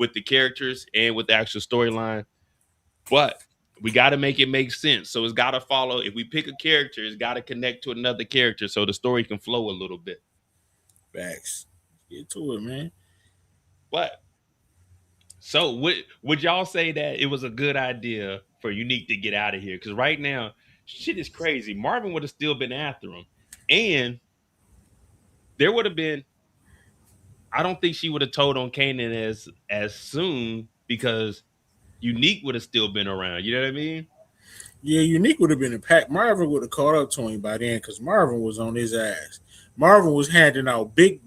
with the characters and with the actual storyline. But we got to make it make sense. So it's got to follow. If we pick a character, it's got to connect to another character so the story can flow a little bit. Facts. Get to it, man. But so would y'all say that it was a good idea for Unique to get out of here? Because right now, shit is crazy. Marvin would have still been after him, and there would have been. I don't think she would have told on Kanan as soon because Unique would have still been around. You know what I mean? Yeah, Unique would have been a pack. Marvin would have caught up to him by then because Marvin was on his ass. Marvin was handing out big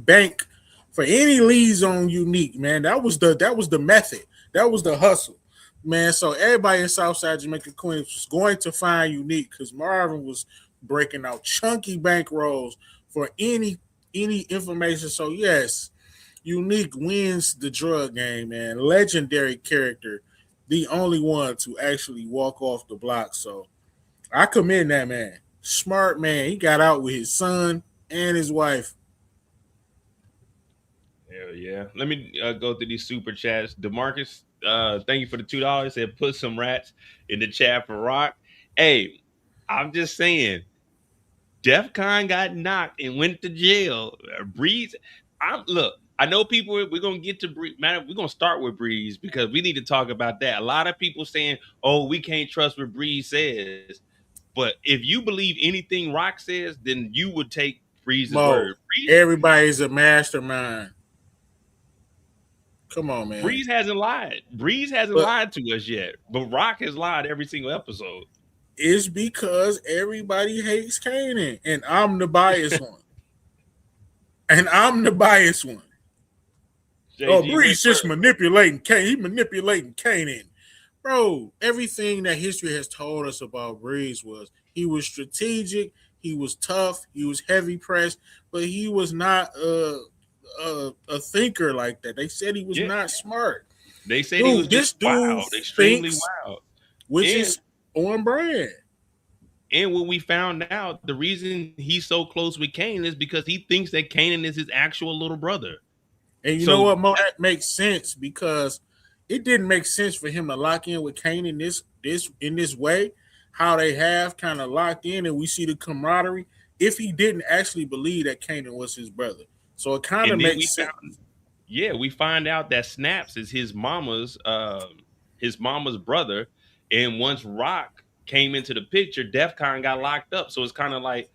bank for any leads on Unique, man. That was the method. That was the hustle, man. So everybody in Southside Jamaica Queens was going to find Unique because Marvin was breaking out chunky bank rolls for any information. So yes, Unique wins the drug game, man. Legendary character, the only one to actually walk off the block. So I commend that man. Smart man. He got out with his son and his wife. Hell yeah. Let me go through these super chats. Demarcus, thank you for the $2. Said put some rats in the chat for Rock. Hey, I'm just saying, Def Con got knocked and went to jail. Breeze, I'm look. I know people. We're gonna get to Breeze. Man, we're gonna start with Breeze because we need to talk about that. A lot of people saying, "Oh, we can't trust what Breeze says," but if you believe anything Rock says, then you would take Breeze's Mo, word. Breeze, everybody's a mastermind. Come on, man. Breeze hasn't lied. Breeze hasn't But lied to us yet, but Rock has lied every single episode. it's because everybody hates Kanan, and I'm the biased one. And I'm the biased one. Oh, JG went Breeze just first. manipulating Kane. He manipulating Kanan. Bro, everything that history has told us about Breeze was he was strategic, he was tough, he was heavy pressed, but he was not a thinker like that. They said he was Yeah, not smart. they said he was Dude, just this dude wild, extremely thinks, wild. which And is on brand. And when we found out, the reason he's so close with Kane is because he thinks that Kanan is his actual little brother. And you know So what, Mo? That makes sense because it didn't make sense for him to lock in with Kane in this way, how they have kind of locked in, and we see the camaraderie. If he didn't actually believe that Kanan was his brother, so it kind of and then makes we sense. found, yeah, we find out that Snaps is his mama's brother. And once Rock came into the picture, DefCon got locked up. So it's kind of like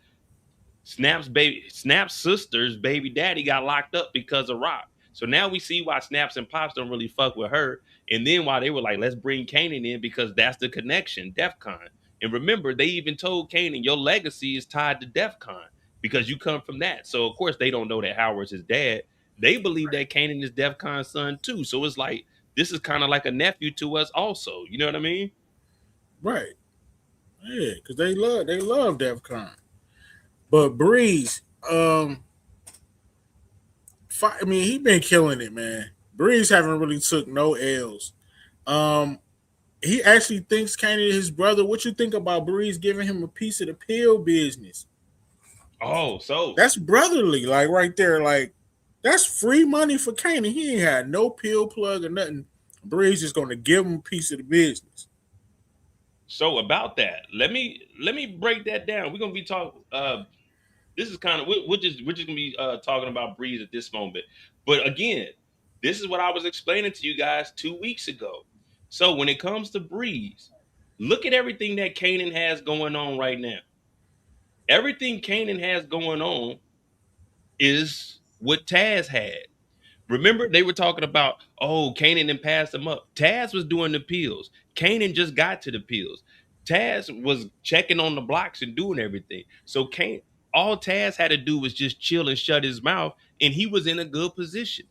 Snap's sister's baby daddy got locked up because of Rock. So now we see why Snaps and Pops don't really fuck with her. And then why they were like, let's bring Kanan in because that's the connection, DEFCON. And remember, they even told Kanan, your legacy is tied to DEFCON because you come from that. So of course they don't know that Howard's his dad. They believe that Kanan is DEFCON's son too. So it's like this is kind of like a nephew to us also. You know what I mean? Right? Yeah, because they love DevCon. But Breeze, I mean, he been killing it, man. Breeze haven't really took no L's. Um, he actually thinks Kanan is his brother. What you think about Breeze giving him a piece of the pill business? Oh, so That's brotherly, like right there. Like that's free money for Kanan. He ain't had no pill plug or nothing. Breeze is going to give him a piece of the business. so about that, let me break that down. We're gonna be talking. This is kind of we're just gonna be talking about Breeze at this moment. But again, this is what I was explaining to you guys 2 weeks ago. So when it comes to Breeze, look at everything that Kanan has going on right now. Everything Kanan has going on is what Taz had. Remember, they were talking about, oh, Kanan and passed him up. Taz was doing the pills. Kanan just got to the pills. Taz was checking on the blocks and doing everything. So all Taz had to do was just chill and shut his mouth, and he was in a good position.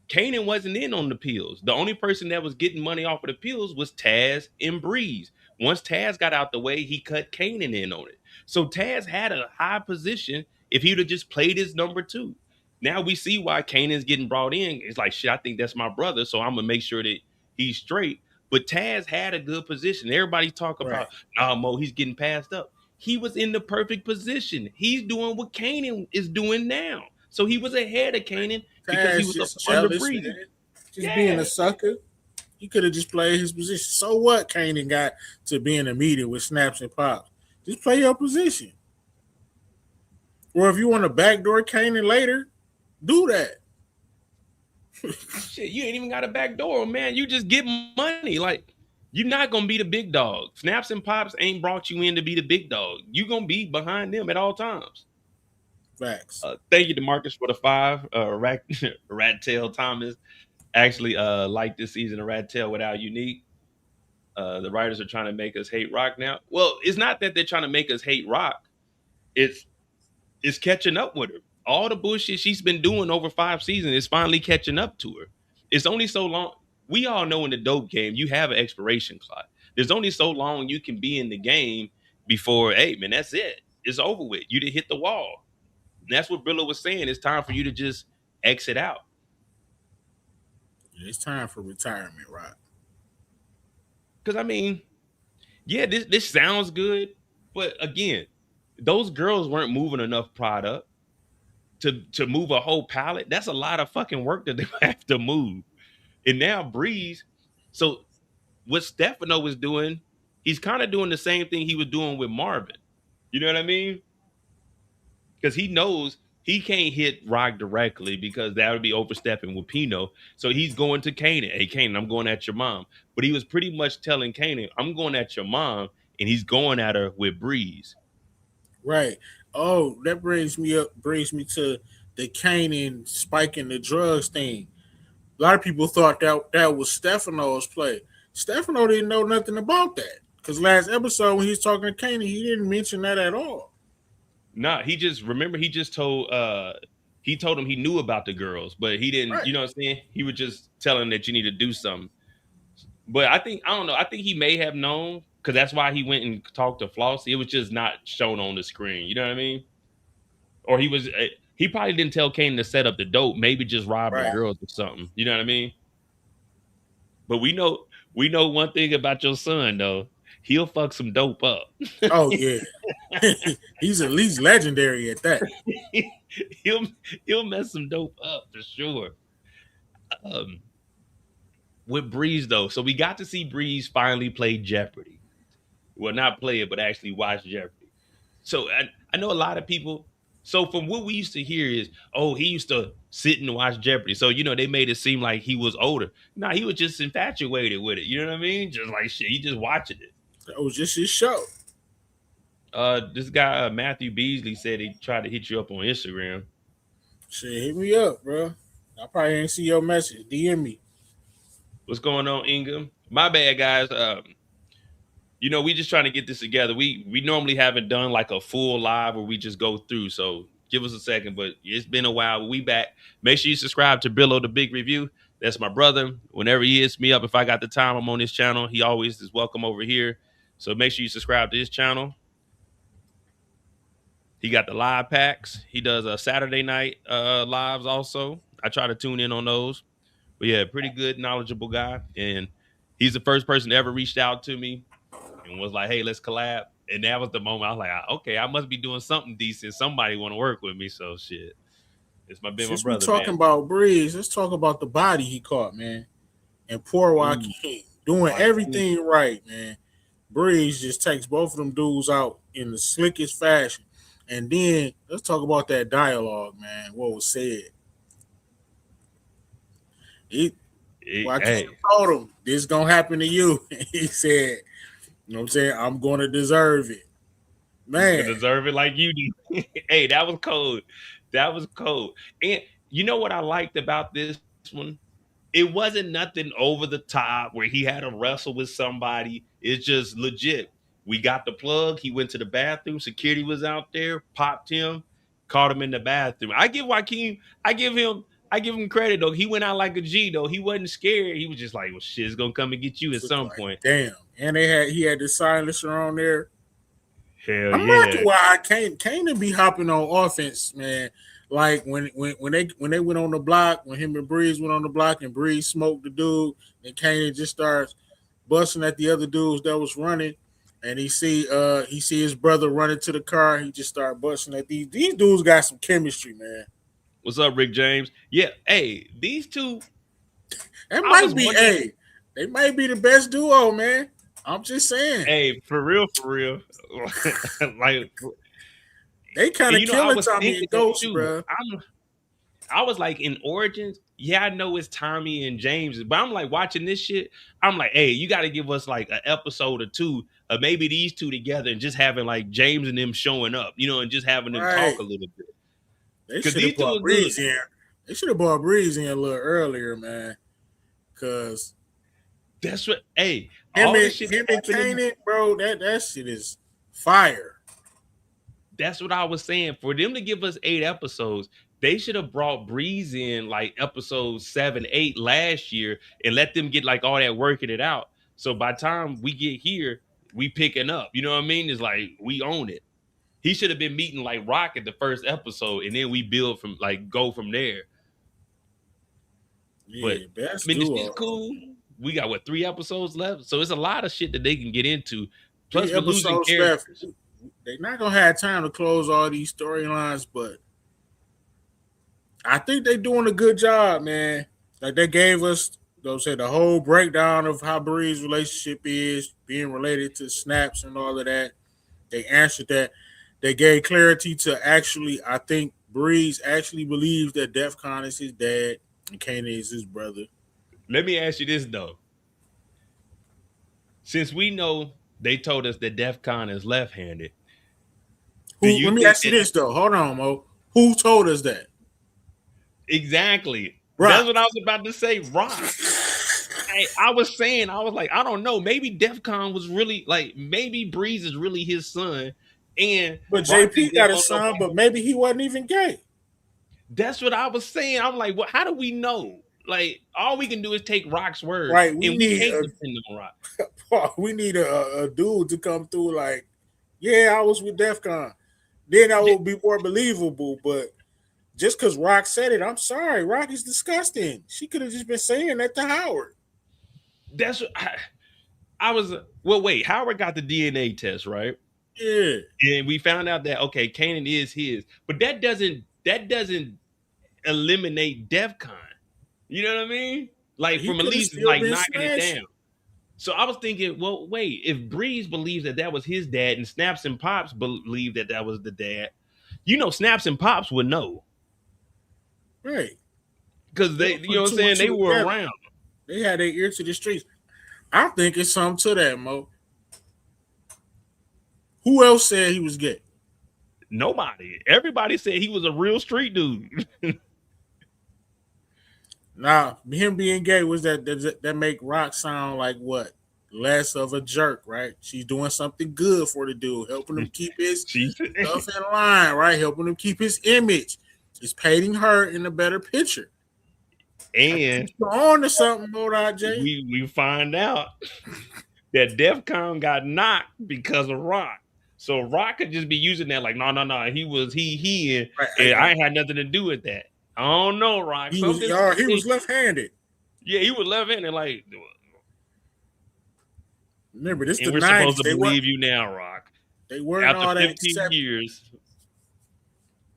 Kanan wasn't in on the pills. The only person that was getting money off of the pills was Taz and Breeze. Once Taz got out the way, he cut Kanan in on it. So Taz had a high position if he'd have just played his number two. Now we see why Kanan's getting brought in. It's like, shit, I think that's my brother, so I'm gonna make sure that he's straight. But Taz had a good position. Everybody talk Right. about, nah, Mo, he's getting passed up. He was in the perfect position. He's doing what Kanan is doing now. So he was ahead of Kanan because he Taz was up just under jealous, Breeze. man. just being a Yeah. sucker. He could have just played his position. So what? Kanan got to be in a meeting with snaps and pops. Just play your position. Or if you want to backdoor Kanan later, do that. Shit, you ain't even got a back door, man. You just get money. Like, you're not gonna be the big dog. Snaps and Pops ain't brought you in to be the big dog. You gonna be behind them at all times. Facts. Thank you to Marcus for the five. Rat Tail Thomas actually liked this season of Rat Tail without Unique. The writers are trying to make us hate Rock now. Well, it's not that they're trying to make us hate Rock. It's it's catching up with her. All the bullshit she's been doing over 5 seasons is finally catching up to her. It's only so long. We all know in the dope game, you have an expiration clock. There's only so long you can be in the game before, hey, man, that's it. It's over with. You didn't hit the wall. And that's what Brillo was saying. It's time for you to just exit out. It's time for retirement, right? Because, I mean, yeah, this sounds good. But again, those girls weren't moving enough product to move a whole pallet. That's a lot of fucking work that they have to move. And now Breeze, so what Stefano was doing, he's kind of doing the same thing he was doing with Marvin. You know what I mean? Because he knows he can't hit Rock directly because that would be overstepping with Pino. So he's going to Kanan. Hey, Kanan, I'm going at your mom. But he was pretty much telling Kanan, I'm going at your mom, and he's going at her with Breeze. Right. Oh, that brings me to the Kanan spiking the drugs thing. A lot of people thought that was Stefano's play. Stefano didn't know nothing about that. Because last episode when he was talking to Kanan, he didn't mention that at all. Nah, he just remember he told him he knew about the girls, but he didn't, Right. you know what I'm saying? He would just tell him that you need to do something. But I don't know. I think he may have known because that's why he went and talked to Flossie. It was just not shown on the screen. You know what I mean? Or he probably didn't tell Kane to set up the dope. Maybe just rob the Right. girls or something. You know what I mean? But we know one thing about your son though. He'll fuck some dope up. Oh yeah. He's at least legendary at that. he'll he'll mess some dope up for sure. Um, with Breeze though, so we got to see Breeze finally play Jeopardy. Well, not play it, but actually watch Jeopardy. So I know a lot of people. So from what we used to hear is, oh, he used to sit and watch Jeopardy. So they made it seem like he was older. Nah, he was just infatuated with it. You know what I mean? Just like shit, he just watching it. That was just his show. This guy Matthew Beasley said he tried to hit you up on Instagram. Shit, hit me up, bro. I probably ain't see your message. DM me. What's going on, Ingham? My bad, guys. We just trying to get this together. We normally haven't done like a full live where we just go through. So give us a second, but it's been a while. We back. Make sure you subscribe to Brillo the Big Review. That's my brother. Whenever he hits me up, if I got the time, I'm on his channel. He always is welcome over here. So make sure you subscribe to his channel. He got the live packs. He does a Saturday night lives also. I try to tune in on those. But yeah, pretty good, knowledgeable guy. And he's the first person that ever reached out to me and was like, "Hey, let's collab." And that was the moment I was like, "Okay, I must be doing something decent. Somebody want to work with me." So shit, it's been my Since we brother, talking man. about Breeze, let's talk about the body he caught, man. And poor Ooh, Joaquin doing Joaquin. everything right, man. Breeze just takes both of them dudes out in the slickest fashion. And then let's talk about that dialogue, man. What was said? He Joaquin Hey, told him this gonna happen to you. He said, "You know what I'm saying? I'm gonna deserve it, he's gonna man." deserve it like you do. Hey, that was cold. That was cold. And you know what I liked about this one? It wasn't nothing over the top where he had to wrestle with somebody. It's just legit. We got the plug. He went to the bathroom. Security was out there, popped him, caught him in the bathroom. I give Joaquin, I give him credit though. He went out like a G though. He wasn't scared. He was just like, well, shit, it's gonna come and get you at It's some like, point. damn. And he had the silencer on there. Hell I'm rocking yeah. why I can't to be hopping on offense, man. Like when they went on the block, when him and Breeze went on the block and Breeze smoked the dude, and Kanan just starts busting at the other dudes that was running, and he see his brother running to the car. He just started busting at these dudes got some chemistry, man. What's up, Rick James? Yeah, hey, these two That I might was be wondering, they might be the best duo, man. I'm just saying. hey, for real, like, They kind and of I killing was Tommy thinking and that Ghost, too. bro. I was like in Origins, yeah, I know it's Tommy and James, but I'm like watching this shit. I'm like, hey, you got to give us like an episode or two of maybe these two together and just having like James and them showing up, and just having them talk Right. a little bit They because should have these two brought are good. Breeze in. They should have brought Breeze in a little earlier, man. Cause That's what. Hey, all the shit him that and happened in. Kanan, bro, that shit is fire. That's what I was saying. For them to give us 8 episodes, they should have brought Breeze in like episode 7, 8 last year and let them get like all that working it out. So by the time we get here, we picking up. You know what I mean? It's like we own it. He should have been meeting like Rock at the first episode, and then we build from like go from there. But Yeah, I best mean, the duo. shit's cool. We got what 3 episodes left, so it's a lot of shit that they can get into. Plus, Three we're losing episodes left. characters. They're not gonna have time to close all these storylines, but I think they're doing a good job, man. Like they gave us, those said the whole breakdown of how Bree's relationship is being related to snaps and all of that. They answered that. They gave clarity to actually. I think Breeze actually believes that DefCon is his dad and Kanan is his brother. Let me ask you this though. Since we know they told us that DEF CON is left-handed, do Who? you Let me think ask you that this though. Hold on, Mo. Who told us that? exactly? That's Rock. what I was about to say. Rock. I was saying, I was like, I don't know. Maybe DEF CON was really like, maybe Breeze is really his son, and But Rock JP just didn't got a want son, nobody. but maybe he wasn't even gay. That's what I was saying. I'm like, well, how do we know? Like, all we can do is take Rock's word, Right? We and we need can't a depend on Rock. we need a dude to come through. Like, yeah, I was with DefCon. Then I would be more believable. But just because Rock said it, I'm sorry. Rock is disgusting. She could have just been saying that to Howard. That's what I was. Well, wait, Howard got the DNA test, right? Yeah, And we found out that okay, Kanan is his, but that doesn't eliminate DefCon. You know what I mean? Like he from at could have least still like been knocking it down. smashing. So I was thinking, well, wait, if Breeze believes that that was his dad, and Snaps and Pops believe that that was the dad, Snaps and Pops would know Right. because They they, don't put what I'm two and saying, they two were together. around. They had their ear to the streets. I think it's something to that, Mo. Who else said he was gay? Nobody, everybody said he was a real street dude. Nah, him being gay was that make Rock sound like what? Less of a jerk, right? She's doing something good for the dude, helping him keep his She stuff in line, right? Helping him keep his image. It's painting her in a better picture. I think and you're on to something, Moda J. we find out that DEFCON got knocked because of Rock. So Rock could just be using that like, no, no, no. He was Right, and I ain't had nothing to do with that. I don't know, Rock. Something he was fishy. left-handed. Yeah, he was left handed like, Remember, this and the we're supposed '90s. to believe you now, Rock. They weren't After all that 15 accepted. years.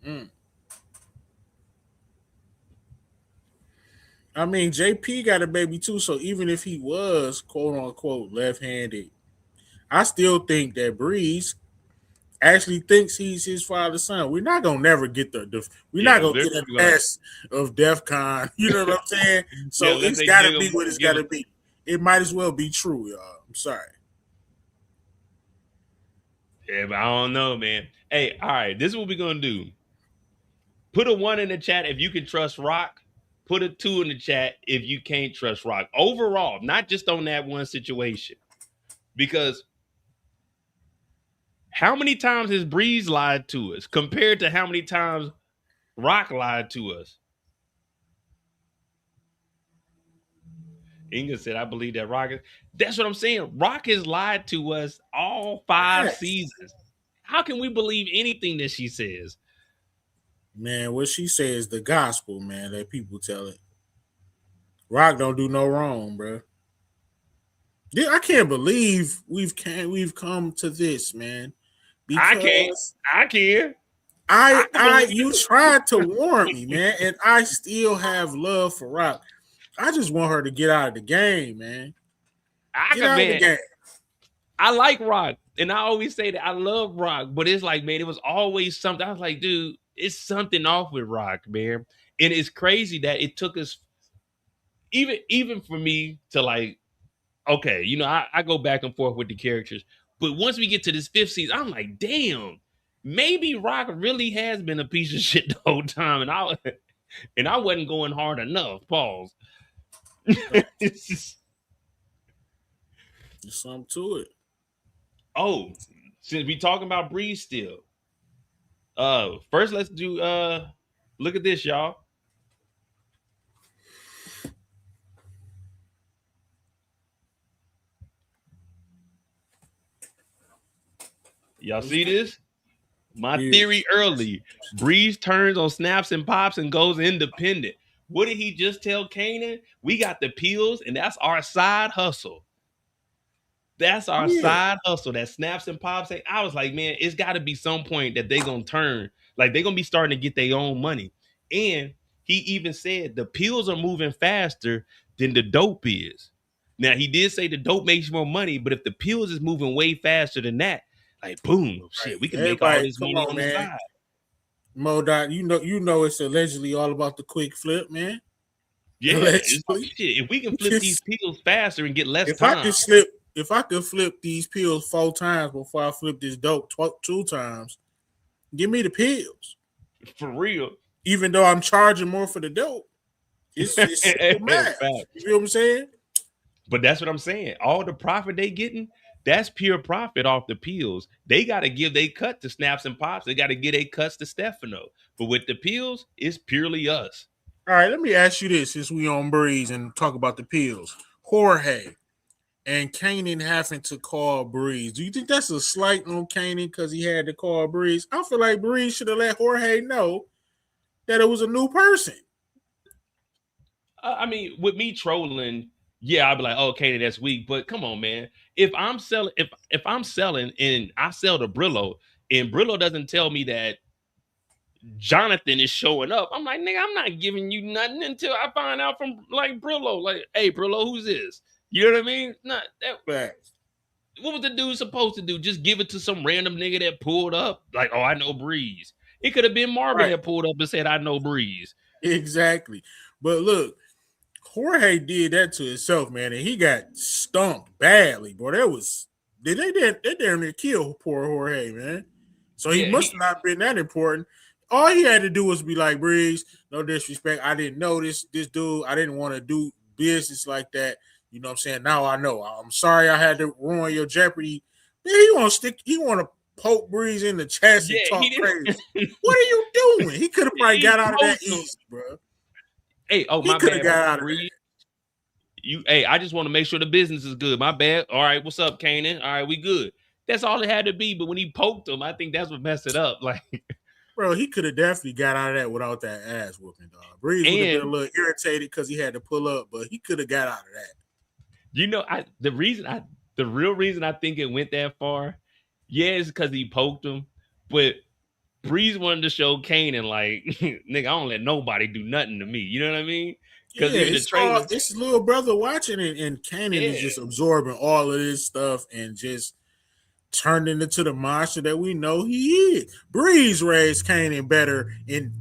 Mm. I mean, JP got a baby too, so even if he was quote unquote left-handed, I still think that Breeze actually thinks he's his father's son. We're not gonna never get we're not Yeah, gonna they're get a gonna test of DEF CON. You know what I'm saying? yeah, So unless it's they gotta dig be him, what it's give us gotta be. It might as well be true, y'all. I'm sorry. yeah, but I don't know, man. Hey, all right, this is what we're gonna do. Put a 1 in the chat if you can trust Rock. Put a 2 in the chat if you can't trust Rock. Overall, not just on that one situation. Because how many times has Breeze lied to us compared to how many times Rock lied to us? Inga said, I believe that Rock is. That's what I'm saying. Rock has lied to us all 5 seasons. How can we believe anything that she says? Man, what she says the gospel, man. That people tell it. Rock don't do no wrong, bro. Yeah, I can't believe we've come to this, man. I can't. Because I can. I can I believe you tried to warn me, man, and I still have love for Rock. I just want her to get out of the game, man. I Get got out of the man. game. I like Rock, and I always say that I love Rock, but it's like, man, it was always something. I was like, dude, it's something off with Rock, man. And it's crazy that it took us even for me to like, okay, I go back and forth with the characters, but once we get to this fifth season, I'm like, damn, maybe Rock really has been a piece of shit the whole time, and I wasn't going hard enough. Pause. It's just, There's something to it. oh, since we talking about Breeze still, first let's do look at this, y'all. Y'all What's see this? My yeah. theory early. Breeze turns on snaps and pops and goes independent. What did he just tell Kanan? We got the pills, and that's our side hustle. That's our Yeah. side hustle. That snaps and pops. I was like, man, it's got to be some point that they gonna turn. Like they gonna be starting to get their own money. And he even said the pills are moving faster than the dope is. Now he did say the dope makes more money, but if the pills is moving way faster than that, like boom, Right. shit, we can make all Everybody, this come money on, on the man. side. Modot, you know it's allegedly all about the quick flip, man. Yeah, it's Allegedly. shit. If we can flip these Just pills faster and get less if I time, could slip if I could flip these pills 4 times before I flip this dope 2 times, give me the pills. for real. Even though I'm charging more for the dope, it's simple math. Fact. You feel what I'm saying? But that's what I'm saying. All the profit they getting, that's pure profit off the pills. They got to give they cut to Snaps and Pops. They got to give they cuts to Stefano. But with the pills, it's purely us. All right, let me ask you this since we on Breeze and talk about the pills. Jorge and Kanan having to call Breeze. Do you think that's a slight on Kanan because he had to call Breeze? I feel like Breeze should have let Jorge know that it was a new person. I mean, with me trolling, yeah, I'd be like, oh, okay, that's weak. But come on, man. If I'm selling and I sell to Brillo and Brillo doesn't tell me that Jonathan is showing up, I'm like, nigga, I'm not giving you nothing until I find out from like Brillo. Like, hey, Brillo, who's this? You know what I mean? Not that. Facts. What was the dude supposed to do? Just give it to some random nigga that pulled up? Like, oh, I know Breeze. It could have been Marvin Right. that pulled up and said, I know Breeze. Exactly. But look, Jorge did that to himself, man, and he got stumped badly, bro. They damn near killed poor Jorge, man. So he Yeah, must have not been that important. All he had to do was be like, Breeze, no disrespect. I didn't know this dude. I didn't want to do business like that. You know what I'm saying? Now I know. I'm sorry I had to ruin your Jeopardy. Man, he wanna poke Breeze in the chest and yeah, he talk crazy. didn't. What are you doing? He could have probably He got out of that poked him. easy, bro. Hey, oh, He my could have bad, got out of that. Breeze. Hey, I just want to make sure the business is good. My bad. All right, what's up, Kanan? All right, we good. That's all it had to be. But when he poked him, I think that's what messed it up. Like, Bro, he could have definitely got out of that without that ass whooping, dog. Breeze would have been a and little irritated because he had to pull up, but he could have got out of that. the real reason I think it went that far, yeah, is because he poked him. But Breeze wanted to show Kanan, like, nigga, I don't let nobody do nothing to me. You know what I mean? Because Yeah, even the trailer, it's his little brother watching it, and Kanan yeah, is just absorbing all of this stuff and just turned into the monster that we know he is. Breeze raised Kanan better in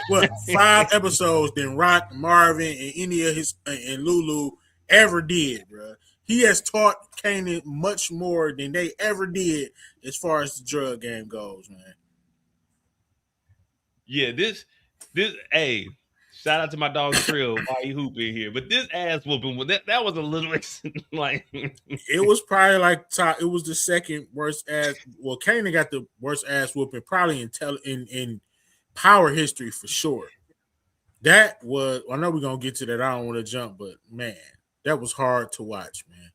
what 5 episodes than Rock, Marvin, and any of his and Lulu ever did, bro. He has taught Kanan much more than they ever did as far as the drug game goes, man. yeah, hey, shout out to my dog Trill while he hooping here. But this ass whooping, that was a little like, It was probably like top. It was the second worst ass. Well, Kanan got the worst ass whooping probably in power history for sure. That was. I know we're gonna get to that. I don't want to jump, but man, that was hard to watch, man.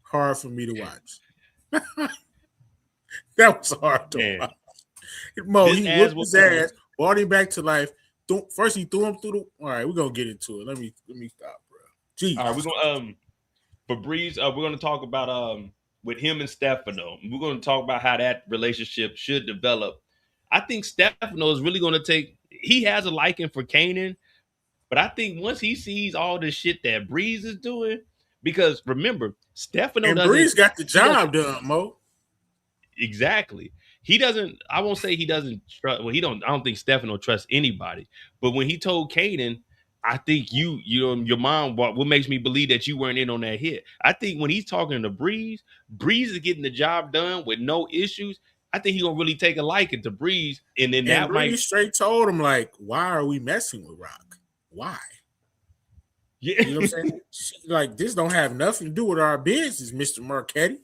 Hard for me to watch. That was hard to man, watch. Mo, this he ass whooped his whooping was ass, brought him back to life. First, he threw him through the. All right, we're gonna get into it. Let me stop, bro. all right. We're Jesus. gonna for Breeze, we're gonna talk about with him and Stefano. We're gonna talk about how that relationship should develop. I think Stefano is really gonna take. He has a liking for Kanan, But I think once he sees all the shit that Breeze is doing, because remember, Stefano And doesn't Breeze got the he doesn't job done, Mo. exactly. He doesn't. I won't say he doesn't trust. Well, he don't. I don't think Stefano trusts anybody. But when he told Kanan, I think your mom. What makes me believe that you weren't in on that hit? I think when he's talking to Breeze, Breeze is getting the job done with no issues. I think he gonna really take a liking to Breeze, and then And that might. Breeze straight told him, like, why are we messing with Rock? Why? Yeah, You know what I'm saying? Like, this don't have nothing to do with our business, Mr. Marchetti.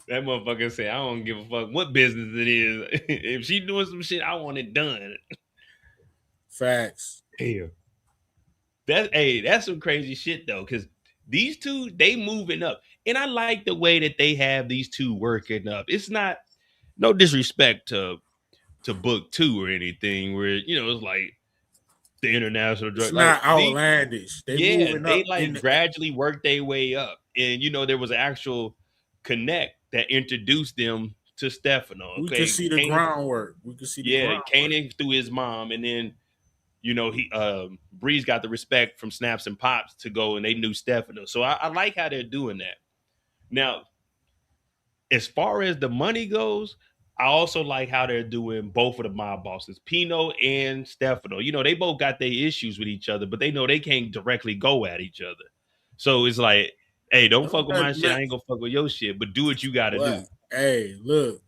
that motherfucker said, "I don't give a fuck what business it is. If she doing some shit, I want it done." Facts. Damn. That's some crazy shit though, because these two they moving up, and I like the way that they have these two working up. It's not no disrespect to book two or anything, where it's like the international It's drug like not these. outlandish. They Yeah, moving they up in like the, gradually work their way up, and there was an actual connect that introduced them to Stefano. we could Okay, see the Kanan, groundwork. We could see the yeah, groundwork. Kanan through his mom, and then he Breeze got the respect from Snaps and Pops to go, and they knew Stefano. So I like how they're doing that. Now, as far as the money goes, I also like how they're doing both of the mob bosses, Pino and Stefano. They both got their issues with each other, but they know they can't directly go at each other. So it's like, hey, don't fuck with my shit. Man, I ain't gonna fuck with your shit, but do what you gotta what? do. Hey, look,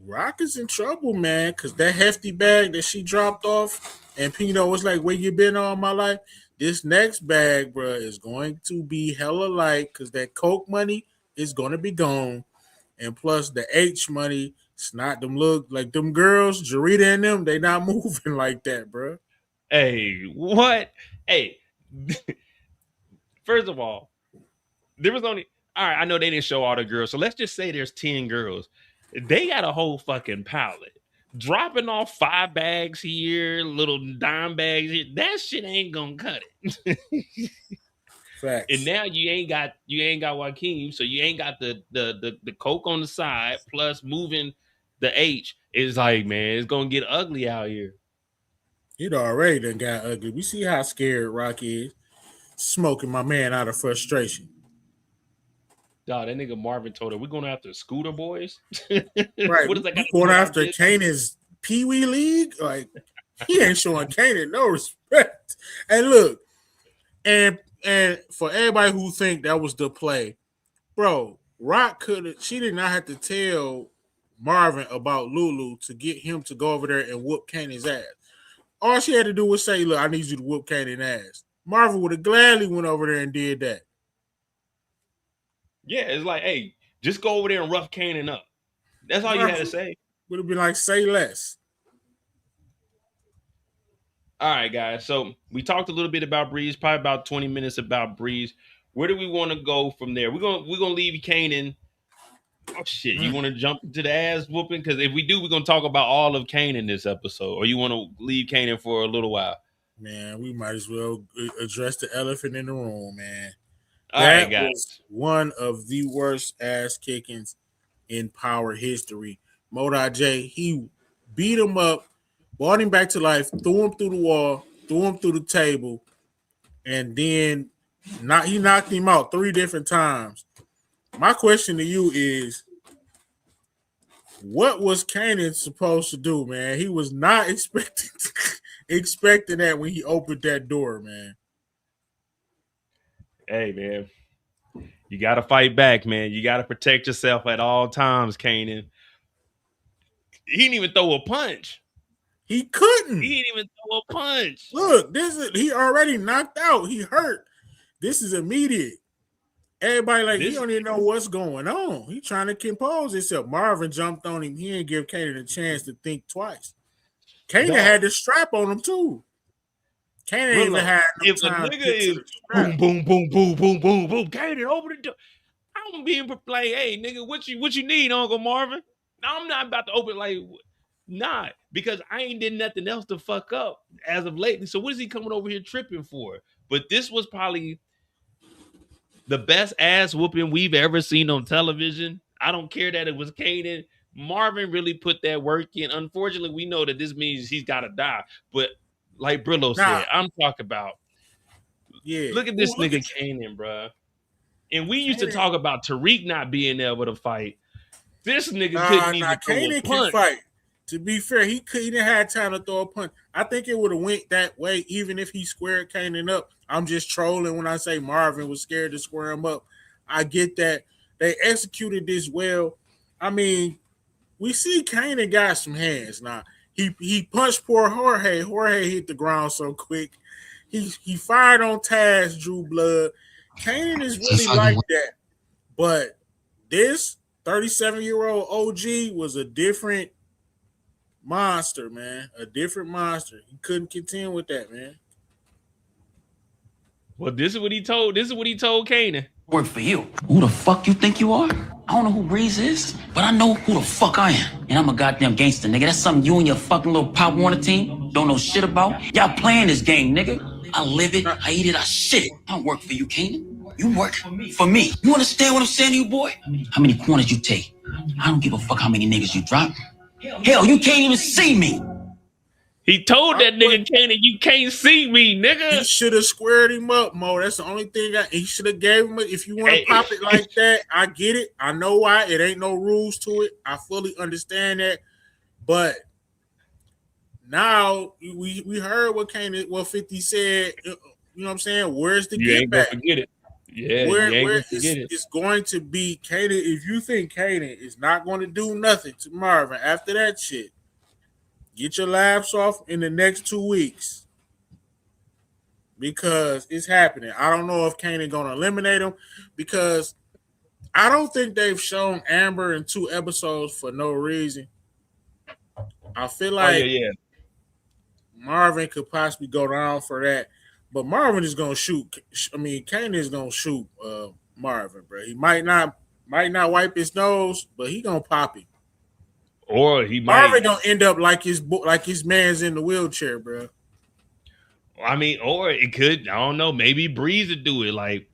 Rock is in trouble, man, because that hefty bag that she dropped off, and Pino was like, "Where you been all my life?" This next bag, bro, is going to be hella light because that coke money is gonna be gone, and plus the H money. It's not them look like them girls, Jarita and them. They not moving like that, bro. Hey, what? Hey, first of all, there was only all right. I know they didn't show all the girls, so let's just say there's 10 girls. They got a whole fucking pallet. Dropping off 5 bags here, little dime bags here. That shit ain't gonna cut it. And Facts. now you ain't got Joaquin, so you ain't got the coke on the side. Plus moving the H is like, man, it's gonna get ugly out here. It already done got ugly. We see how scared Rock is, smoking my man out of frustration. Dog, that nigga Marvin told her we're going after Scooter Boys. Right. What does that got We to do going with our after business? Kanan's Pee Wee League. Like, he ain't showing Kanan no respect. And look, and for everybody who think that was the play, bro, Rock could have she did not have to tell Marvin about Lulu to get him to go over there and whoop Kanan's ass. All she had to do was say, "Look, I need you to whoop Kanan's ass." Marvin would have gladly went over there and did that. Yeah, it's like, hey, just go over there and rough Kanan up. That's all you had to Marvin say. would have been like, "Say less." All right, guys. So we talked a little bit about Breeze, probably about 20 minutes about Breeze. Where do we want to go from there? We're gonna leave Kanan. Oh shit! You Mhm. want to jump to the ass whooping? Because if we do, we're gonna talk about all of Kanan this episode. Or you want to leave Kanan for a little while? Man, we might as well address the elephant in the room, man. All right, That guys. was one of the worst ass kickings in power history. Modai J, he beat him up, brought him back to life, threw him through the wall, threw him through the table, and then he knocked him out 3 different times. My question to you is, what was Kanan supposed to do, man? He was not expecting that when he opened that door, man. Hey, man, you got to fight back, man. You got to protect yourself at all times, Kanan. He didn't even throw a punch. He couldn't. He didn't even throw a punch. Look, this is he already knocked out. He hurt. This is immediate. Everybody like he This don't even know what's going on. He trying to compose himself. Marvin jumped on him. He didn't give Kanan a chance to think twice. Kanan dog, had the strap on him too. Kanan ain't even Brillo. had no If a time to nigga get to is the strap. boom, boom, boom, boom, boom, boom, boom, Kanan, open the door. I'm being like, hey, nigga, what you need, Uncle Marvin? I'm not about to open like, nah, because I ain't did nothing else to fuck up as of lately. So what is he coming over here tripping for? But this was probably the best ass whooping we've ever seen on television. I don't care that it was Kanan. Marvin really put that work in. Unfortunately, we know that this means he's got to die. But like Brillo Nah, said, I'm talking about. yeah. Look at Ooh, this look nigga at Kanan, bruh. And we used to Kanan. talk about Tariq not being able to fight. This nigga couldn't Nah. even throw a Kanan can punch. fight. To be fair, he didn't have time to throw a punch. I think it would have went that way even if he squared Kanan up. I'm just trolling when I say Marvin was scared to square him up. I get that. They executed this well. I mean, we see Kanan got some hands now. He punched poor Jorge. Jorge hit the ground so quick. He fired on Taz, Drew Blood. Kanan is really like that. But this 37-year-old OG was a different monster, man. A different monster. He couldn't contend with that, man. Well, this is what he told. This is what he told Kanan. Work for you. Who the fuck you think you are? I don't know who Breeze is, but I know who the fuck I am. And I'm a goddamn gangster, nigga. That's something you and your fucking little Pop Warner team don't know shit about. Y'all playing this game, nigga. I live it, I eat it, I shit it. I don't work for you, Kanan. You work for me. You understand what I'm saying to you, boy? How many corners you take? I don't give a fuck how many niggas you drop. Hell, you can't even see me. He told that nigga Kanan, "You can't see me, He nigga." should have squared him up, Mo. That's the only thing. He should have gave him. If you want to pop it like that, I get it. I know why. It ain't no rules to it. I fully understand that. But now we heard what 50 said. You know what I'm saying? Where's the You get ain't gonna back? forget it. Yeah, you ain't Where gonna forget it. it's going to be Kanan. If you think Kanan is not going to do nothing to Marvin after that shit, get your laughs off in the next 2 weeks because it's happening. I don't know if Kanan going to eliminate him because I don't think they've shown Amber in 2 episodes for no reason. I feel Oh yeah, like yeah. Marvin could possibly go down for that, but Marvin is gonna shoot. I mean, Kanan is gonna shoot Marvin, bro. He might not wipe his nose, but he gonna pop him. Or he might. Marvin gonna end up like his man's in the wheelchair, bro. I mean, or it could. I don't know. Maybe Breeze would do it. Like,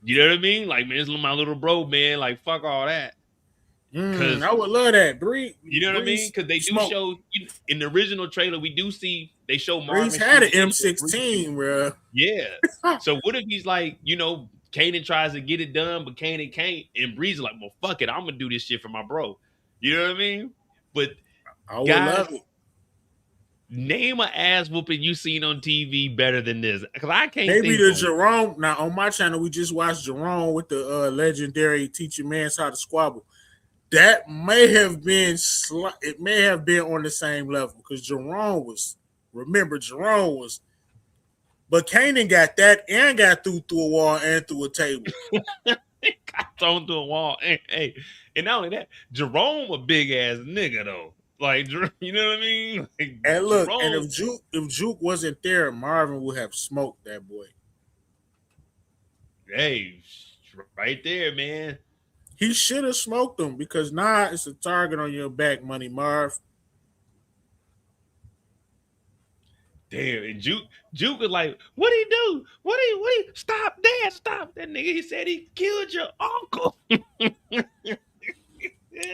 you know what I mean? Like, man, it's my little bro, man. Like, fuck all that. Cause I would love that. Bree, you know what I mean? Because they do smoke. show in the original trailer. We do see they show Breeze Marvin had an shooting M16, bro. Yeah. So what if he's like, Kanan tries to get it done, but Kanan can't, and Breeze is like, well, fuck it, I'm gonna do this shit for my bro. You know what I mean? But I would guys, love it. name a ass whooping you seen on TV better than this, because I can't Maybe think the of it. Jerome. Now on my channel, we just watched Jerome with the legendary teaching man's how to squabble. That may have been it may have been on the same level because Jerome was. Remember, Jerome was. But Kanan got that and got through a wall and through a table. Got thrown through a wall. Hey, and not only that, Jerome a big ass nigga though. Like, you know what I mean? Like, And look, and Jerome, if Juke wasn't there, Marvin would have smoked that boy. hey, right there, man. He should have smoked him because now it's a target on your back, Money Marv. Damn, and Juke was like, "What he do? What he stop, Dad, stop that nigga." He said he killed your uncle.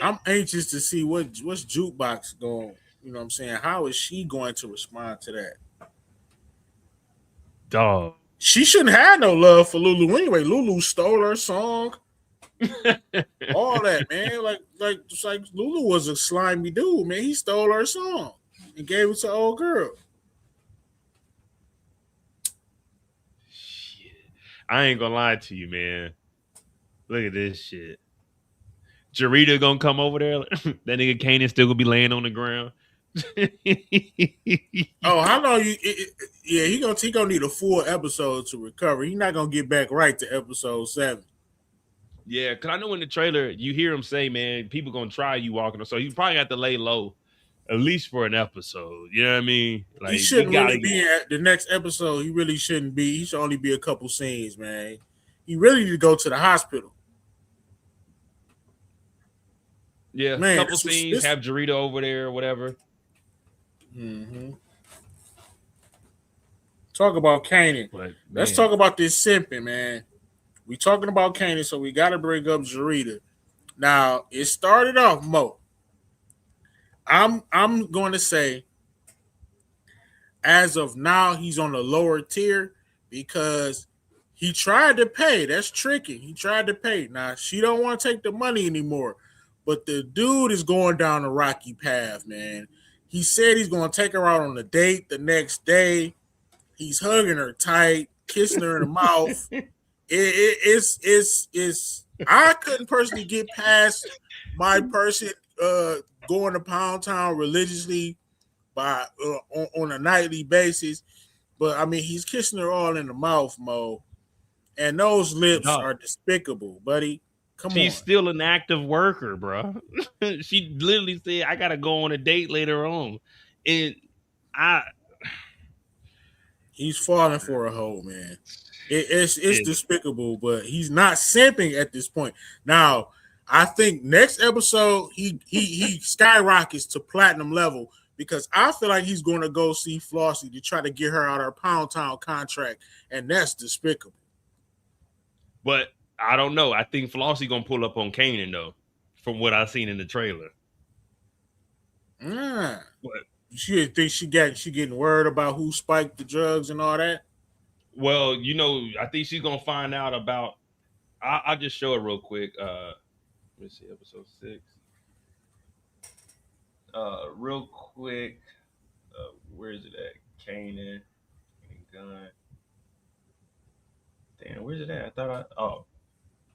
I'm anxious to see what's Jukebox going. You know what I'm saying? How is she going to respond to that? Dog. She shouldn't have no love for Lulu anyway. Lulu stole her song. All that, man. It's like Lulu was a slimy dude, man. He stole her song and gave it to old girl. Shit. I ain't gonna lie to you, man. Look at this shit. Jarita gonna come over there. That nigga Kanan still gonna be laying on the ground. Oh, how long yeah, he gonna need a full episode to recover. He's not gonna get back right to episode 7. Yeah, because I know in the trailer you hear him say, man, people gonna try you walking. So you probably have to lay low at least for an episode. You know what I mean? Like, He shouldn't really be at the next episode. He really shouldn't be. He should only be a couple scenes, man. He really need to go to the hospital. Yeah, man, a couple scenes, have Jarita over there or whatever. Mm-hmm. Talk about Kanan. But, let's talk about this simping, man. We talking about Kanan, so we got to bring up Jarita. Now, it started off, Mo. I'm going to say as of now, he's on the lower tier because he tried to pay. That's tricky. He tried to pay. Now she don't want to take the money anymore, but the dude is going down a rocky path, man. He said he's going to take her out on a date the next day. He's hugging her tight, kissing her in the mouth. It's. I couldn't personally get past my person going to Pound Town religiously by on a nightly basis. But I mean, he's kissing her all in the mouth, Mo, and those lips Dog, are despicable, buddy. Come she's on. still an active worker, bro. She literally said, "I gotta go on a date later on," and I, He's falling for a hoe, man. It's it, despicable, but he's not simping at this point. Now, I think next episode he skyrockets to platinum level because I feel like he's going to go see Flossie to try to get her out of her Pound Town contract, and that's despicable. but I don't know. I think Flossie gonna pull up on Kanan though, from what I've seen in the trailer. Ah, But she think she getting word about who spiked the drugs and all that. well, I think she's gonna find out about. I'll just show it real quick. Let me see, episode 6. Real quick. Where is it at? Kanan and gun. Damn, where's it at? I thought I. Oh,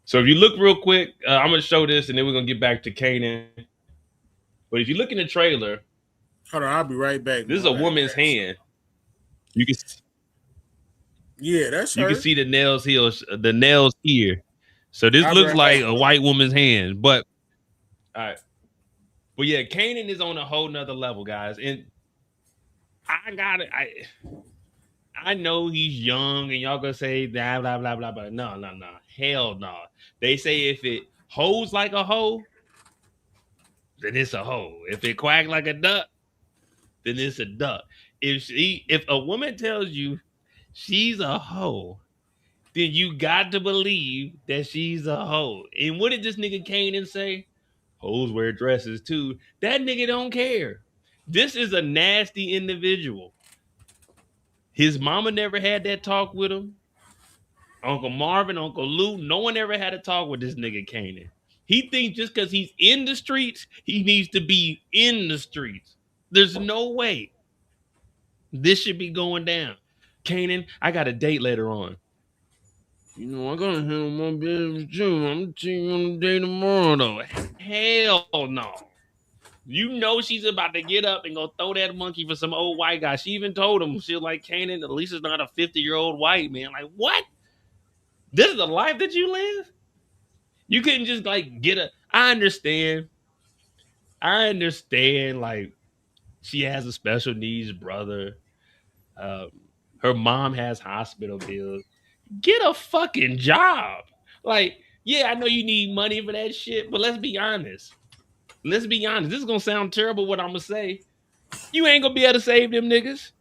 so if you look real quick, I'm gonna show this, and then we're gonna get back to Kanan. But if you look in the trailer, Hold on, I'll be right back, this is Mo. a I gotta woman's grab some. hand. You can Yeah, that's you can her. see the nails here. So this I'll be looks right back, like a Mo. white woman's hand. But all right, but yeah, Kanan is on a whole nother level, guys. And I got it. I know he's young, and y'all gonna say blah blah blah blah, but no, no, no, hell no. They say if it holds like a hoe, then it's a hoe. If it quack like a duck, then it's a duck. If a woman tells you she's a hoe, then you got to believe that she's a hoe. And what did this nigga Kanan say? Hoes wear dresses too. That nigga don't care. This is a nasty individual. His mama never had that talk with him. Uncle Marvin, Uncle Lou, no one ever had a talk with this nigga Kanan. He thinks just because he's in the streets, he needs to be in the streets. There's no way this should be going down. Kanan, I got a date later on. I gotta handle my business too. I'm taking you on a date tomorrow though. Hell no. She's about to get up and go throw that monkey for some old white guy. She even told him, she was like, Kanan, at least it's not a 50-year-old white man. Like, what? This is the life that you live? You couldn't just like get a. I understand. Like she has a special needs brother. Um, her mom has hospital bills. Get a fucking job. Like, yeah, I know you need money for that shit, but let's be honest. Let's be honest. This is gonna sound terrible. What I'm gonna say. You ain't gonna be able to save them niggas.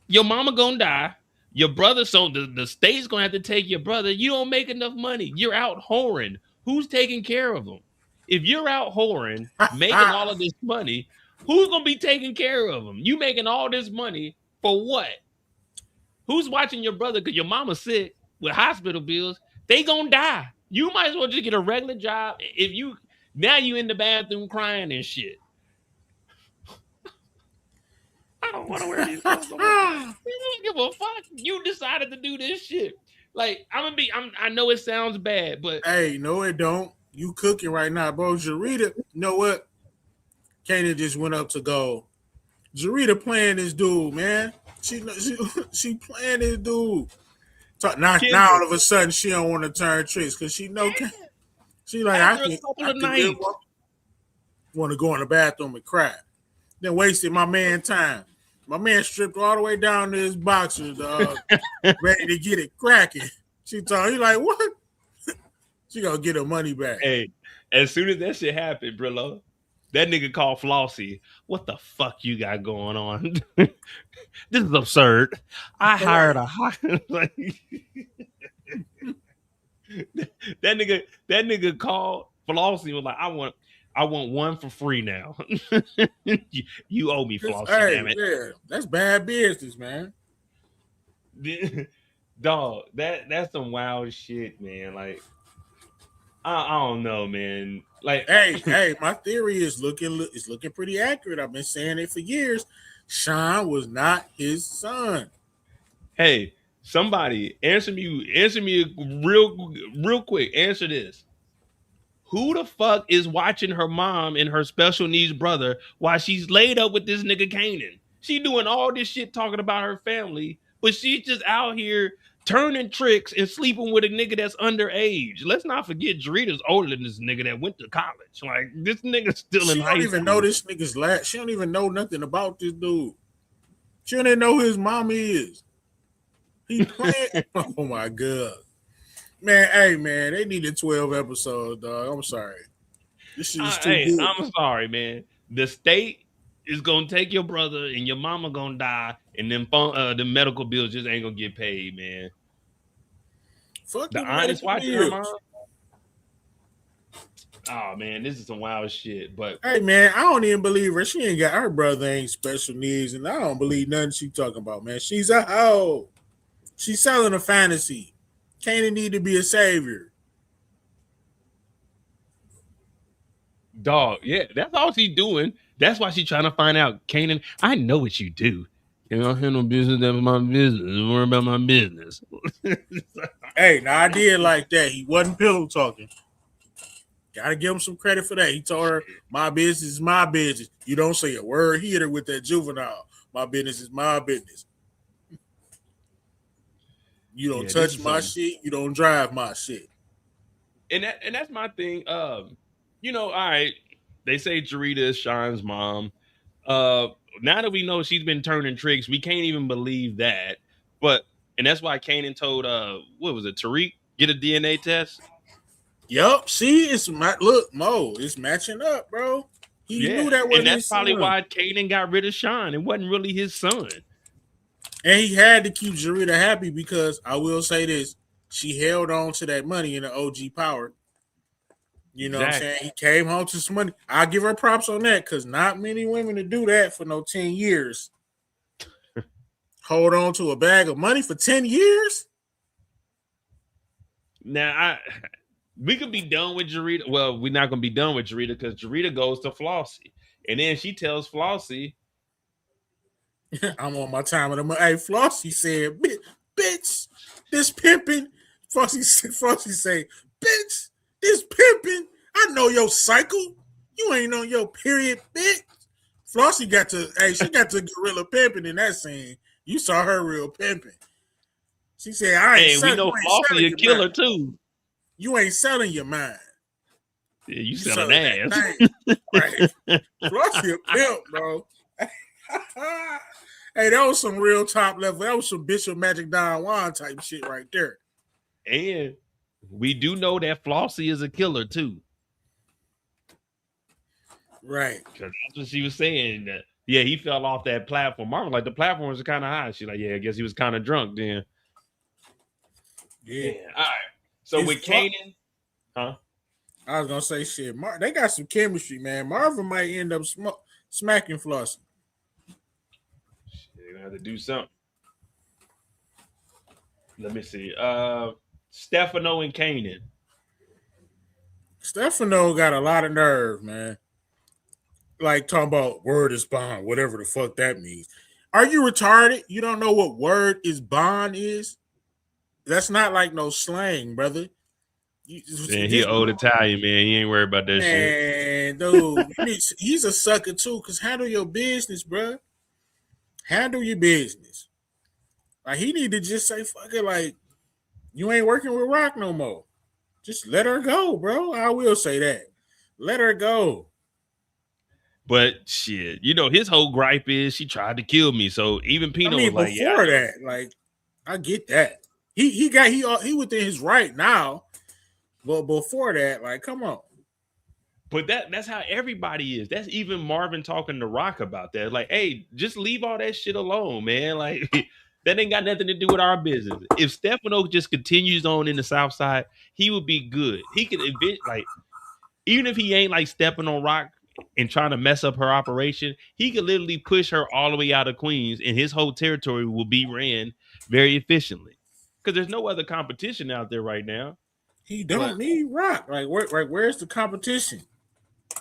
Your mama gonna die. Your brother, so the state's gonna have to take your brother. You don't make enough money. You're out whoring. Who's taking care of them? If you're out whoring, making all of this money, who's gonna be taking care of them? You making all this money for what? Who's watching your brother? Because your mama's sick with hospital bills. They gonna die. You might as well just get a regular job. If you now you in the bathroom crying and shit. I don't want to wear these clothes no more. You don't give a fuck. You decided to do this shit. Like I know it sounds bad, but Hey, no, it don't. You cooking right now, bro. Jarita, you know what? Kanan just went up to go. Jarita playing this dude, man. She playing this dude. Now Kendra, all of a sudden she don't want to turn tricks because she know she like after a couple I of can live nights, want to go in the bathroom and cry. Then wasted my man time. My man stripped all the way down to his boxers, ready to get it cracking. She told he like what? She gonna get her money back. hey, as soon as that shit happened, Brillo, that nigga called Flossie. What the fuck you got going on? This is absurd. I hired a like, that nigga called Flossie was like, I want one for free now. You owe me, Flossie, Hey, damn it. yeah, that's bad business, man. Dog, that's some wild shit, man. Like, I don't know, man. Like, Hey, my theory is looking pretty accurate. I've been saying it for years. Sean was not his son. hey, somebody answer me real quick. Answer this. Who the fuck is watching her mom and her special needs brother while she's laid up with this nigga Kanan? She doing all this shit talking about her family, but she's just out here turning tricks and sleeping with a nigga that's underage. Let's not forget Jarita's older than this nigga that went to college. Like, this nigga's still in She don't high even know school. this nigga's last. She don't even know nothing about this dude. She don't even know who his mom is. He playing. Oh my god, man. Hey, man, they needed 12 episodes, dog. I'm sorry. This shit is too Hey, good. I'm sorry, man. The state is gonna take your brother and your mama gonna die, and then the medical bills just ain't gonna get paid, man. Fuck The the aunt is medical watching her mom. bills. Oh man, this is some wild shit. But Hey, man, I don't even believe her. She ain't got her brother ain't special needs, and I don't believe nothing she talking about, man. She's a hoe. She's selling a fantasy. Kanan need to be a savior. dog, yeah, that's all she's doing. That's why she's trying to find out. Kanan, I know what you do. You don't have no business. That's my business. Don't worry about my business. Hey, now I did like that. He wasn't pillow talking. Gotta give him some credit for that. He told her, "My business is my business. You don't say a word." He hit her with that juvenile. My business is my business. You don't Yeah, this touch is my something. shit. You don't drive my shit. And that's my thing. All right. They say Jarita is Sean's mom. Uh, now that we know she's been turning tricks, we can't even believe that. But and that's why Kanan told what was it, Tariq, get a DNA test. Yup. See, it's my look, Mo. It's matching up, bro. He Yeah, knew that and wasn't that's his probably son, why Kanan got rid of Sean. It wasn't really his son. and he had to keep Jarita happy because I will say this: she held on to that money in the OG power. You know what I'm Exactly. saying? He came home to some money. I give her props on that because not many women to do that for no 10 years. Hold on to a bag of money for 10 years? Now we could be done with Jarita. Well, we're not gonna be done with Jarita because Jarita goes to Flossie. And then she tells Flossie, I'm on my time of the month. Hey, Flossie said, bitch, this pimping. Flossie say, bitch, this pimping. I know your cycle. You ain't on your period, bitch. Flossie got to, hey, she got to gorilla pimping in that scene. You saw her real pimping. She said, and we know you ain't selling Flossie a your mind. killer too. You ain't selling your mind. Yeah, you You selling selling that ass. thing. Right. Flossie a pimp, bro. Hey, that was some real top level. That was some Bishop Magic Don Juan type shit right there. And we do know that Flossie is a killer too. Right. Because that's what she was saying. That, yeah, he fell off that platform. Marvin, like, the platforms are kind of high. She's like, yeah, I guess he was kind of drunk then. Yeah. Yeah. All right. So It's with Kanan, huh? I was gonna say shit. They got some chemistry, man. Marvin might end up smacking Flossie. They're gonna have to do something. Let me see. Stefano and Kanan. Stefano got a lot of nerve, man. Like talking about word is bond, whatever the fuck that means. Are you retarded? You don't know what word is bond is? That's not like no slang, brother. Man, he This old Italian, man. He ain't worried about that shit. man, dude, he's a sucker too. Cause handle your business, bro. Handle your business. Like he need to just say, "Fuck it," like you ain't working with Rock no more. Just let her go, bro. I will say that. Let her go. But shit, his whole gripe is she tried to kill me. So even I Pino was mean, like, yeah, before that, like I get that. He within his right now, but before that, like, come on. but that's how everybody is. That's even Marvin talking to Rock about that. Like, hey, just leave all that shit alone, man. Like that ain't got nothing to do with our business. If Stefano just continues on in the South Side, he would be good. He could like even if he ain't like stepping on Rock and trying to mess up her operation, he could literally push her all the way out of Queens, and his whole territory will be ran very efficiently. Because there's no other competition out there right now. He But don't need Rock. Where's the competition?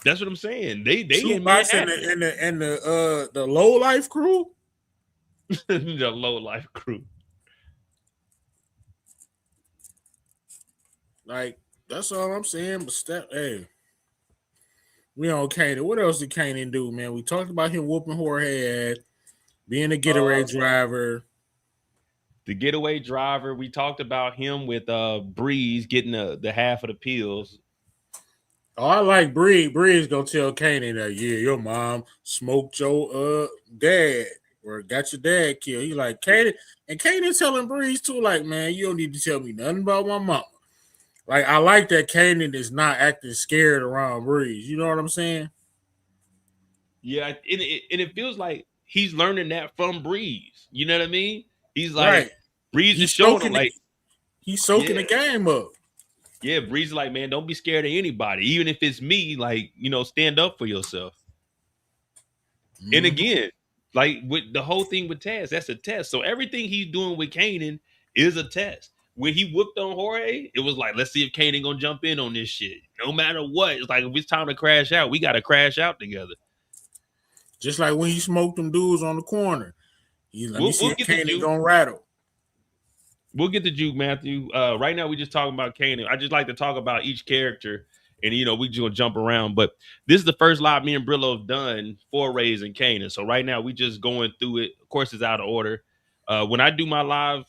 that's what I'm saying. They in Shootbox Manhattan, and the low life crew. the low life crew. Like that's all I'm saying. But hey, we on Kanan. What else did Kanan do, man? We talked about him whooping Jorge ass, being a getaway driver. The getaway driver. We talked about him with Breeze getting the half of the pills. Oh, I like Bree. Bree's gonna tell Kanan that your mom smoked your dad or got your dad killed. He like Kanan, and Kanan telling Breeze too, like, man, you don't need to tell me nothing about my mama. Like, I like that Kanan is not acting scared around Breeze. You know what I'm saying? Yeah, and it feels like he's learning that from Breeze. You know what I mean? He's Right. like Breeze is He's showing him soaking it. like, He's soaking yeah, the game up. yeah. Breeze is like, man, don't be scared of anybody, even if it's me. Like, stand up for yourself. And Mhm. again, like with the whole thing with Taz, that's a test. So everything he's doing with Kanan is a test. When he whooped on Jorge, it was like, let's see if Kanan gonna jump in on this shit. No matter what, it's like if it's time to crash out, we gotta crash out together. Just like when he smoked them dudes on the corner. Let me see We'll if get the Kanan juke. gonna rattle. We'll get the juke, Matthew. Right now, we just talking about Kanan. I just like to talk about each character, and we just gonna jump around. But this is the first live me and Brillo have done for raising Kanan. So right now, we just going through it. Of course, it's out of order. When I do my live,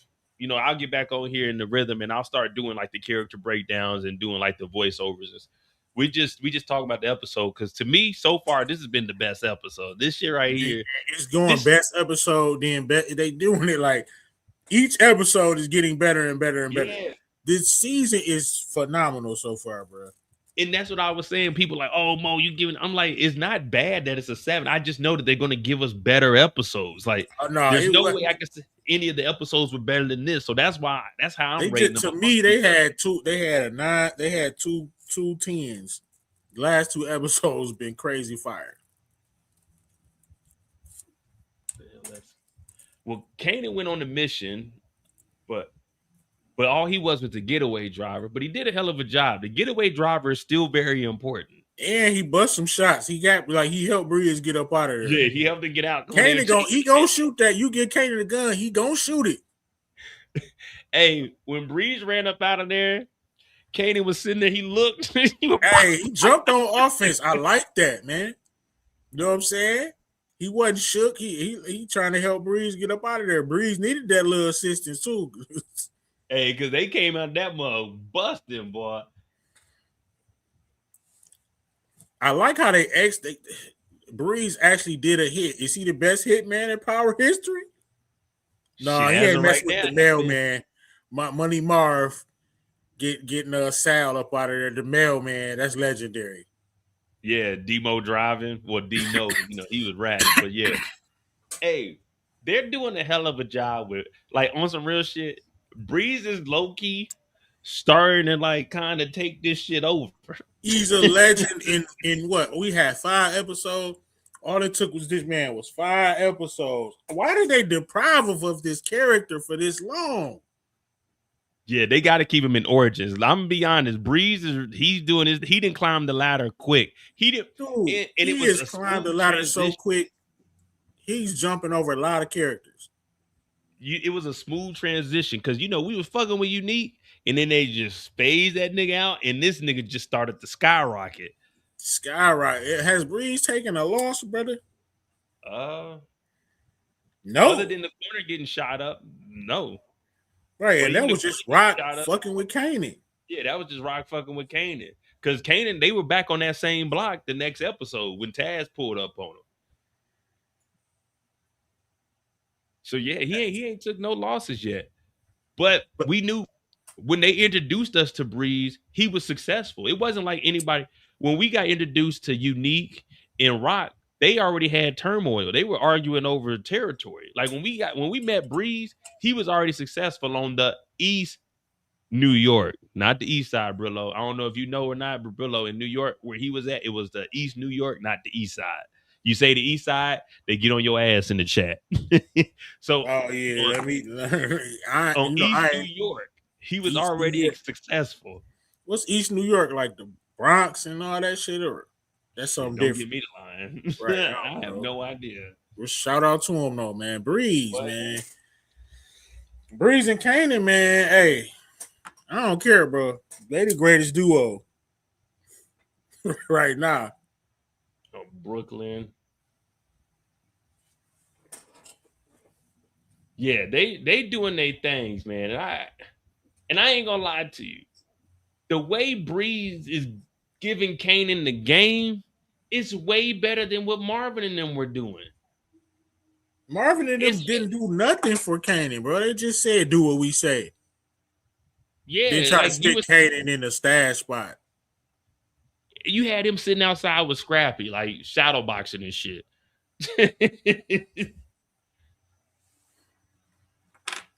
I'll get back on here in the rhythm, and I'll start doing like the character breakdowns and doing like the voiceovers. We just talk about the episode because to me, so far, this has been the best episode. This shit right here, It's going this best episode. Then they doing it like each episode is getting better and better and better. yeah. This season is phenomenal so far, bro. And that's what I was saying. People like, oh Mo, you giving? I'm like, it's not bad that it's a 7. I just know that they're gonna give us better episodes. Like, No, there's no way I can say any of the episodes were better than this. So that's how I'm rating them. To me, they had two. They had a 9. They had two 10s. The last 2 episodes been crazy fire. Well, Kanan went on the mission, but all he was the getaway driver. But he did a hell of a job. The getaway driver is still very important. And he bust some shots. He helped Breeze get up out of there. Yeah, he helped him get out. Kanan gonna shoot that. You get Kanan the gun, he gonna shoot it. Hey, when Breeze ran up out of there, Kanan was sitting there. He looked. He jumped on offense. I like that, man. You know what I'm saying? He wasn't shook. He trying to help Breeze get up out of there. Breeze needed that little assistance too. Hey, because they came out that mug busting, boy. I like how Breeze actually did a hit. Is he the best hit man in Power history? No, he ain't messing with the mailman. Money Marv getting Sal up out of there. The mailman, that's legendary. Yeah, Demo driving. Well, Demo, he was ratting, but yeah. Hey, they're doing a hell of a job with like on some real shit. Breeze is low key starting to like kind of take this shit over. He's a legend in what we had 5 episodes. All it took was this man was 5 episodes. Why did they deprive us of this character for this long? Yeah, they got to keep him in Origins. I'm gonna be honest. Breeze he's doing his. He didn't climb the ladder quick. He did. Dude, and he has climbed the ladder so quick. He's jumping over a lot of characters. It was a smooth transition because we was fucking with Unique, and then they just phased that nigga out, and this nigga just started to skyrocket. Has Breeze taken a loss, brother? No. Other than the corner getting shot up, no. Right, and that was just Rock fucking with Kanan. Yeah, that was just Rock fucking with Kanan. Because Kanan, they were back on that same block the next episode when Taz pulled up on him. So yeah, he ain't took no losses yet. But we knew when they introduced us to Breeze, he was successful. It wasn't like anybody when we got introduced to Unique and Rock, they already had turmoil. They were arguing over territory. Like when we met Breeze, he was already successful on the East New York, not the East Side, Brillo. I don't know if you know or not, but Brillo in New York, where he was at, it was the East New York, not the East Side. You say the East Side, they get on your ass in the chat. So Oh yeah, on, let me. I on you know East New I York, he was East New already York. successful. What's East New York like? The Bronx and all that shit, or that's Shit, something don't get different, me to lying. right? I I don't have know. no idea. Well, shout out to him though, man. Breeze, But man. Breeze and Kanan, man. Hey, I don't care, bro. They the greatest duo right now. Brooklyn, yeah, they doing their things, man. And I ain't gonna lie to you. The way Breeze is giving Kanan the game is way better than what Marvin and them were doing. Marvin and them It's didn't do nothing for Kanan, bro. They just said do what we say. Then yeah, try to like stick Kanan in the stash spot. you had him sitting outside with Scrappy, like shadow boxing and shit.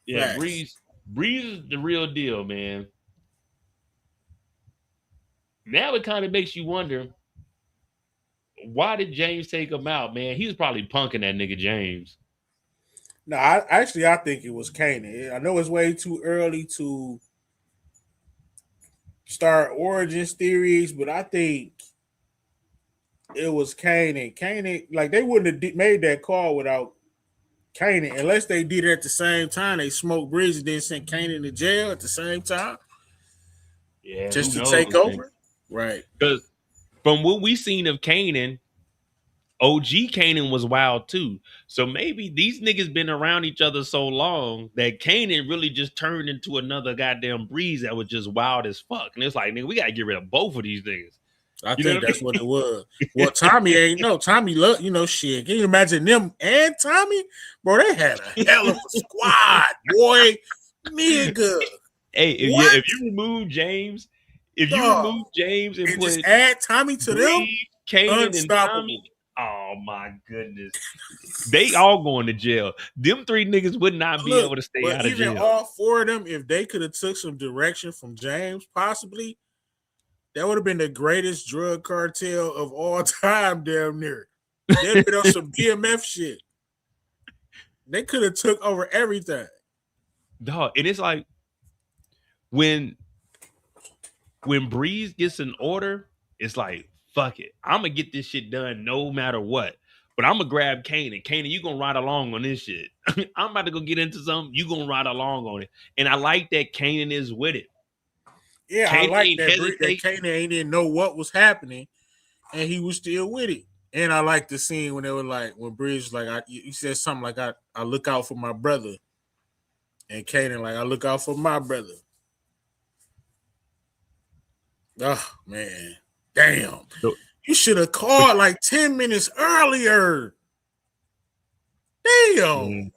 Yeah, Facts. Breeze is the real deal, man. Now it kind of makes you wonder, why did James take him out, man? He was probably punking that nigga James. No, I think it was Kanan. I know it's way too early to start origins theories, but I think it was Kanan. Kanan, like they wouldn't have made that call without Kanan, unless they did it at the same time. They smoked Bridge and then sent Kanan to jail at the same time Yeah, who just to knows, take man? over. Right. Because from what we seen of Kanan, OG Kanan was wild too. So maybe these niggas been around each other so long that Kanan really just turned into another goddamn Breeze that was just wild as fuck. And it's like, nigga, we gotta get rid of both of these niggas. I You know think what I that's what mean? it was. Well, Tommy ain't no Tommy. Look, shit. Can you imagine them and Tommy, bro? They had a hell of a squad, boy, nigga. Hey, What, if you dog? remove James and And just put add Tommy to them, Breeze, Kanan, and unstoppable. Tommy, oh my goodness. They all going to jail. Them three niggas would not be Look, able to stay but out of even jail. all four of them, if they could have took some direction from James, possibly, that would have been the greatest drug cartel of all time, damn near. They'd been on some BMF shit. They could have took over everything. Dog, and it's like when Breeze gets an order, it's like, fuck it. I'm gonna get this shit done no matter what. But I'm gonna grab Kanan. Kanan, you gonna ride along on this shit. I'm about to go get into something. You gonna ride along on it. And I like that Kanan is with it. Yeah, I Kanan like ain't that hesitate. Kanan ain't didn't know what was happening, and he was still with it. And I like the scene when they were like, when Bridge like, he said something like, I look out for my brother, and Kanan like, I look out for my brother. Oh man, damn! So, You should have but, called like 10 minutes earlier. Damn. mm,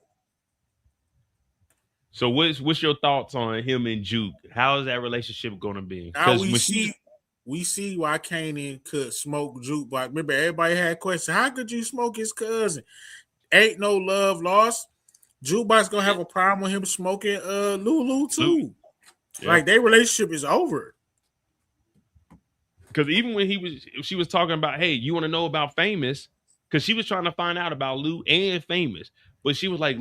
so what's your thoughts on him and Juke? How is that relationship gonna be? Now Because when she we see why Kanan could smoke jukebox. Remember, everybody had questions. How could you smoke his cousin? Ain't no love lost. Jukebox gonna have a problem with him smoking Lulu Luke, too. yep. Like their relationship is over. Because even when she was talking about, hey, you want to know about Famous? Because she was trying to find out about Lou and Famous, but she was like,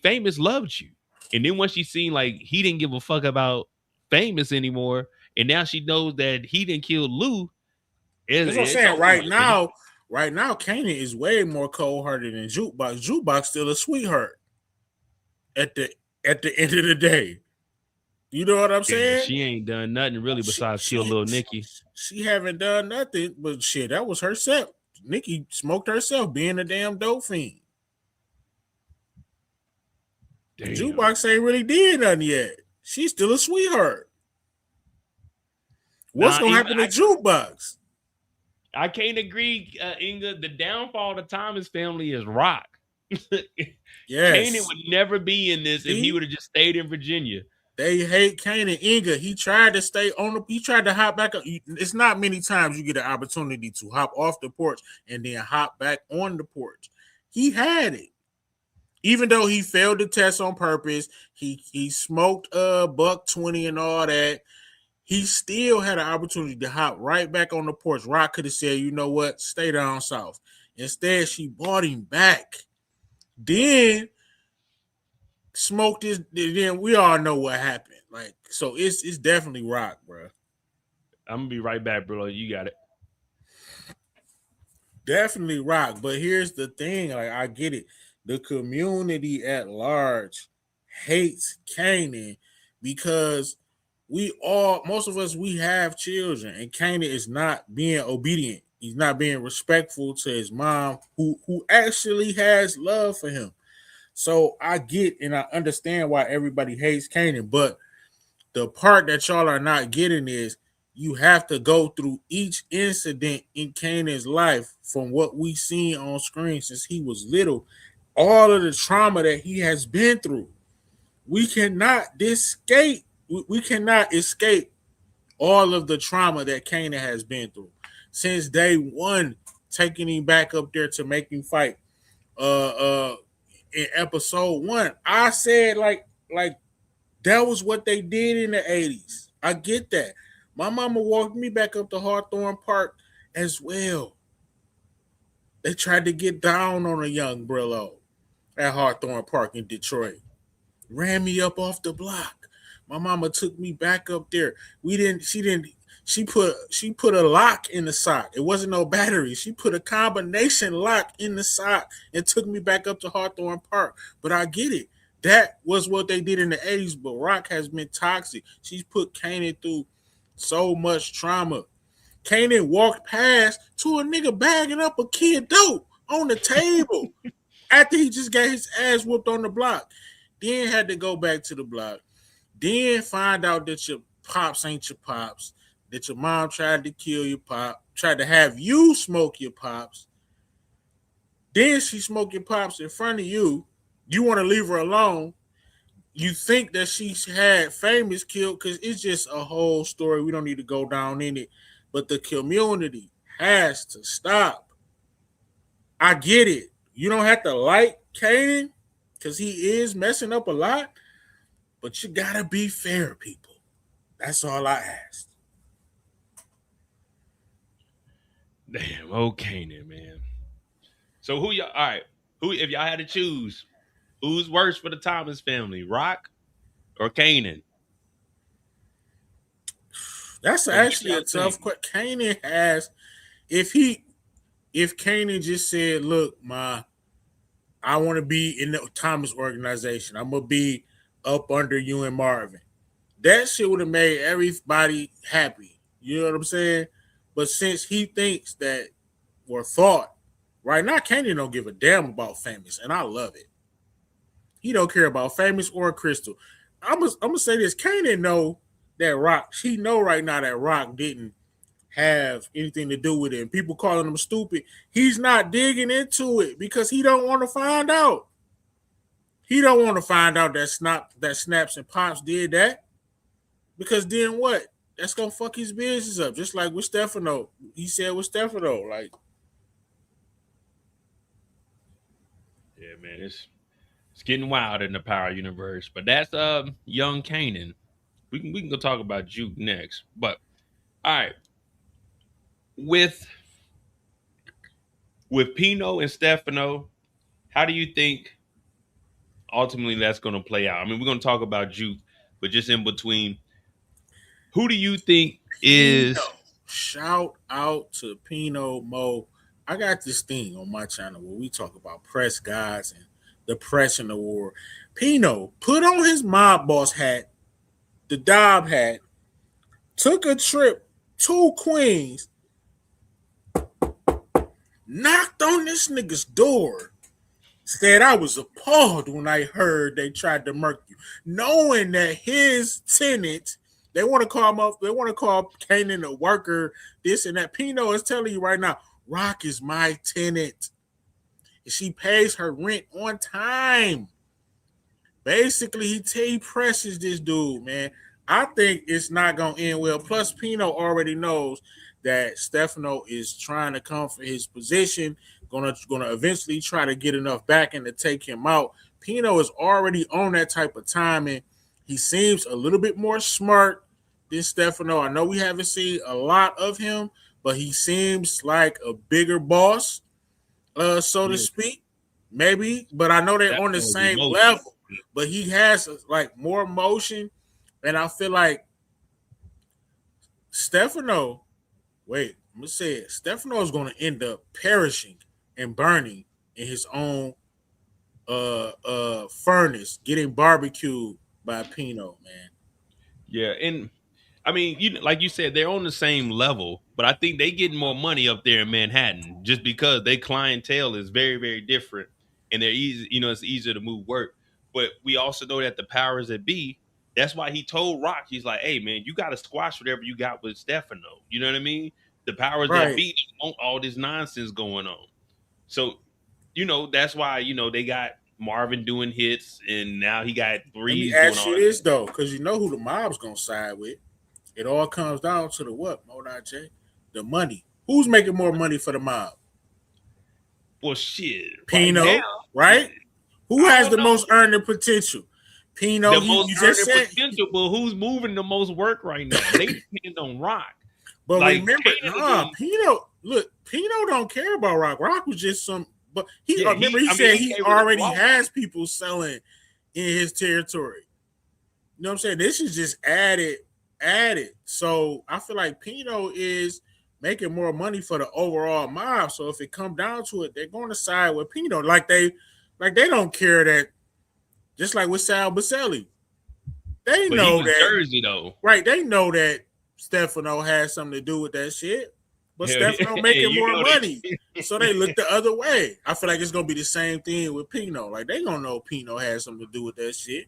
Famous loved you. And then once she seen like he didn't give a fuck about Famous anymore, and now she knows that he didn't kill Lou, That's what I'm it's saying. over with, man. Right now, Kanan is way more cold hearted than Jukebox. Jukebox still a sweetheart at the end of the day. You know what I'm Yeah, saying? she ain't done nothing really besides kill little Nikki. She haven't done nothing, but shit, that was herself. Nikki smoked herself being a damn dope fiend. Damn. Jukebox ain't really did nothing yet. She's still a sweetheart. What's Nah, gonna Inga, happen to Jukebox? I can't agree, Inga. The downfall of the Thomas family is Rock. Kanan Yes. would never be in this if he See? would have just stayed in Virginia. They hate Kanan. Inga, he tried to stay on the. He tried to hop back. It's not many times you get an opportunity to hop off the porch and then hop back on the porch. He had it. Even though he failed the test on purpose, he smoked buck 20 and all that. He still had an opportunity to hop right back on the porch. Rock could have said, you know what, stay down south. Instead, she brought him back. Then smoked his. Then we all know what happened. Like, so it's definitely Rock, bro. I'm gonna be right back, bro. You got it. Definitely Rock. But here's the thing: like, I get it. The community at large hates Kanan because most of us, we have children, and Kanan is not being obedient. He's not being respectful to his mom, who actually has love for him. So I get and I understand why everybody hates Kanan, but the part that y'all are not getting is you have to go through each incident in Kanan's life from what we seen on screen since he was little, all of the trauma that he has been through. We cannot escape. We cannot escape all of the trauma that Kanan has been through since day one, taking him back up there to make him fight. In episode one, I said like that was what they did in the 80s. I get that. My mama walked me back up to Hawthorne Park as well. They tried to get down on a young Brillo at Hawthorne Park in Detroit. Ran me up off the block. My mama took me back up there. She put a lock in the sock. It wasn't no battery. She put a combination lock in the sock and took me back up to Hawthorne Park. But I get it. That was what they did in the 80s, but Rock has been toxic. She's put Kanan through so much trauma. Kanan walked past to a nigga bagging up a kid dope on the table after he just got his ass whooped on the block. Then had to go back to the block. Then find out that your pops ain't your pops, that your mom tried to kill your pop, tried to have you smoke your pops. Then she smoked your pops in front of you. You want to leave her alone. You think that she had Famous killed because it's just a whole story. We don't need to go down in it. But the community has to stop. I get it. You don't have to like Kanan because he is messing up a lot, but you gotta be fair, people. That's all I asked. Damn, okay then, man. So who y'all? All right, who if y'all had to choose, who's worse for the Thomas family, Rock or Kanan? That's What actually a y'all tough think? question. Kanan has, if he, if Kanan just said, "Look, ma, I want to be in the Thomas organization. I'm gonna be up under you and Marvin." That shit would have made everybody happy. You know what I'm saying? But since he thinks that or thought right now, Kanan don't give a damn about Famous, and I love it. He don't care about Famous or Crystal. I'm gonna say this: Kanan know that Rock. She know right now that Rock didn't have anything to do with it. And people calling him stupid. He's not digging into it because he don't want to find out. He don't want to find out that Snaps and Pops did that. Because then what? That's gonna fuck his business up. Just like with Stefano. He said with Stefano. Like, Yeah, man, it's getting wild in the Power universe. But that's young Kanan. We can go talk about Juke next. But all right, with Pino and Stefano, how do you think ultimately that's going to play out? I mean, we're going to talk about Juke, but just in between, who do you think Pino. is? Shout out to Pino Mo. I got this thing on my channel where we talk about press guys and the press in the war. Pino put on his mob boss hat, the Dobb hat, took a trip to Queens, knocked on this nigga's door, said I was appalled when I heard they tried to murk you, knowing that his tenant, they want to call him up, they want to call Kanan a worker, this and that. Pino is telling you right now, Rock is my tenant. She pays her rent on time. Basically, he presses this dude, man. I think it's not gonna end well. Plus, Pino already knows that Stefano is trying to come for his position, gonna eventually try to get enough backing to take him out. Pino is already on that type of timing. He seems a little bit more smart than Stefano. I know we haven't seen a lot of him, but he seems like a bigger boss, so to Yeah, speak. Maybe, but I know they're that's on the all same emotion. level. But he has like more emotion, and I feel like Stefano. Wait, I'm gonna say it. Stefano is going to end up perishing and burning in his own furnace, getting barbecued by Pino, man. Yeah, and I mean, like you said, they're on the same level, but I think they getting more money up there in Manhattan just because their clientele is very, very different, and they're easy. It's easier to move work. But we also know that the powers that be. That's why he told Rock, he's like, "Hey, man, you got to squash whatever you got with Stefano." You know what I mean? The powers that Right. be don't want all this nonsense going on. So, that's why they got Marvin doing hits, and now he got Let me Breeze doing ask all you that. this though, because you know who the mob's gonna side with. It all comes down to the what, Modai J? The money. Who's making more money for the mob? Well, shit, right now, Pino, right? Who I has don't the most know. earning potential? Pino, The he most you just earning said, potential, but who's moving the most work right now? They depend on Rock. but Like remember, Kanan is nah, on. Pino, look, Pino don't care about Rock. Rock was just some, but he Yeah, remember he. he I mean, said he he gave her the already Flossie. has people selling in his territory. You know what I'm saying? This is just added. So I feel like Pino is making more money for the overall mob. So if it come down to it, they're going to side with Pino. Like they don't care that. Just like with Sal Baselli, they But he know was that. Jersey though. Right? They know that Stefano has something to do with that shit. But Hell yeah, Stefano making you more know money. they. So they look the other way. I feel like it's gonna be the same thing with Pino. Like they gonna know Pino has something to do with that shit.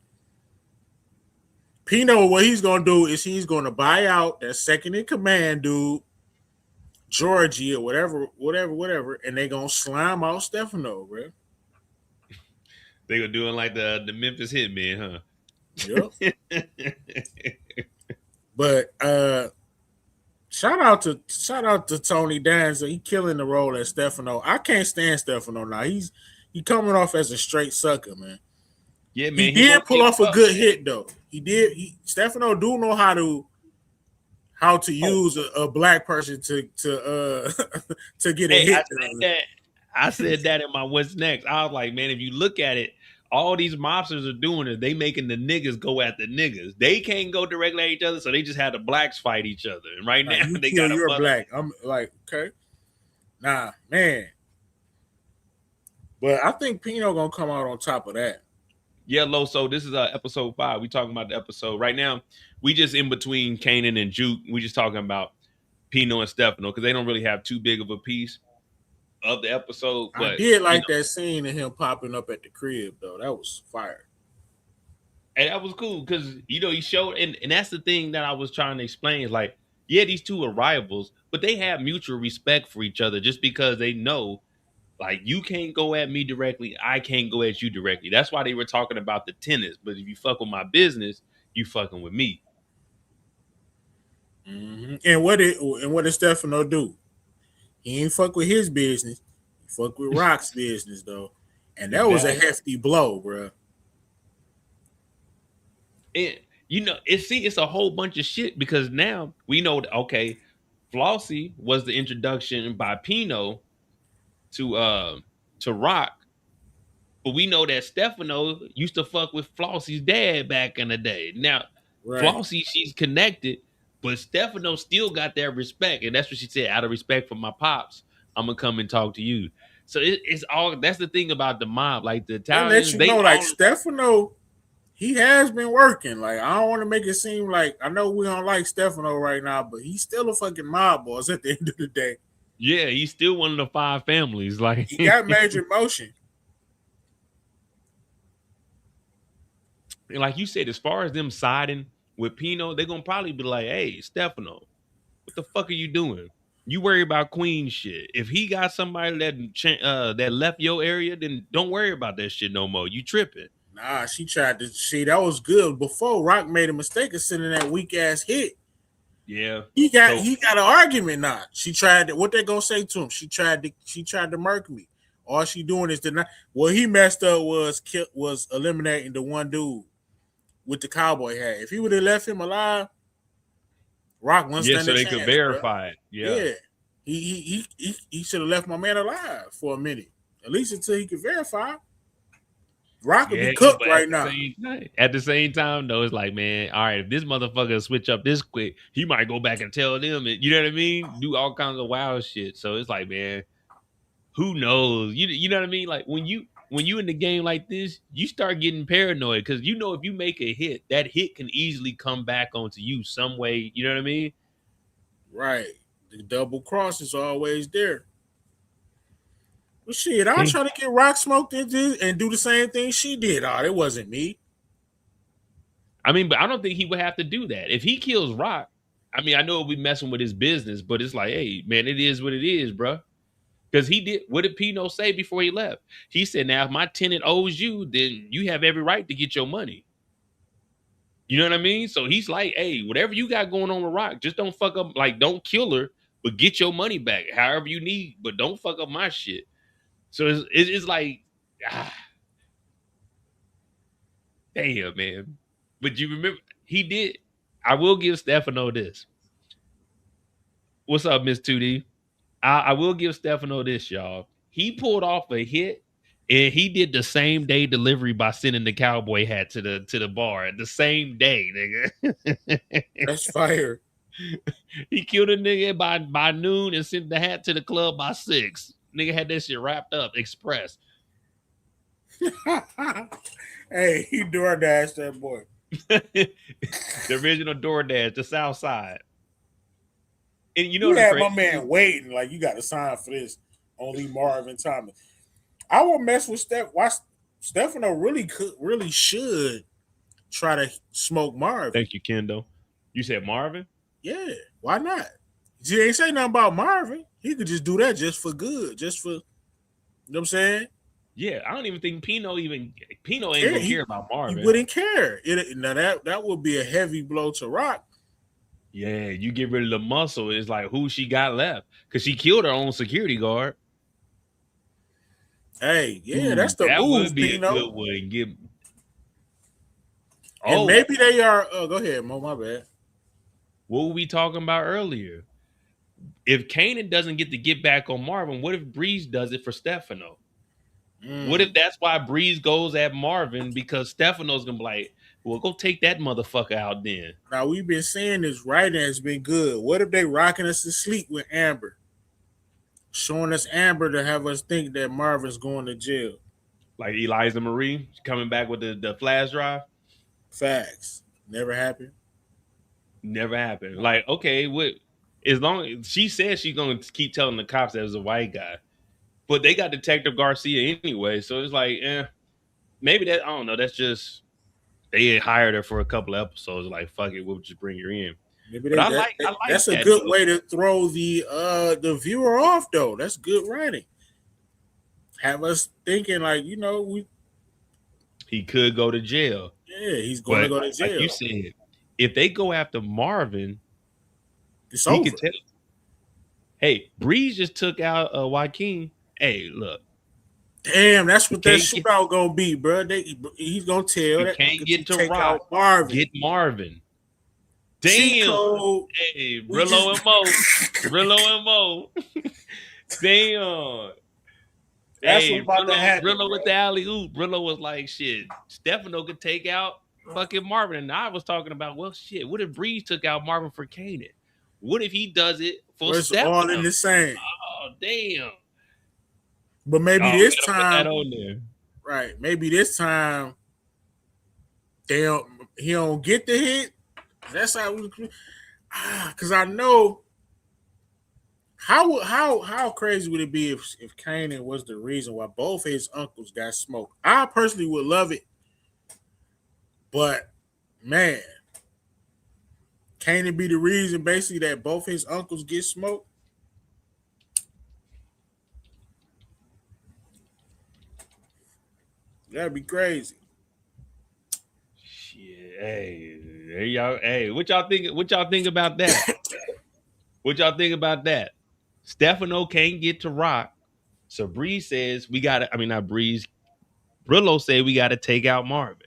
Pino, what he's gonna do is he's gonna buy out that second in command dude, Georgie or whatever, and they gonna slime out Stefano, bro. They were doing like the Memphis Hitman, Yep. huh? But shout out to Tony Danza. He killing the role as Stefano. I can't stand Stefano now. He coming off as a straight sucker, man. Yeah, He man, he did won't pull give off a up, good man. hit though. He did. Stefano do know how to Oh, use a black person to to get a hey, I hit said done. that. I said that in my what's next. I was like, man, if you look at it, all these mobsters are doing it. They making the niggas go at the niggas. They can't go directly at each other, so they just had the blacks fight each other. And right Like now, you they kill, got a you're mother. black. I'm like, okay, nah, man. But I think Pino gonna come out on top of that. Yeah, Lo. So this is episode 5. We talking about the episode right now. We just in between Kanan and Juke. We just talking about Pino and Stefano because they don't really have too big of a piece of the episode. I But did like that scene of him popping up at the crib though. That was fire. and that was cool because he showed, and that's the thing that I was trying to explain is like, yeah, these two are rivals, but they have mutual respect for each other just because they know like you can't go at me directly, I can't go at you directly. That's why they were talking about the tennis. But if you fuck with my business, you fucking with me. Mm-hmm. And what did Stefano do? He ain't fuck with his business. He fuck with Rock's business though, and that was a Exactly. hefty blow, bro. And it's a whole bunch of shit because now we know that okay, Flossie was the introduction by Pino to Rock, but we know that Stefano used to fuck with Flossie's dad back in the day. Now Right. Flossie, she's connected, but Stefano still got that respect, and that's what she said. Out of respect for my pops, I'm gonna come and talk to you. So it's all that's the thing about the mob, like the They let Italians, you they know, like all Stefano, he has been working. Like I don't want to make it seem like I know we don't like Stefano right now, but he's still a fucking mob boss at the end of the day. yeah, he's still one of the 5 families. Like He got major motion. and like you said, as far as them siding with Pino, they're gonna probably be like, "Hey, Stefano, what the fuck are you doing? You worry about Queen shit. If he got somebody that left your area, then don't worry about that shit no more. You tripping." Nah, she tried to see that was good before Rock made a mistake of sending that weak ass hit. Yeah. He got So he got an argument now. She tried to what they gonna say to him? She tried to murk me. All she doing is deny. What he messed up was eliminating the one dude with the cowboy hat. If he would have left him alive, Rock wouldn't Yeah, stand so a they could chance, bro. verify it. Yeah. Yeah, he should have left my man alive for a minute, at least until he could verify. Rock would be Yeah, cooked but at right the now. same time, though, it's like, man, all right, if this motherfucker switch up this quick, he might go back and tell them it. You know what I mean? Do all kinds of wild shit. So it's like, man, who knows? You know what I mean? Like when you in the game like this, you start getting paranoid because you know if you make a hit, that hit can easily come back onto you some way. You know what I mean? Right, the double cross is always there. Well, shit, I'll Hey, try to get Rock smoked into and do the same thing she did. Oh, it wasn't me. I mean, but I don't think he would have to do that if he kills Rock. I mean, I know we messing with his business, but it's like, hey, man, it is what it is, bro. Because he did. What did Pino say before he left? He said, "Now, if my tenant owes you, then you have every right to get your money." You know what I mean? So he's like, "Hey, whatever you got going on with Rock, just don't fuck up. Like, don't kill her, but get your money back, however you need. But don't fuck up my shit." So it's like, ah, damn, man. But you remember he did. I will give Stefano this. What's up, Miss 2D? I will give Stefano this, y'all. He pulled off a hit, and he did the same day delivery by sending the cowboy hat to the bar the same day, nigga. That's fire. He killed a nigga by noon and sent the hat to the club by 6. Nigga had that shit wrapped up express. Hey, he door dashed that boy. The original DoorDash, the South Side. And you know You the had my crazy. man waiting like you got to sign for this. Only Marvin Thomas. I will mess with Steph. Why Stefano really should try to smoke Marvin. Thank you, Kendo. You said Marvin? Yeah, why not? He ain't say nothing about Marvin. He could just do that just for good, just for you know what I'm saying. Yeah, I don't even think Pino ain't Yeah, gonna care about he Marvin. wouldn't care. Now that would be a heavy blow to Rock. Yeah, you get rid of the muscle. It's like who she got left because she killed her own security guard. Hey, yeah, Ooh, that's the that would move, be a Pino. good one. Give And oh, maybe they are. Go ahead, Mo. My bad. what were we talking about earlier? If Kanan doesn't get to get back on Marvin, what if Breeze does it for Stefano? What if Mm. that's why Breeze goes at Marvin because Stefano's gonna be like, well, go take that motherfucker out then. Now we've been saying this writing has been good. What if they rocking us to sleep with Amber, showing us Amber to have us think that Marvin's going to jail? Like Eliza Marie coming back with the flash drive. Facts. Never happened. Never happened. Like, okay, what as long as she says she's gonna keep telling the cops that it was a white guy. But they got Detective Garcia anyway, so it's like, maybe that I don't know. That's just they hired her for a couple of episodes. Like, fuck it, we'll just bring her in. Maybe But they I like that's a that good though. way to throw the viewer off though. That's good writing. Have us thinking like we He could go to jail, yeah he's going to but go to like you jail. said, if they go after Marvin, It's he could over. tell. Hey, Breeze just took out Joaquin. Hey, look, Damn, that's you what that can't get shootout gonna be, bro. He's gonna tell you that can't nigga to get to take Rock. out Marvin. Get Marvin. Cheat Damn. code. Hey, We just Brillo and Mo. Brillo and Mo. Damn. that's what's Hey, about to happen, Brillo bro. with the alley oop. Brillo was like, shit, Stefano could take out fucking Marvin. And I was talking about, well, shit, what if Breeze took out Marvin for Kanan? What if he does it for Where it's all in Stefano? the same. Oh, damn. But maybe Oh, we this gotta put that time, on there. right? Maybe this time he don't get the hit. That's how we. Because I know how crazy would it be if Kanan was the reason why both his uncles got smoked? I personally would love it, but man, Kanan be the reason basically that both his uncles get smoked? That'd be crazy. Shit. Hey, there y'all. Hey, what y'all think? What y'all think about that? What y'all think about that? Stefano can't get to Rock. So Breeze says we got to. I mean, not Breeze. Brillo said we got to take out Marvin.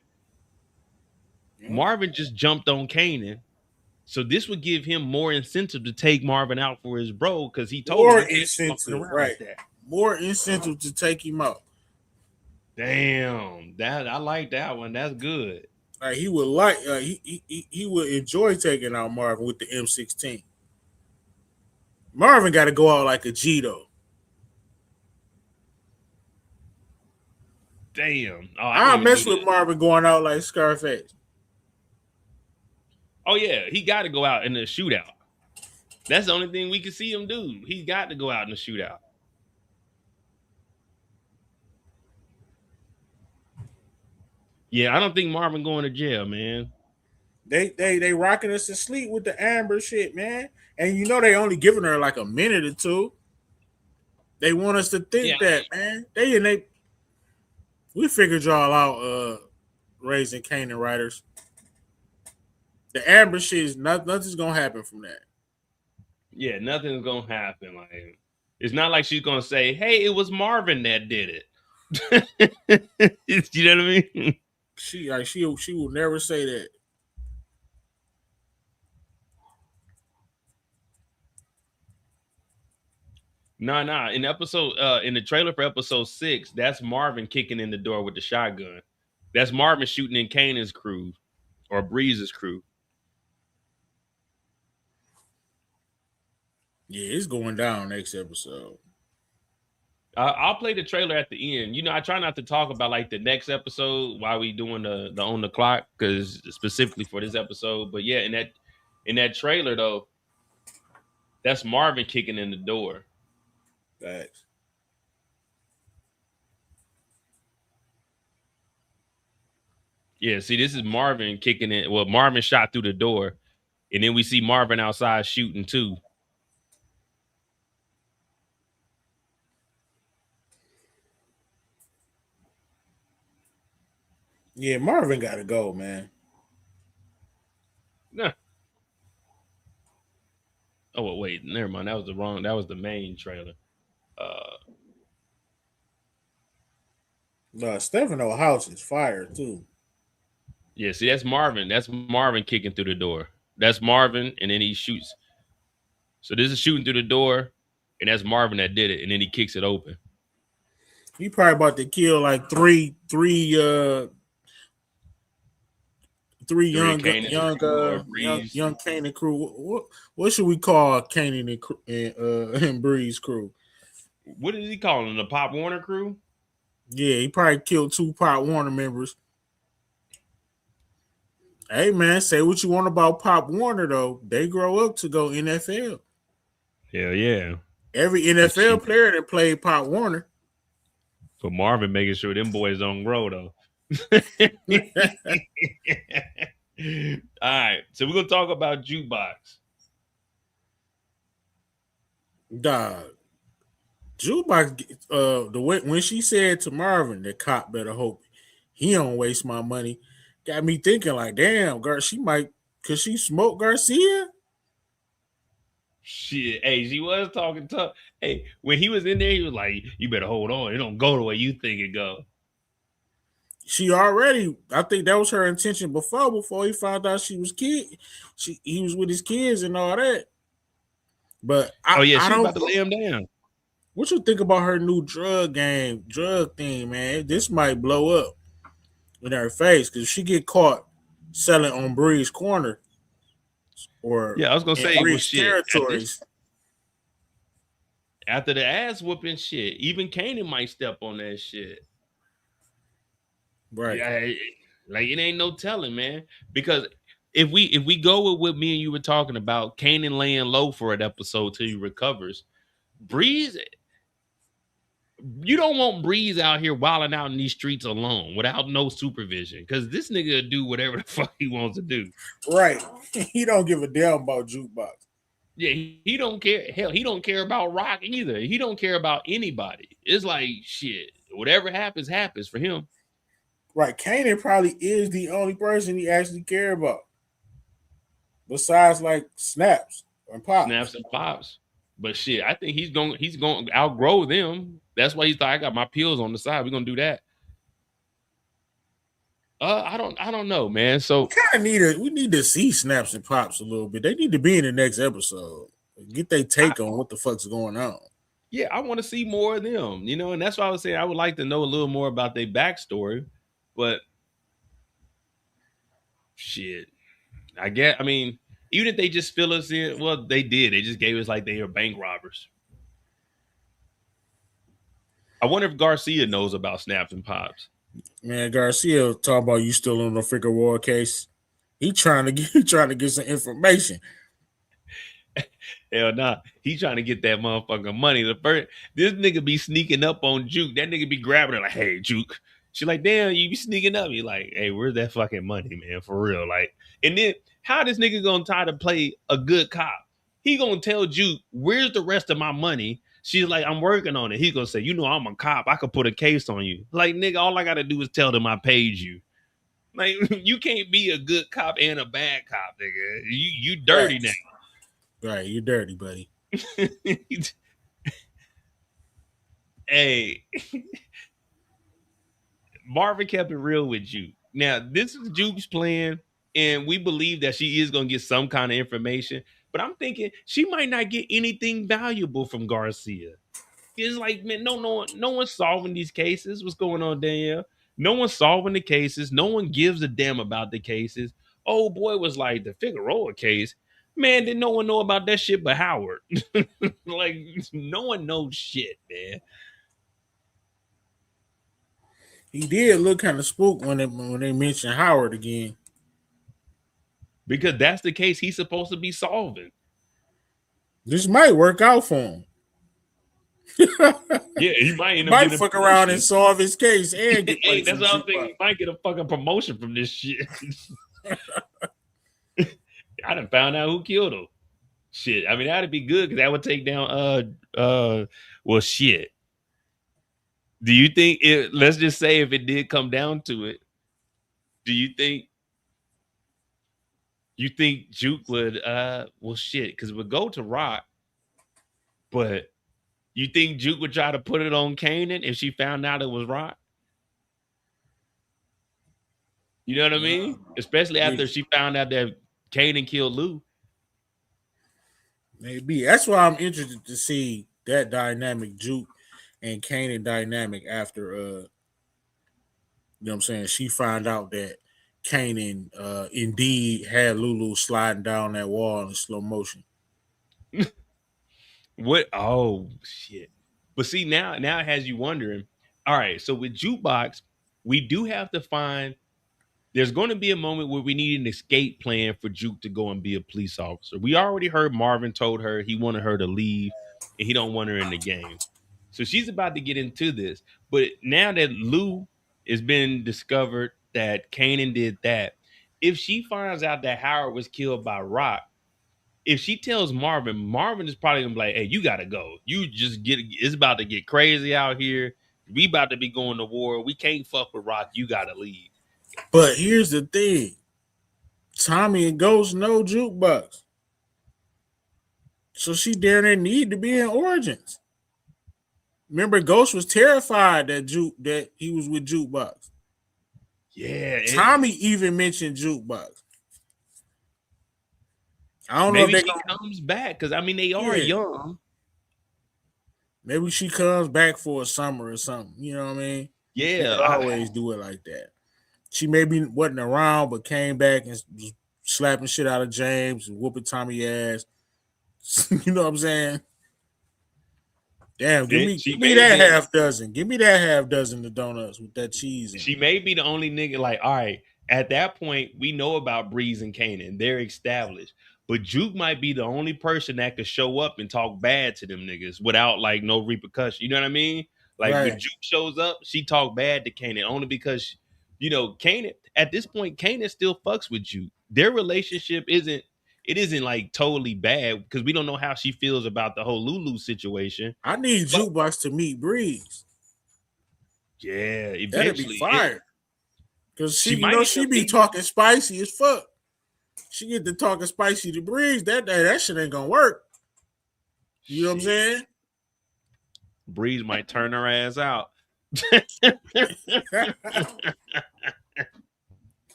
Yeah. Marvin just jumped on Kanan. So this would give him more incentive to take Marvin out for his bro because he told him More you can't be walking incentive, around right? like that. More incentive to take him out. Damn, that I like that one. That's good. Like he would like he would enjoy taking out Marvin with the M16. Marvin got to go out like a G though. Damn. Oh, I I didn't even do mess with that. Marvin going out like Scarface. Oh yeah, he got to go out in the shootout. That's the only thing we can see him do. He got to go out in the shootout. Yeah, I don't think Marvin going to jail, man. They rocking us to sleep with the Amber shit, man. And you know they only giving her like a minute or two. They want us to Yeah, think that, man. They we figured y'all out raising Kanan writers. The Amber shit is nothing's gonna happen from that. yeah, nothing's gonna happen. Like it's not like she's gonna say, "Hey, it was Marvin that did it." You know what I mean? She will never say that. Nah, nah. In the trailer for episode 6, that's Marvin kicking in the door with the shotgun. That's Marvin shooting in Kanan's crew or Breeze's crew. Yeah, it's going down next episode. I'll play the trailer at the end. You know, I try not to talk about like the next episode while we doing the on the clock because specifically for this episode. But yeah, in that trailer though, that's Marvin kicking in the door. Facts. Yeah, see, this is Marvin kicking in. Well, Marvin shot through the door, and then we see Marvin outside shooting too. Yeah, Marvin got to go, man. Nah. Oh well, wait, never mind. That was the wrong. That was the main trailer. Uh, Stefano house is fire too. yeah, see, that's Marvin. That's Marvin kicking through the door. That's Marvin, and then he shoots. So this is shooting through the door, and that's Marvin that did it, and then he kicks it open. He probably about to kill like three Three of young Kanan's crew or Breeze. young Kanan crew. What should we call Kanan and Breeze crew? What did he call them? The Pop Warner crew? Yeah, he probably killed 2 Pop Warner members. Hey man, say what you want about Pop Warner though. They grow up to go NFL. Hell yeah. Every But NFL player that played Pop Warner. for Marvin making sure them boys don't grow though. All right, so we're gonna talk about Jukebox. Dog. Jukebox, the way when she said to Marvin, the cop better hope he don't waste my money, got me thinking like, damn, girl, could she smoke Garcia? Shit, hey, she was talking tough. Hey, when he was in there, he was like, "You better hold on. It don't go the way you think it go." I think that was her intention before he found out he was with his kids and all that. But Oh yeah, I she was don't. about to lay him down. What you think about her new drug thing, man? This might blow up in her face because if she get caught selling on Bree's corner or Yeah, I was gonna in say, well, Bree's shit. territories. After the ass whooping shit, even Kanan might step on that shit. Right. Yeah, like it ain't no telling, man. Because if we go with what me and you were talking about, Kanan laying low for an episode till he recovers, Breeze, you don't want Breeze out here wilding out in these streets alone without no supervision. Because this nigga will do whatever the fuck he wants to do. Right. He don't give a damn about Jukebox. Yeah, he don't care. Hell, he don't care about Rock either. He don't care about anybody. It's like shit. Whatever happens, happens for him. Right. Kanan probably is the only person he actually care about. Besides like Snaps and Pops. Snaps and Pops. But shit, I think he's going to outgrow them. That's why he's like, I got my pills on the side. We're gonna do that. I don't know, man. So We need to see Snaps and Pops a little bit. They need to be in the next episode. Get their I, take on what the fuck's going on. yeah, I want to see more of them, and that's why I was saying I would like to know a little more about their backstory. But shit, I mean, even if they just fill us in, well, they did. They just gave us like they are bank robbers. I wonder if Garcia knows about Snaps and Pops. Man, Garcia talking about you still on the figure war case. He trying to get some information. Hell nah. He trying to get that motherfucking money. This nigga be sneaking up on Juke. That nigga be grabbing her like, hey, Juke. She like, damn, you be sneaking up. He like, hey, where's that fucking money, man? For real. Like, and then how this nigga gonna try to play a good cop? He gonna tell Juke, where's the rest of my money? She's like, I'm working on it. He gonna say, I'm a cop. I could put a case on you. Like, nigga, all I gotta do is tell them I paid you. Like, you can't be a good cop and a bad cop, nigga. You dirty now. Right, you dirty, buddy. Hey, Marvin kept it real with Juke. Now, this is Juke's plan, and we believe that she is going to get some kind of information. But I'm thinking she might not get anything valuable from Garcia. It's like, man, no one's solving these cases. What's going on, Danielle? No one's solving the cases. No one gives a damn about the cases. Old boy was like, the Figueroa case. Man, did no one know about that shit but Howard? Like, no one knows shit, man. He did look kind of spooked when they mentioned Howard again. Because that's the case he's supposed to be solving. This might work out for him. Yeah, he might end up might fuck around and solve his case and get hey, that's what I'm thinking. He might get a fucking promotion from this shit. I done found out who killed him. Shit. I mean, that'd be good because that would take down well shit. Do you think let's just say if it did come down to it, do you think Juke would well shit, because it would go to Rock, but you think Juke would try to put it on Kanan if she found out it was Rock? You know what I mean? Especially after she found out that Kanan killed Lou. Maybe. That's why I'm interested to see that dynamic, Juke and Kanan dynamic after you know what I'm saying, she found out that Kanan indeed had Lulu sliding down that wall in slow motion. What? Oh shit! But see, now it has you wondering. All right, so with Jukebox, we do have to find. There's going to be a moment where we need an escape plan for Juke to go and be a police officer. We already heard Marvin told her he wanted her to leave, and he don't want her in the game. So she's about to get into this. But now that Lou has been discovered that Kanan did that, if she finds out that Howard was killed by Rock, if she tells Marvin, Marvin is probably gonna be like, hey, you gotta go. It's about to get crazy out here. We about to be going to war. We can't fuck with Rock. You gotta leave. But here's the thing. Tommy and Ghost know Jukebox. So she damn near need to be in Origins. Remember, Ghost was terrified that he was with Jukebox. Yeah. Tommy even mentioned Jukebox. I don't maybe know if she comes back, because I mean they are young. Maybe she comes back for a summer or something. You know what I mean? Yeah. They always do it like that. She maybe wasn't around, but came back and was slapping shit out of James and whooping Tommy ass. You know what I'm saying? Damn, give me that half dozen. Give me that half dozen of donuts with that cheese in. She may be the only nigga, like, all right, at that point, we know about Breeze and Kanan. They're established. But Juke might be the only person that could show up and talk bad to them niggas without, like, no repercussion. You know what I mean? Like, when Juke shows up, she talk bad to Kanan only because, Kanan, at this point, Kanan still fucks with Juke. Their relationship isn't like totally bad because we don't know how she feels about the whole Lulu situation. I need Jukebox to meet Breeze. Yeah, eventually. That'd be fire. Because she be talking spicy as fuck. She get to talking spicy to Breeze. That shit ain't gonna work. You know what I'm Shit. saying? Breeze might turn her ass out.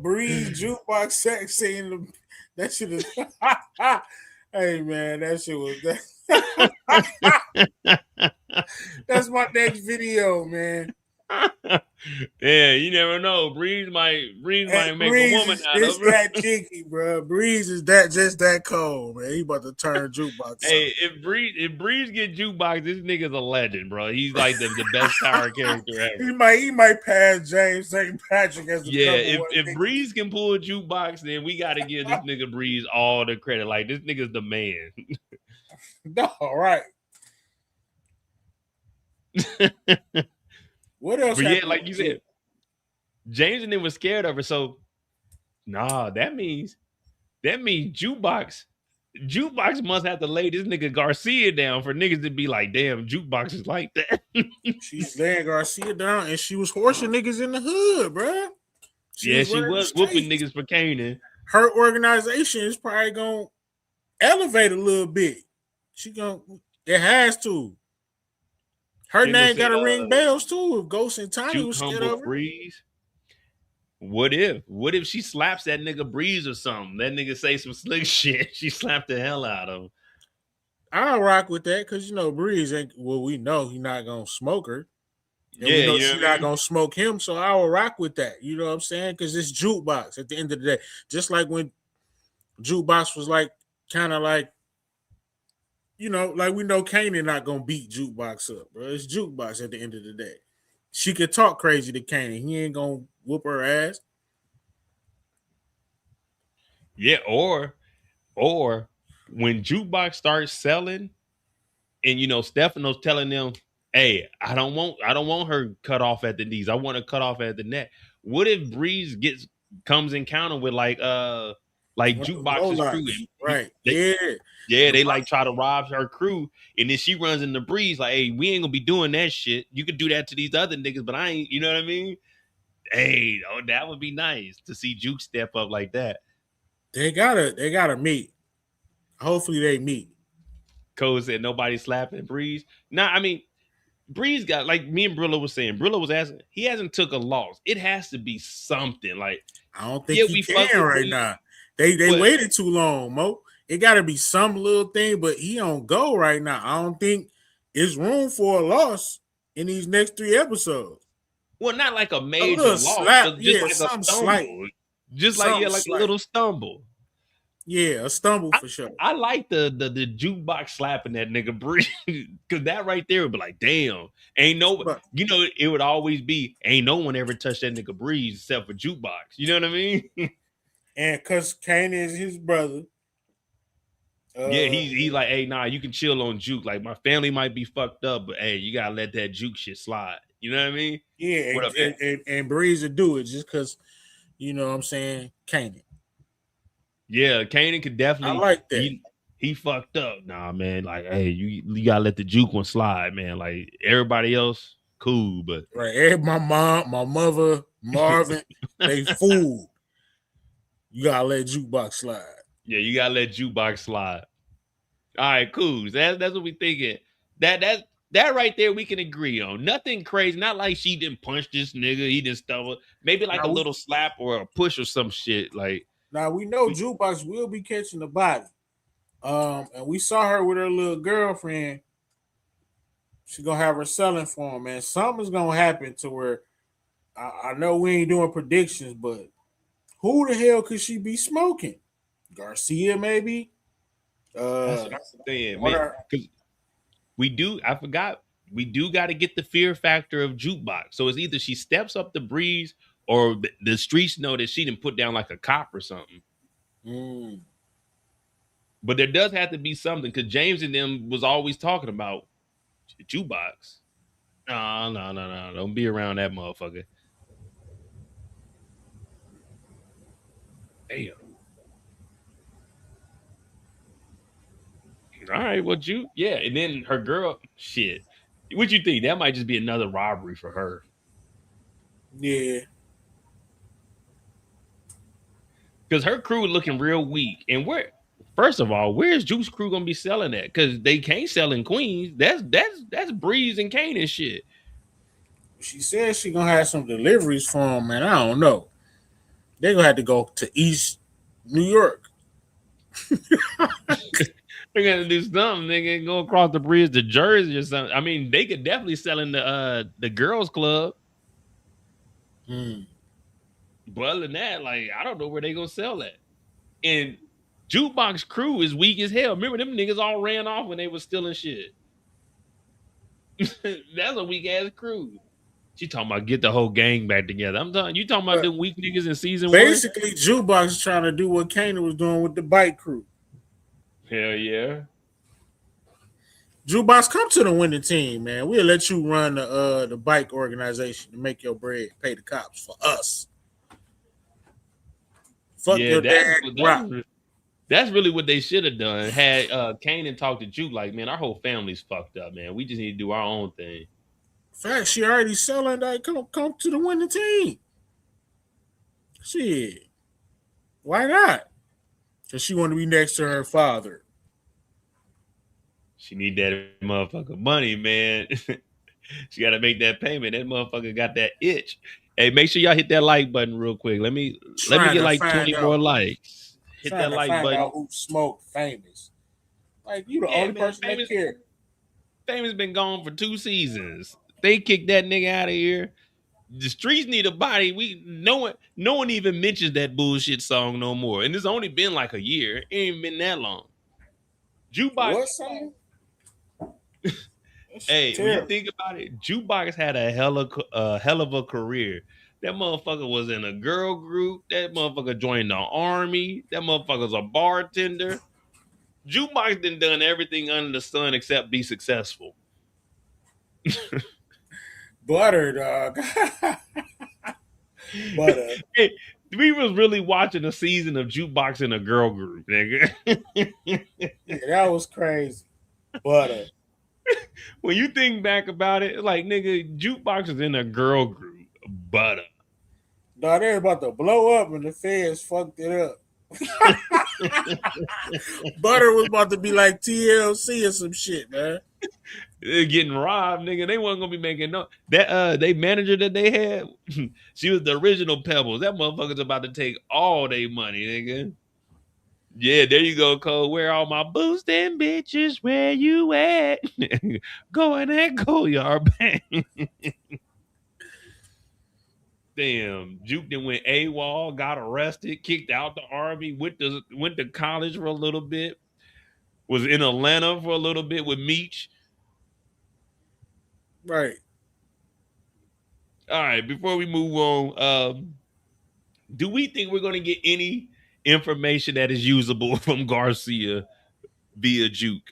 Breeze jukebox sex scene. That shit is. Hey man, that shit was that's my next video, man. Yeah, you never know. Breeze might make a Breeze woman is out it's of her. that jiggy, bro. Breeze is that just that cold, man. He about to turn jukebox up. Hey, if Breeze get jukebox, this nigga's a legend, bro. He's like the best power character ever. He might pass James St. Patrick as the Yeah, number if one if nigga. Breeze can pull a jukebox, then we got to give this nigga Breeze all the credit. Like this nigga's the man. No, right. But What else yeah, happened like with you Juke? said, James and them was scared of her. So nah, that means Jukebox must have to lay this nigga Garcia down for niggas to be like, damn, Jukebox is like that. She's laying Garcia down and she was horsing niggas in the hood, bro. She Yeah, was she running the was whooping streets. niggas for Kanan. Her organization is probably gonna elevate a little bit. She gonna it has to. Her Kendall name said, gotta ring bells too. If Ghost and Tiny Juke was scared humble of her. Breeze. What if she slaps that nigga Breeze or something? That nigga say some slick shit. She slapped the hell out of him. I'll rock with that because you know Breeze ain't well, we know he's not gonna smoke her. And we Yeah, know you know she's what I not mean? gonna smoke him, so I will rock with that. You know what I'm saying? Because it's jukebox at the end of the day. Just like when jukebox was like kind of like, you know, like we know Kanan not gonna beat jukebox up, bro. It's jukebox at the end of the day. She could talk crazy to Kanan. He ain't gonna whoop her ass. Yeah, or when Jukebox starts selling, and Stefano's telling them, "Hey, I don't want her cut off at the knees. I want to cut off at the neck." What if Breeze comes encounter with like One of them low Jukebox's crew, locks. and Right. Yeah. they like try to rob her crew, and then she runs into Breeze like, "Hey, we ain't gonna be doing that shit. You could do that to these other niggas, but I ain't." You know what I mean? Hey, oh, that would be nice to see Juke step up like that. They gotta meet. Hopefully they meet. Cole said nobody slapping Breeze. Nah, I mean, Breeze got, like me and Brillo was saying. Brillo was asking. He hasn't took a loss. It has to be something. Like, I don't think yeah, he we fuck can with right Breeze, now. They but waited too long, Mo. It gotta be some little thing, but he don't go right now. I don't think it's room for a loss in these next 3 episodes. well, not like a A major little loss, slap, but just yeah, like a something slight. stumble. Just like, yeah, Something like a slight. little stumble. Yeah, a stumble I, for sure. I like the jukebox slapping that nigga Breeze, because that right there would be like, damn, ain't no, But it would always be, ain't no one ever touched that nigga Breeze except for jukebox. You know what I mean? and because Kane is his brother, Yeah, uh, he like, hey, nah, you can chill on juke. Like my family might be fucked up, but hey, you gotta let that juke shit slide. You know what I mean? yeah, What and up, man? and Breeze will do it just because you know what I'm saying, Kane. Yeah, Kanan could I definitely like that. he fucked up. Nah, man. Like, hey, you gotta let the juke one slide, man. Like everybody else, cool, but Right. My mom, my mother, Marvin, they fooled. You gotta let jukebox slide. yeah, you gotta let jukebox slide. All right, cool. That's what we thinking. That right there we can agree on. Nothing crazy. Not like she didn't punch this nigga. He didn't stumble. Maybe like Now a we little slap or a push or some shit. Like now we know we, jukebox will be catching the body. And we saw her with her little girlfriend. She gonna have her selling for him, man. Something's gonna happen to where I know we ain't doing predictions, but who the hell could she be smoking? Garcia, maybe. that's Uh, what I'm saying, what man. are Because I forgot, we do got to get the fear factor of jukebox. So it's either she steps up the breeze or the streets know that she didn't put down like a cop or something. mm, But there does have to be something because James and them was always talking about jukebox. No, no, no, no. Don't be around that motherfucker. Damn. All right, well, yeah. And then her girl, shit. What you think? That might just be another robbery for her. yeah, Because her crew looking real weak. And First of all, where's Juice Crew gonna be selling at? Because they can't sell in Queens. That's Breeze and Kanan shit. She said she gonna have some deliveries for him, man. I don't know. They gonna have to go to East New York. They're gonna do something. They can go across the bridge to Jersey or something. I mean, they could definitely sell in the girls' club. Hmm. But other than that, like I don't know where they gonna sell at. And Jukebox Crew is weak as hell. Remember them niggas all ran off when they was stealing shit. That's a weak ass crew. She talking about get the whole gang back together. I'm talking you talking about But them weak niggas in season 1? basically, Jukebox is trying to do what Kanan was doing with the bike crew. Hell yeah. Jukebox, come to the winning team, man. We'll let you run the bike organization to make your bread, pay the cops for us. Fuck Yeah, your dad, rock. that's really what they should have done. Had Kanan talked to Juke like, man, our whole family's fucked up, man. We just need to do our own thing. Fact, she already selling that. Come to the winning team. Shit, why not? Cause she want to be next to her father. She need that motherfucker money, man. She got to make that payment. That motherfucker got that itch. Hey, make sure y'all hit that like button real quick. Let me Trying get to like find 20 more out. likes. Hit Trying that to like find button. out who smoked famous. Like you, the Yeah, only man. person that care. Famous been gone for 2 seasons. They kicked that nigga out of here. The streets need a body. No one even mentions that bullshit song no more. And it's only been like a year. It ain't been that long. Jukebox. What song? That shit Hey, when you terrible. think about it, Jukebox had a hell of a career. That motherfucker was in a girl group. That motherfucker joined the army. That motherfucker's a bartender. Jukebox done everything under the sun except be successful. Butter, dog. Butter. Hey, we was really watching a season of Jukebox in a girl group, nigga. Yeah, that was crazy. Butter. When you think back about it, like nigga, Jukebox is in a girl group, butter. Dog, they were about to blow up and the feds fucked it up. Butter was about to be like TLC or some shit, man. They're getting robbed, nigga. They wasn't gonna be making no that they manager that they had. She was the original Pebbles. That motherfucker's about to take all their money, nigga. Yeah, there you go, Cole. Where all my boosting bitches? Where you at? Go in that Goyard Bank. Damn, Juke then went AWOL, got arrested, kicked out the army, went to college for a little bit, was in Atlanta for a little bit with Meech. Right. All right, before we move on, do we think we're going to get any information that is usable from Garcia via Juke?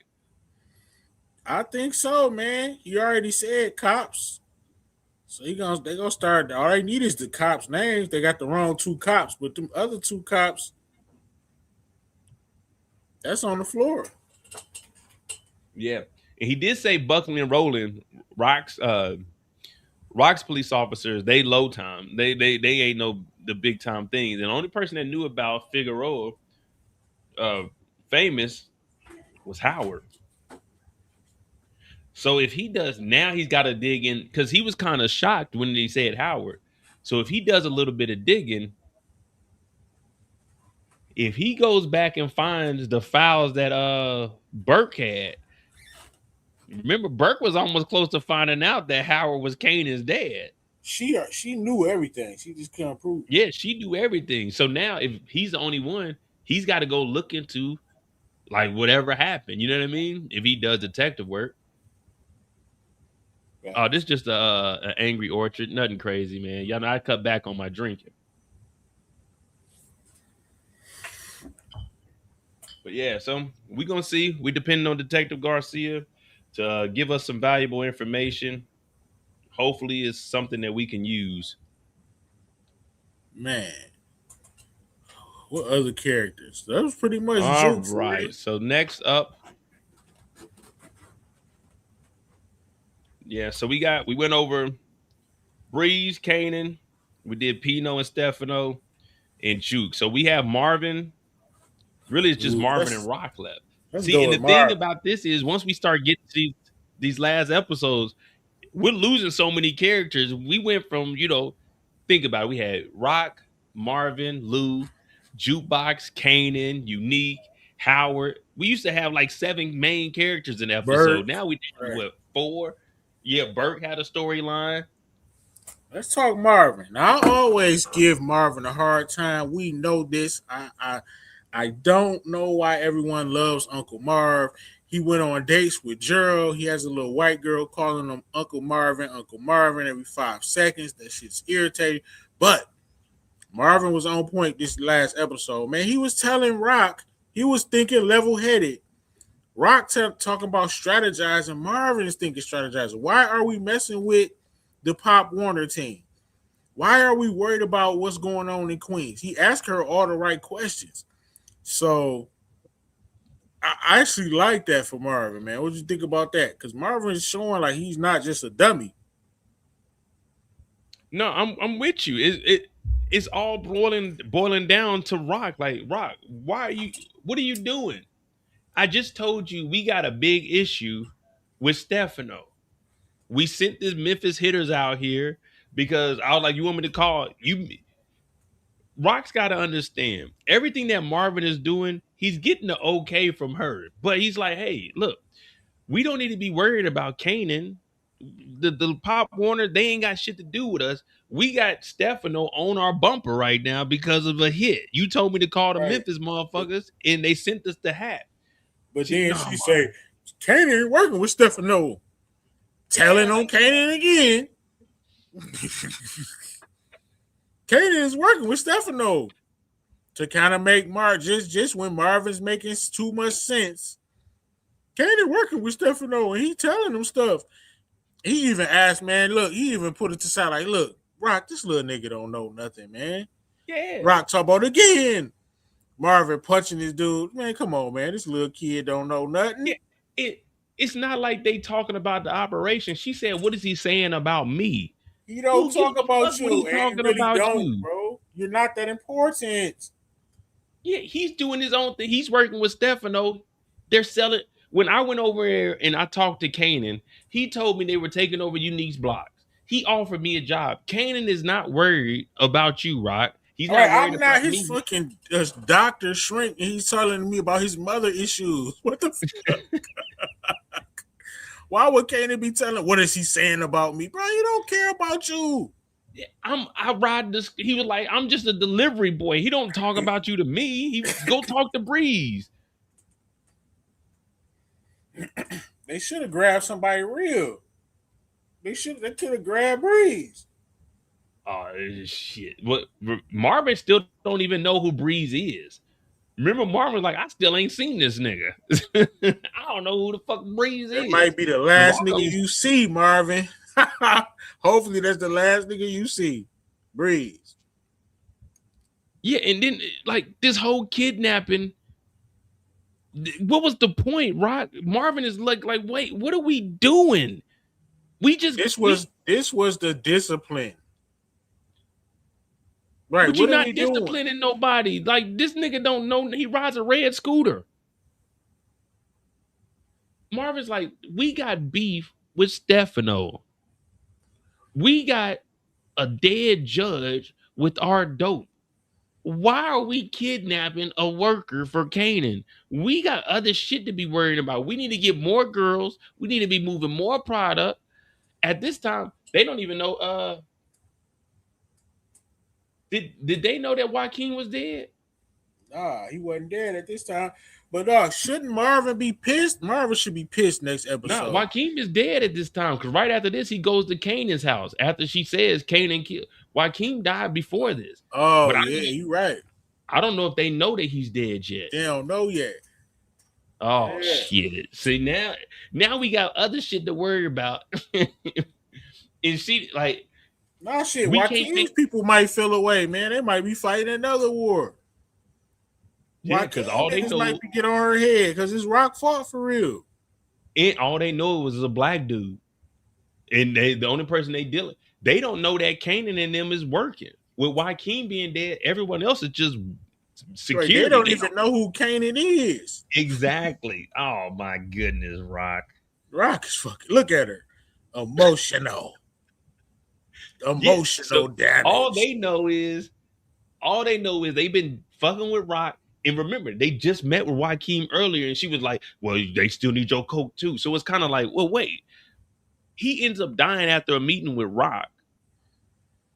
I think so, man. You already said cops. So they gonna start. All they need is the cops' names. They got the wrong two cops, but them other two cops, that's on the floor. Yeah, and he did say Buckley and Rowland Rocks police officers, they low time. They ain't no the big time things. And the only person that knew about Figueroa, uh, famous, was Howard. So if he does now, he's got to dig in because he was kind of shocked when he said Howard. So if he does a little bit of digging, if he goes back and finds the files that Burke had, remember Burke was almost close to finding out that Howard was Kanan's dad. She knew everything. She just couldn't prove it. Yeah, she knew everything. So now if he's the only one, he's got to go look into like whatever happened. You know what I mean? If he does detective work. Yeah. Oh, this just a angry orchard. Nothing crazy, man. Y'all know I cut back on my drinking. But yeah, so we gonna see. We depending on Detective Garcia to give us some valuable information. Hopefully, it's something that we can use. Man, what other characters? That was pretty much All Juke for real. right. So next up, yeah. So we went over Breeze, Kanan. We did Pino and Stefano and Juke. So we have Marvin Really, it's just Ooh, Marvin and Rock left. let's See, go and the with thing Marvin. about this is once we start getting to these last episodes, we're losing so many characters. We went from, think about it. We had Rock, Marvin, Lou, Jukebox, Kanan, Unique, Howard. We used to have like 7 main characters in the episode. Bert. Now we down to Right. what, 4? Yeah, Burke had a storyline. Let's talk Marvin. Now, I always give Marvin a hard time. We know this. I don't know why everyone loves Uncle Marv. He went on dates with Gerald. He has a little white girl calling him Uncle Marvin every 5 seconds. That shit's irritating. But Marvin was on point this last episode. Man, he was telling Rock, he was thinking level headed. Rock talking about strategizing. Marvin is thinking strategizing. Why are we messing with the Pop Warner team? Why are we worried about what's going on in Queens? He asked her all the right questions. So I actually like that for Marvin, man. What do you think about that? Because Marvin is showing like he's not just a dummy. No, I'm with you. It's all boiling down to Rock. Like, Rock, what are you doing? I just told you we got a big issue with Stefano. We sent this Memphis hitters out here because I was like, you want me to call you? Rock's got to understand everything that Marvin is doing. He's getting the okay from her, but he's like, hey, look, we don't need to be worried about Kanan. The Pop Warner, they ain't got shit to do with us. We got Stefano on our bumper right now because of a hit. You told me to call the Right. Memphis motherfuckers, and they sent us the hat. But See, then no, she say, Kanan ain't working with Stefano. Telling on Kanan again. Kanan is working with Stefano to kind of make just when Marvin's making too much sense. Kanan working with Stefano and he telling him stuff. He even asked, man, look, he even put it to side like, look, Rock, this little nigga don't know nothing, man. yeah, Rock talk about it again. Marvin punching this dude. Man, come on, man. This little kid don't know nothing. yeah. It's not like they talking about the operation. She said, "What is he saying about me?" He don't Who gives talk a fuck about what he you, and he talking really about don't, you? bro. You're not that important. Yeah, he's doing his own thing. He's working with Stefano. They're selling. When I went over there and I talked to Kanan, he told me they were taking over Unique's blocks. He offered me a job. Kanan is not worried about you, Rock. He's All right, not worried I'm not about his me. fucking doctor shrink, and he's telling me about his mother issues. What the fuck? Why would Kanan be telling? What is he saying about me, bro? He don't care about you. I ride this. He was like, I'm just a delivery boy. He don't talk about you to me. He go talk to Breeze. They should have grabbed somebody real. They could have grabbed Breeze. Oh shit! What Marvin still don't even know who Breeze is. Remember, Marvin like, I still ain't seen this nigga. I don't know who the fuck Breeze That is. might be the And last nigga Rocco, you see, Marvin. Hopefully, that's the last nigga you see. Breeze. yeah, and then like this whole kidnapping. What was the point, Rock? Marvin is like, wait, what are we doing? We just This was the discipline. Right. but you What are not we doing? disciplining nobody. Like this nigga don't know he rides a red scooter. Marvin's like, we got beef with Stefano. We got a dead judge with our dope. Why are we kidnapping a worker for Kanan? We got other shit to be worried about. We need to get more girls. We need to be moving more product. At this time, they don't even know. Did they know that Joaquin was dead? Nah, he wasn't dead at this time. But shouldn't Marvin be pissed? Marvin should be pissed next No, episode. Joaquin is dead at this time. Because right after this, he goes to Kanan's house. After she says Kanan killed Joaquin died before this. Oh But yeah, you right. I don't know if they know that he's dead yet. They don't know yet. Oh Yeah. shit! See now we got other shit to worry about. And she like Nah, shit. we can't Joaquin's think. people might feel away, man. They might be fighting another war. Yeah, because Joaquin all they niggas know might be get on her head because it's Rock fought for real. and all they know was a black dude, and the only person they dealing. They don't know that Kanan and them is working with Joaquin being dead. Everyone else is just Right, they security. don't They even don't know who Kanan is. exactly. Oh my goodness, Rock. Rock is fucking. Look at her, emotional, Yeah. So emotional all damage. they know is all they know is they've been fucking with Rock. And remember, they just met with Joaquin earlier, and she was like, "Well, they still need your coke too." So it's kind of like, well, wait. He ends up dying after a meeting with Rock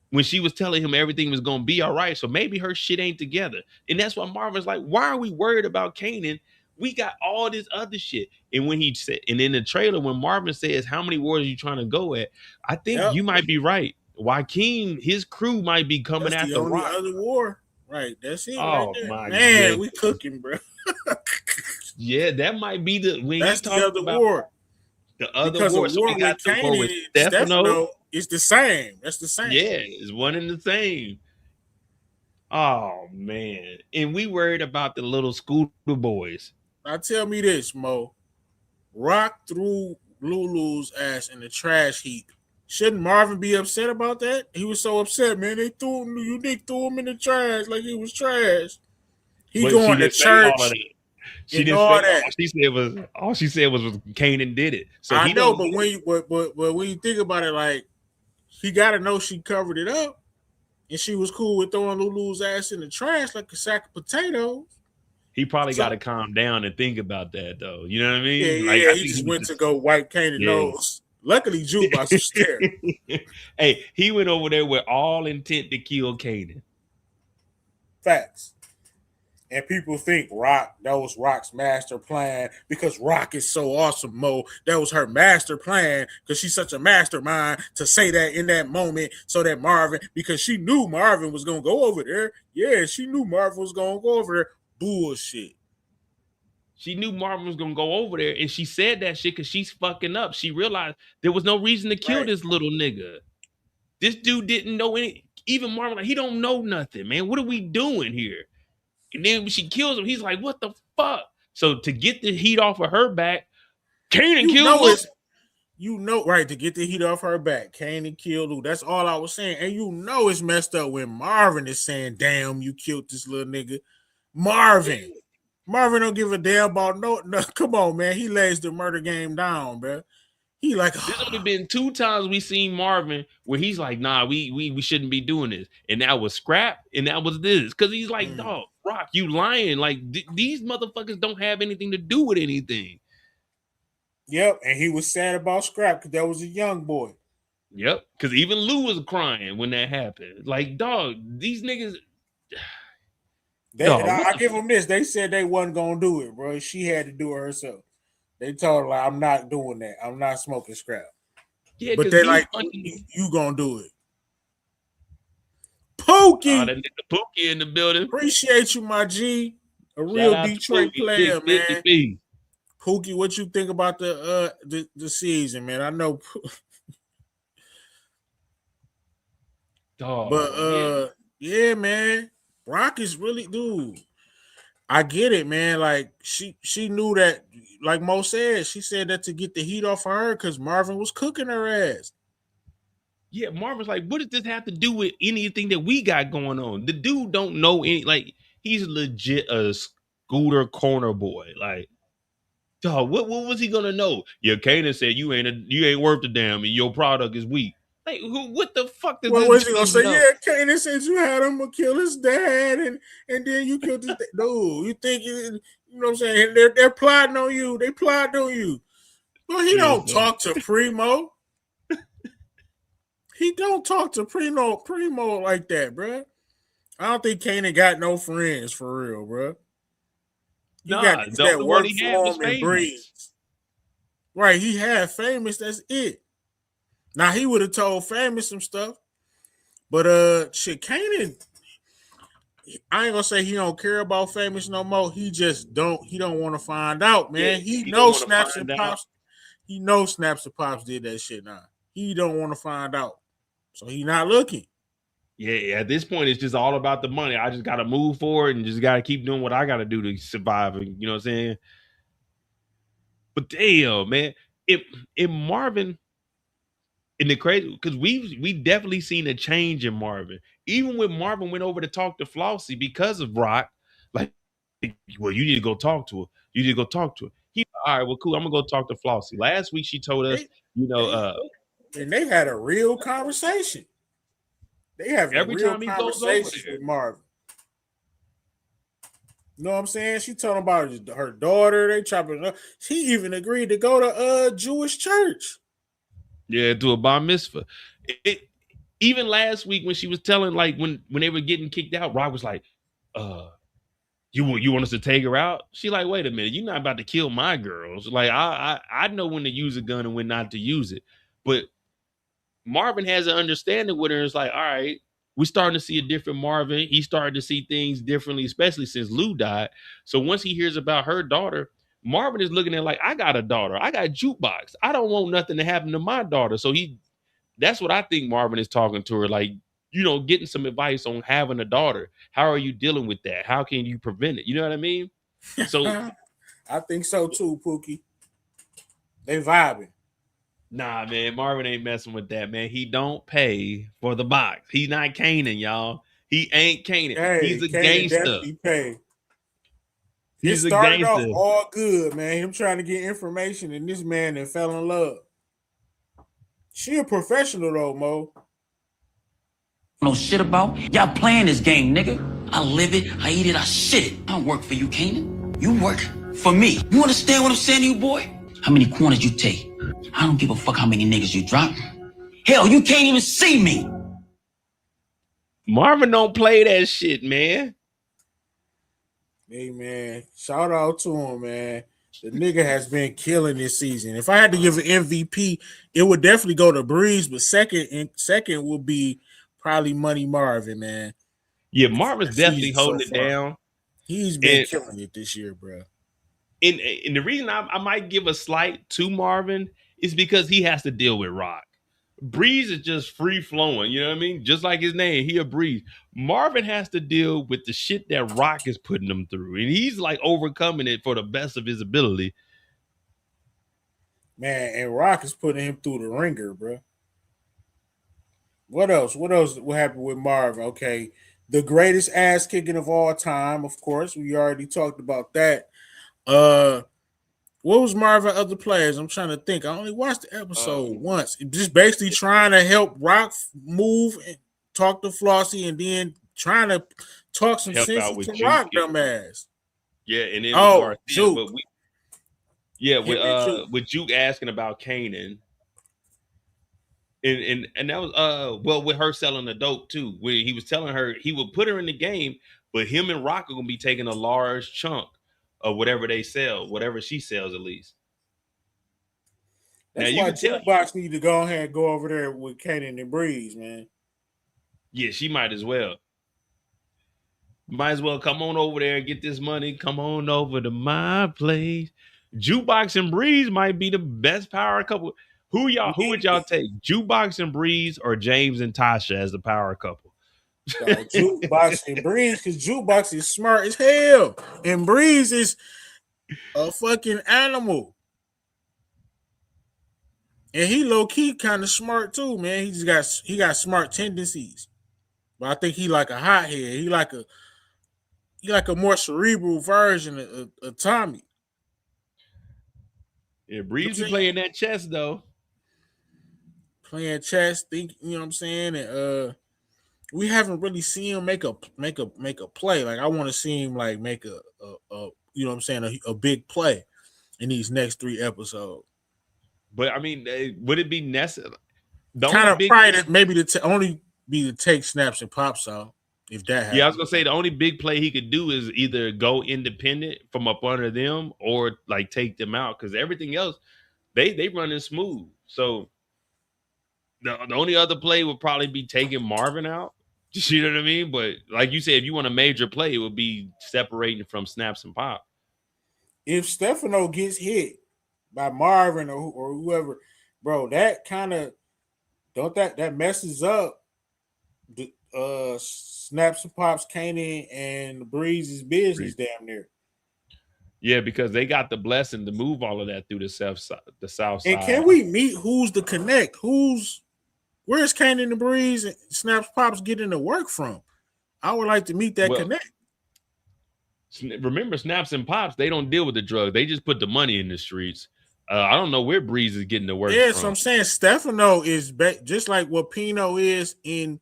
when she was telling him everything was gonna be all right. So maybe her shit ain't together. And that's why Marvin's like, why are we worried about Kanan? We got all this other shit. And when he said, and in the trailer, when Marvin says, how many wars are you trying to go at? I think Yep, you might be right. Joaquin, his crew might be coming that's the after only Rock. other war. Right, that's it right Oh there. my Man, goodness. we cooking, bro. Yeah, that might be the when he That's the talks other about war the other because a war. So we war got with the war Kanan with and Stefano. Stefano is the same. That's the same. Yeah, it's one and the same. Oh man. And we worried about the little scooter boys. Now tell me this, Mo. Rock threw Lulu's ass in the trash heap. Shouldn't Marvin be upset about that? He was so upset, man. They threw him, Unique threw him in the trash like he was trash. He But she going to didn't say all of church that. She and didn't all say that. all she said was Kanan did it. So I he know, don't but know. but when you think about it, like he got to know she covered it up, and she was cool with throwing Lulu's ass in the trash like a sack of potatoes. He probably got to So calm down and think about that though. You know what I yeah, mean? Like yeah, I he think he just was went to just go wipe Kanan yeah. nose. Luckily, Jukebox was there. Hey, he went over there with all intent to kill Kanan. Facts. And people think that was Rock's master plan because Rock is so awesome, Mo. That was her master plan because she's such a mastermind to say that in that moment so that Marvin, because she knew Marvin was going to go over there. Yeah, she knew Marvin was going to go over there. Bullshit. She knew Marvin was gonna go over there, and she said that shit because she's fucking up. She realized there was no reason to kill Right. this little nigga. This dude didn't know any. Even Marvin, like he don't know nothing, man. What are we doing here? And then when she kills him, he's like, "What the fuck?" So to get the heat off of her back, Kanan You killed know Luke. it's right, to get the heat off her back. Kanan killed Lou. That's all I was saying. And you know it's messed up when Marvin is saying, damn, you killed this little nigga. Marvin. Marvin don't give a damn about no. Come on, man. He lays the murder game down, bro. He like, There's only been 2 times we seen Marvin where he's like, "Nah, we shouldn't be doing this," and that was Scrap, and that was this, because he's like, mm, "Dog, Rock, you lying? Like these motherfuckers don't have anything to do with anything." yep. And he was sad about Scrap because that was a young boy. Yep, because even Lou was crying when that happened. Like, dog, these niggas, dog, what I the give them this. They said they wasn't gonna do it, bro. She had to do it herself. They told her like, I'm not doing that. I'm not smoking Scrap. yeah, But because they he like, fucking you gonna do it. Pookie, that nigga Pookie in the building. appreciate you, my G. A Shout real out to Detroit Pookie, big player, 50 man. piece. Pookie, what you think about the season, man? I know, but Dog, yeah. yeah, man. Brock is really dude. I get it, man. Like she knew that, like Mo said, she said that to get the heat off of her because Marvin was cooking her ass. Yeah, Marvin's like, what does this have to do with anything that we got going on? The dude don't know any, like, he's legit a scooter corner boy. Like, dog, what was he gonna know? Yeah, Kanan said you ain't worth a damn and your product is weak. Like, what the fuck does Well, this what's he dude gonna even say? know? Yeah, Kanan said you had him kill his dad, and then you killed his dad. Dude, you think you know what I'm saying? They're plotting on you. They plotting on you. Well, he Yeah, don't so talk to Primo. He don't talk to Primo like that, bro. I don't think Kanan got no friends for real, bro. He got nah, niggas the that only one work he had for was him and famous. breeds. Right, he had Famous. That's it. Now he would have told Famous some stuff, but shit, Kanan. I ain't gonna say he don't care about Famous no more. He just don't. He don't want to find out, Yeah, man. He he don't knows want to Snaps and find out. Pops. He knows Snaps and Pops did that shit now. He don't want to find out, so he not looking. Yeah, at this point, it's just all about the money. I just got to move forward and just got to keep doing what I got to do to survive. And you know what I'm saying? But damn, man, if Marvin in the crazy because we definitely seen a change in Marvin. Even when Marvin went over to talk to Flossie because of Rock, Like, well, you need to go talk to her. You need to go talk to her. He, all right, well, cool. I'm gonna go talk to Flossie. Last week she told us, They, you know, they, and they had a real conversation. They having a every real time he goes over conversation there, with Marvin. You know what I'm saying? She talking about her daughter. They chopping up. She even agreed to go to Jewish church. yeah, do a bar mitzvah. Even last week when she was telling, like when they were getting kicked out, Rock was like, uh, you want us to take her out? She like, wait a minute, you're not about to kill my girls. Like I know when to use a gun and when not to use it. But Marvin has an understanding with her. It's like, all right, we're starting to see a different Marvin. He's starting to see things differently, especially since Lou died. So once he hears about her daughter, Marvin is looking at like, I got a daughter. I got a jukebox. I don't want nothing to happen to my daughter. So that's what I think Marvin is talking to her, like, getting some advice on having a daughter. How are you dealing with that? How can you prevent it? You know what I mean? So, I think so too, Pookie. They vibing. nah, man, Marvin ain't messing with that, man. He don't pay for the box. He's not Kanan, y'all. He ain't Kanan. Hey, He's a Kanan gangster. definitely pay. It He's a started off gangster. all good, man. Him trying to get information, and this man that fell in love. She a professional though, Mo. No shit about. Y'all playing this game, nigga. I live it, I eat it, I shit it. I don't work for you, Kanan. You work for me. You understand what I'm saying to you, boy? How many corners you take? I don't give a fuck how many niggas you drop. Hell, you can't even see me. Marvin don't play that shit, man. Hey man, shout out to him, man. The nigga has been killing this season. If I had to give an MVP, it would definitely go to Breeze, but second would be probably Money Marvin, man. Yeah, For Marvin's the definitely season so holding it far, down. he's been And killing it this year, bro. and the reason I might give a slight to Marvin is because he has to deal with Rock. Breeze is just free flowing, you know what I mean? Just like his name, he a breeze. Marvin has to deal with the shit that Rock is putting him through, and he's like overcoming it for the best of his ability. Man, and Rock is putting him through the ringer, bro. What else? What else? What happened with Marvin? Okay, the greatest ass kicking of all time, of course. We already talked about that. Uh, what was Marvin other players? I'm trying to think. I only watched the episode Um, once. Just basically trying to help Rock move and talk to Flossie, and then trying to talk some help sense out with into Juke, Rock dumbass. yeah, and then with Oh, Garcia, Juke. but yeah, Him and Juke. with Juke asking about Kanan, and that was well with her selling the dope too, where he was telling her he would put her in the game, but him and Rock are gonna be taking a large chunk of whatever they sell, whatever she sells at least. Now That's you why can tell, Jukebox need to go ahead and go over there with Kanan and Breeze, man. yeah, she might as well. Might as well come on over there and get this money. Come on over to my place. Jukebox and Breeze might be the best power couple. Who would y'all take? Jukebox and Breeze or James and Tasha as the power couple? No, Jukebox and Breeze, because Jukebox is smart as hell, and Breeze is a fucking animal, and he low key kind of smart too, man. He got smart tendencies, but I think he like a hothead. He like a more cerebral version of Tommy. Yeah, You know what I'm Breeze be saying? playing that chess though. Playing chess, think you know what I'm saying, and we haven't really seen him make a play. Like I want to see him like make a you know what I'm saying a big play in these next 3 episodes. But I mean, would it be necessary? The only Kind of big, probably maybe only be to take snaps and pops out if that yeah, I was happens. gonna say the only big play he could do is either go independent from up under them or like take them out because everything else they running smooth. So the only other play would probably be taking Marvin out. You know what I mean? But like you said, if you want a major play, it would be separating from snaps and pop. If Stefano gets hit by Marvin or whoever, bro, that kind of don't that messes up the snaps and pops, Kanan and Breeze's business damn near. Yeah, because they got the blessing to move all of that through the south And side. can we meet who's the connect? Where's Kanan and Breeze and Snaps Pops getting the work from? I would like to meet that Well, connect. Remember, Snaps and Pops, they don't deal with the drugs. They just put the money in the streets. I don't know where Breeze is getting the work Yeah, so from. I'm saying Stefano is just like what Pino is in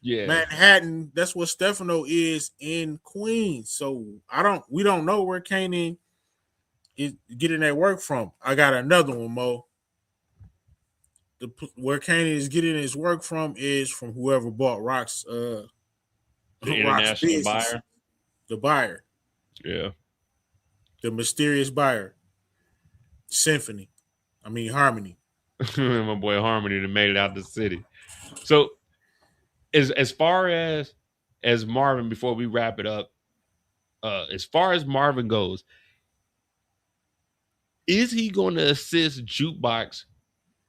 Yeah, Manhattan. That's what Stefano is in Queens. So we don't know where Kanan is getting that work from. I got another one, Mo. Where Kanan is getting his work from is from whoever bought the Rock's international business, buyer. the buyer, Yeah, the mysterious buyer, Symphony. I mean Harmony. my boy Harmony that made it out the city. So as far as Marvin, before we wrap it up, as far as Marvin goes, is he going to assist Jukebox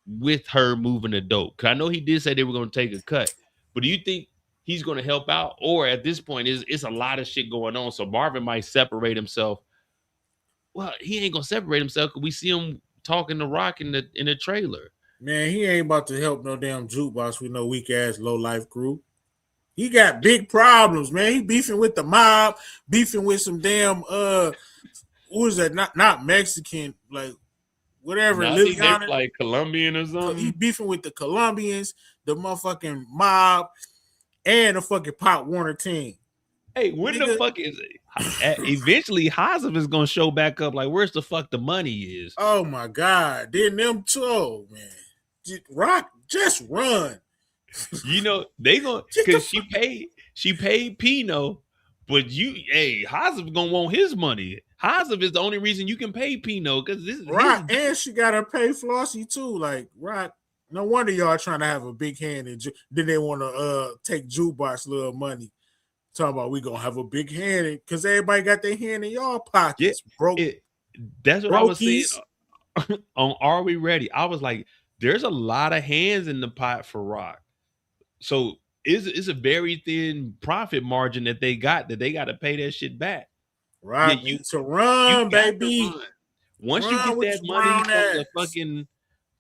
with her moving the dope? Because I know he did say they were going to take a cut, but do you think he's going to help out, or at this point, it's a lot of shit going on, so Marvin might separate himself? Well, he ain't gonna separate himself because we see him talking to Rock in the trailer. Man, he ain't about to help no damn jukebox with no weak ass low life crew. He got big problems, man. He beefing with the mob, beefing with some damn who is that? Not Mexican, like whatever, Now I think they Liliana. like Colombian or He something. beefing with the Colombians, the motherfucking mob, and the fucking Pop Warner team. Hey, when the Nigga, fuck is it? Eventually Hazem is gonna show back up. Like, where's the fuck the money is? oh my God. Then them two, oh man. Rock, just run. You know they gonna Get the because fuck she paid Pino, but Hazem gonna want his money. Hazem is the only reason you can pay Pino because this is his. Rock, and she gotta pay Flossie too. Like Rock, no wonder y'all trying to have a big hand in then they want to take Jukebox little money. Talking about we gonna have a big hand because everybody got their hand in y'all Yeah, pockets. it. That's what I was saying. Brokies. On Are We Ready? I was like, there's a lot of hands in the pot for Rock. So it's a very thin profit margin that they got to pay that shit back. Yeah, Rock needs to you run, got to baby. run. Once you Run get with that your money brown from the ass. fucking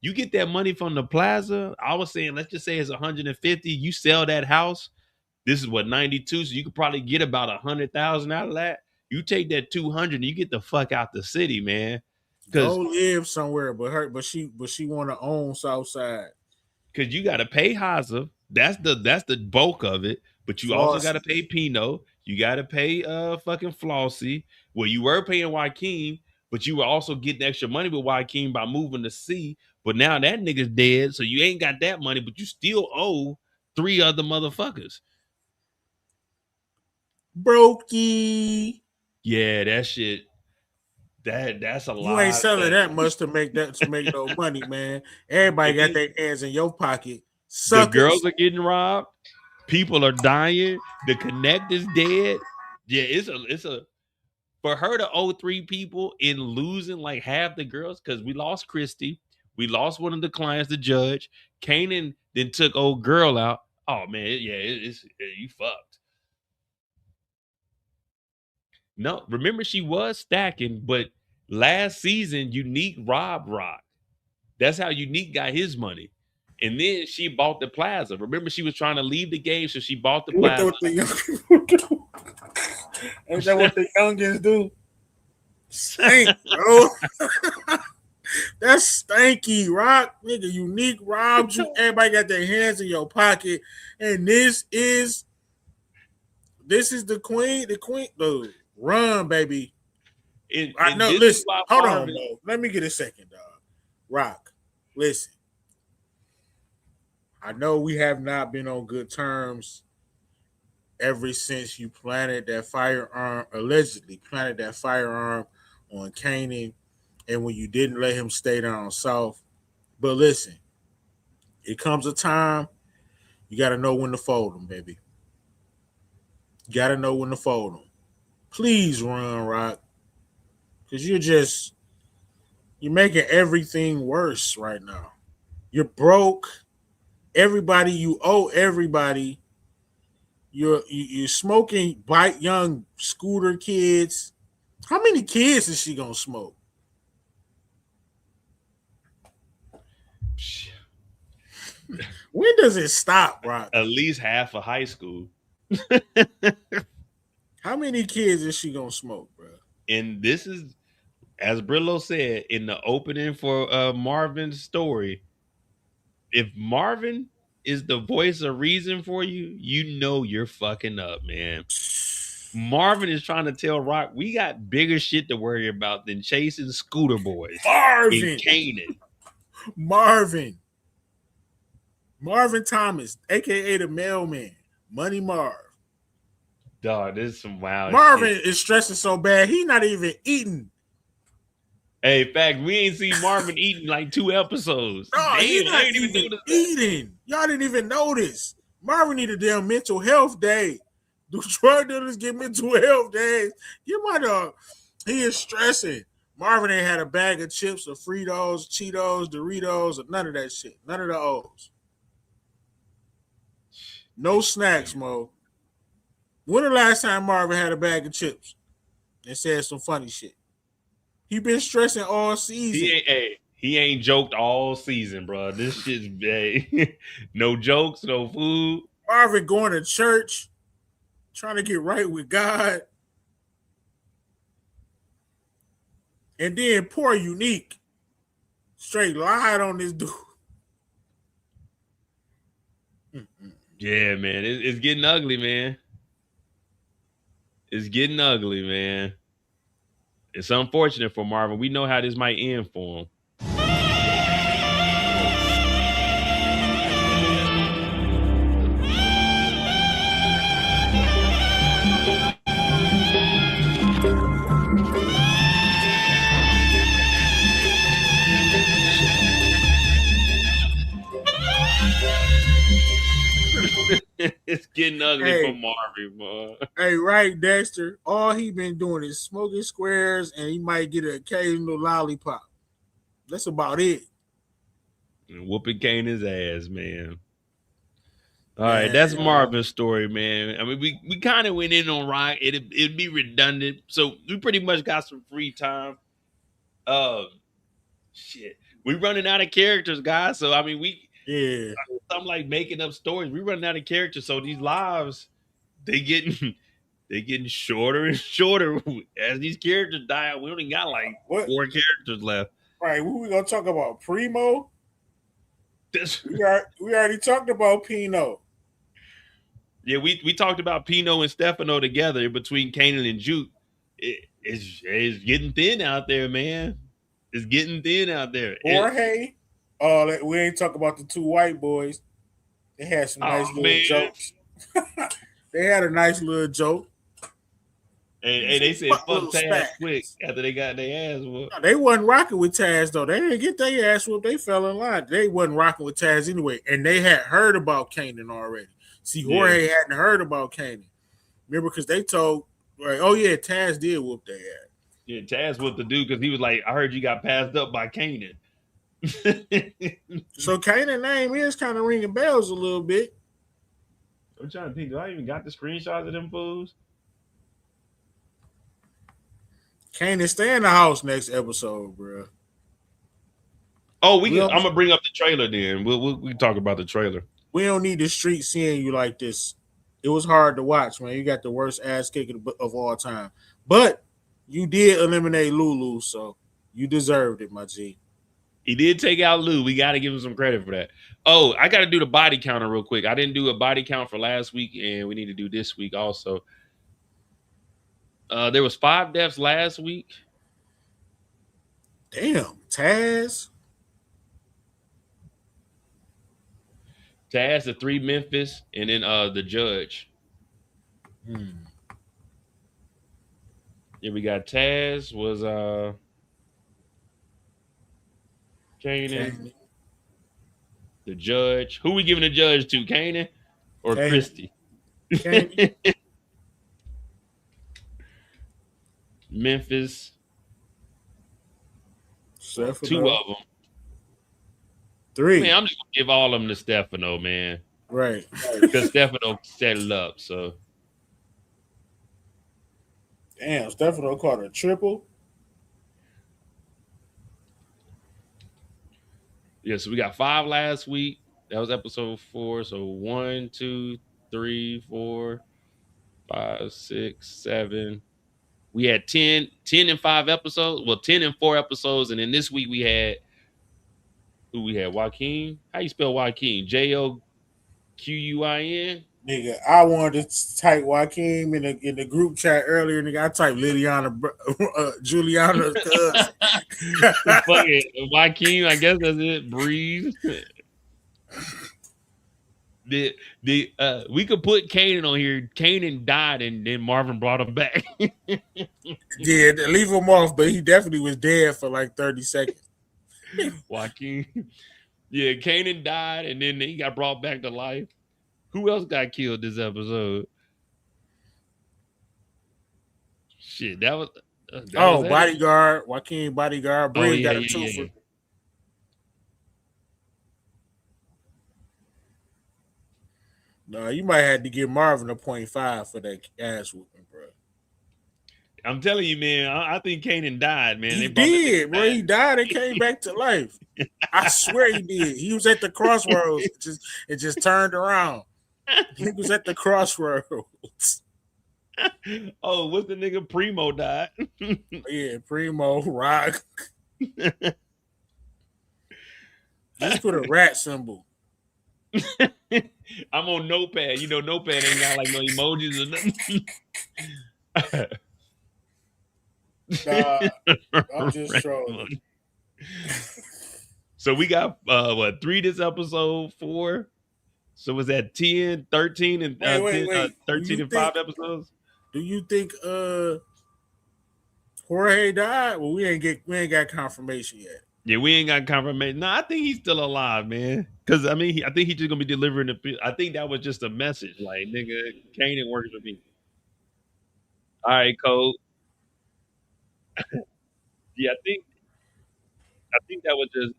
you get that money from the plaza, I was saying, let's just say it's 150. You sell that house. This is what 92, so you could probably get about 100,000 out of that. You take that 200 and you get the fuck out the city, man. Go Because live somewhere, but she want to own Southside. you got to pay Haza. That's the bulk of it. But you also got to Flossie. pay Pino. You got to pay fucking Flossie. Well, you were paying Joaquin, but you were also getting extra money with Joaquin by moving to C. But now that nigga's dead, so you ain't got that money, but you still owe three other motherfuckers. Brokey. Yeah, that shit. That's a You ain't lot. selling that much to make no money, man. Everybody And got then their hands in your pocket. the girls Suckers. are getting robbed. People are dying. The connect is dead. Yeah, it's a for her to owe three people in losing like half the girls, because we lost Christy, we lost one of the clients, the judge. Kanan then took old girl out. Oh man, yeah, you fucked. No, remember she was stacking, but last season Unique robbed Rock. That's how Unique got his money. And then she bought the plaza. Remember, she was trying to leave the game, so she bought the What plaza. the young people do? Ain't that what the youngins do? Stink, bro. That's stanky, Rock. Nigga, Unique robbed you. Everybody got their hands in your pocket. And this is the queen. The queen. Dude, run, baby. I And know. this is Listen, why hold on, Marvin. Mo. Let me get a second, dog. Rock, listen. I know we have not been on good terms ever since you planted that firearm, allegedly planted that firearm on Kanan, and when you didn't let him stay down south. But listen, it comes a time you got to know when to fold them, baby. You got to know when to fold them. Please run, Rock, because you're making everything worse right now. You're broke. Everybody you owe everybody. You're smoking bite young scooter kids. How many kids is she gonna smoke? When does it stop, Rock? At least half of high school. How many kids is she gonna smoke, bro? And this is, as Brillo said in the opening for Marvin's story, if Marvin is the voice of reason for you, you know you're fucking up, man. Marvin is trying to tell Rock, we got bigger shit to worry about than chasing scooter boys in Marvin, Kanan. Marvin, Marvin Thomas, aka the mailman, Money Marv. Dog, this is some wild shit. Marvin is stressing so bad he not even eating. Hey, in fact, we ain't seen Marvin eating like 2 episodes. No, Damn, he I not ain't even even noticed that. eating. Y'all didn't even notice. Marvin need a damn mental health day. Do drug dealers get mental health days? You my dog. He is stressing. Marvin ain't had a bag of chips or Fritos, Cheetos, Doritos, or none of that shit. None of the O's. No snacks, Mo. When the last time Marvin had a bag of chips and said some funny shit? He been stressing all season. He ain't joked all season, bro. This shit's no jokes, no food. Marvin going to church, trying to get right with God. And then poor Unique straight lied on this dude. Yeah, man, it's getting ugly, man. It's getting ugly, man. It's unfortunate for Marvin. We know how this might end for him. It's getting ugly for Hey, Marvin, boy. hey, right, Dexter. All he been doing is smoking squares, and he might get an occasional lollipop. That's about it, And whooping Kanan's ass, man. All right, man. that's Marvin's story, man. I mean, we kind of went in on Rock. It'd be redundant, so we pretty much got some free time. Uh, shit, we running out of characters, guys. So I mean, Yeah, I'm like making up stories. We running out of characters, so these lives they getting they getting shorter and shorter as these characters die out. We only got like what? 4 characters left. Right, what we gonna talk about? Primo? This, We already talked about Pino. yeah, we talked about Pino and Stefano together between Kanan and Juke. It's getting thin out there, man. It's getting thin out there. Jorge. Oh, we ain't talk about the two white boys. They had some Oh nice little man, jokes. They had a nice little joke. and they said Fuck fuck little Taz quick spats. after they got their ass whooped. No, they wasn't rocking with Taz though. They didn't get their ass whooped. They fell in line. They wasn't rocking with Taz anyway, and they had heard about Kanan already. See, Yeah, Jorge hadn't heard about Kanan. Remember, because they told, like, oh yeah, Taz did whoop their ass. yeah. Taz whooped the dude because he was like, I heard you got passed up by Kanan. So Kanan name is kind of ringing bells a little bit. I'm trying to think. Do I even got the screenshots of them fools? Kanan stay in the house next episode, bro. Oh, We I'm don't, gonna bring up the trailer then. We talk about the trailer. we don't need the street seeing you like this. It was hard to watch, man. You got the worst ass kicking of all time, but you did eliminate Lulu, so you deserved it, my G. He did take out Lou. We got to give him some credit for that. Oh, I got to do the body counter real quick. I didn't do a body count for last week, and we need to do this week also. There was 5 deaths last week. Damn, Taz. Taz, the 3 Memphis, and then the judge. Yeah, we got Taz was Kanan, Kanan. the judge. Who we giving the judge to, Kanan or Kanan. Christy? Kanan. Memphis, Stefano. 2 of them. 3. Man, I'm just gonna give all of them to Stefano, man, Right. because Stefano set it up. So Damn, Stefano caught a triple. yeah, so we got 5 last week. That was episode 4. So 1, 2, 3, 4. 5, 6, 7. We had 10 and 5 episodes. Well, 10 and 4 episodes. And then this week we had who we had? Joaquin. How you spell Joaquin? Joquin? Nigga, I wanted to type Joaquin in the group chat earlier. Nigga, I typed Liliana, Juliana's cousin. Fuck it. Joaquin, I guess that's it. Breeze. The we could put Kanan on here. Kanan died and then Marvin brought him back. Yeah, leave him off, but he definitely was dead for like 30 seconds. Joaquin. Yeah, Kanan died and then he got brought back to life. Who else got killed this episode? Shit, that was Oh, that. bodyguard, Joaquin bodyguard. Oh Bridge yeah, got a yeah, yeah, twofer. yeah. No, you might have to give Marvin a 0.5 for that ass whooping, bro. I'm telling you, man. I think Kanan died, man. They He brought that did, nigga bro. back. He died and came back to life. I swear he did. He was at the crossroads. It just turned around. He was at the crossroads. Oh, what's the nigga Primo died? Yeah, Primo, Rock. Just put a rat symbol. I'm on Notepad. You know, Notepad ain't got like no emojis or nothing. Nah, I'm just trolling. So we got what 3 this episode, 4. So was that 10, 13, and Wait. 13 and 5 episodes? Do you think Jorge died? Well, we ain't got confirmation yet. Yeah, we ain't got confirmation. No, I think he's still alive, man. Because I mean, I think he's just gonna be delivering the. I think that was just a message, like nigga, Kanan works with me. All right, Cole. Yeah, I think that was just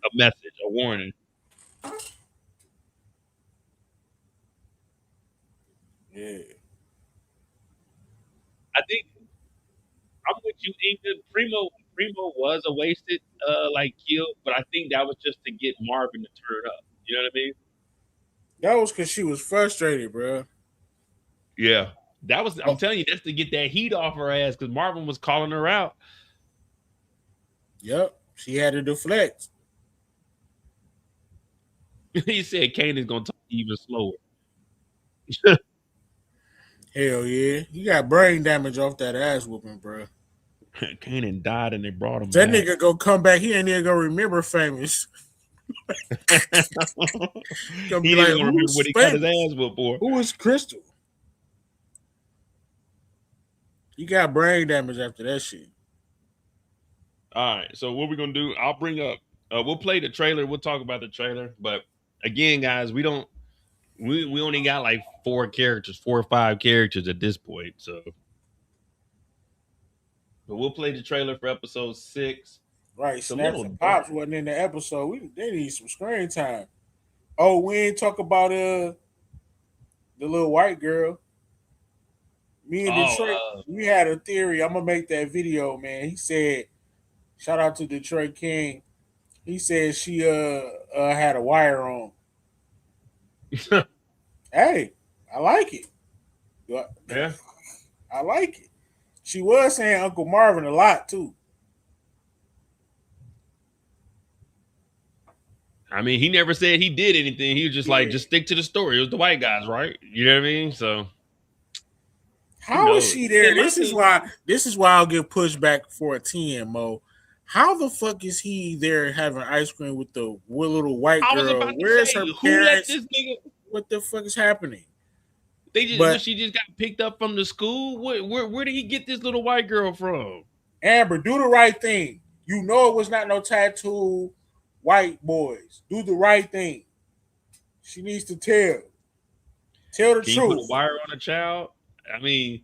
a message, a warning. Yeah. I think I'm with you, Inga. Primo was a wasted like kill, but I think that was just to get Marvin to turn up. You know what I mean? That was because she was frustrated, bro. Yeah. That was I'm Oh, telling you, that's to get that heat off her ass because Marvin was calling her out. yep. She had to deflect. He said Kanan's gonna talk even slower. Hell yeah. You got brain damage off that ass whooping, bro. Kanan died and they brought him That back. nigga gonna come back. He ain't even gonna remember famous. Gonna He be didn't like, even remember who's what he got his famous? ass whooped for. Who is Crystal? You got brain damage after that shit. All right, so what we're gonna do? I'll bring up. We'll play the trailer. We'll talk about the trailer. But again, guys, we don't. We only got like 4 or 5 characters at this point. So, but we'll play the trailer for episode 6. Right, It's a Snaps little and dark. Pops wasn't in the episode. They need some screen time. Oh, we ain't talk about the little white girl. Me and Detroit, Oh, we had a theory. I'm gonna make that video, man. He said, shout out to Detroit King. He said she had a wire on. Hey, I like it. yeah. I like it. She was saying Uncle Marvin a lot too. I mean, he never said he did anything. He was just like, Yeah. just stick to the story. It was the white guys, right? You know what I mean? So who How is knows? she there? In my This is why I'll get pushed back for a 10, Mo. How the fuck is he there having ice cream with the little white I was girl? about to Where's say, her who let parents? this nigga? What the fuck is happening? What, But she just got picked up from the school? Where did he get this little white girl from? Amber, do the right thing. You know it was not no tattoo white boys. Do the right thing. She needs to tell the Can you put a truth. wire on a child? I mean,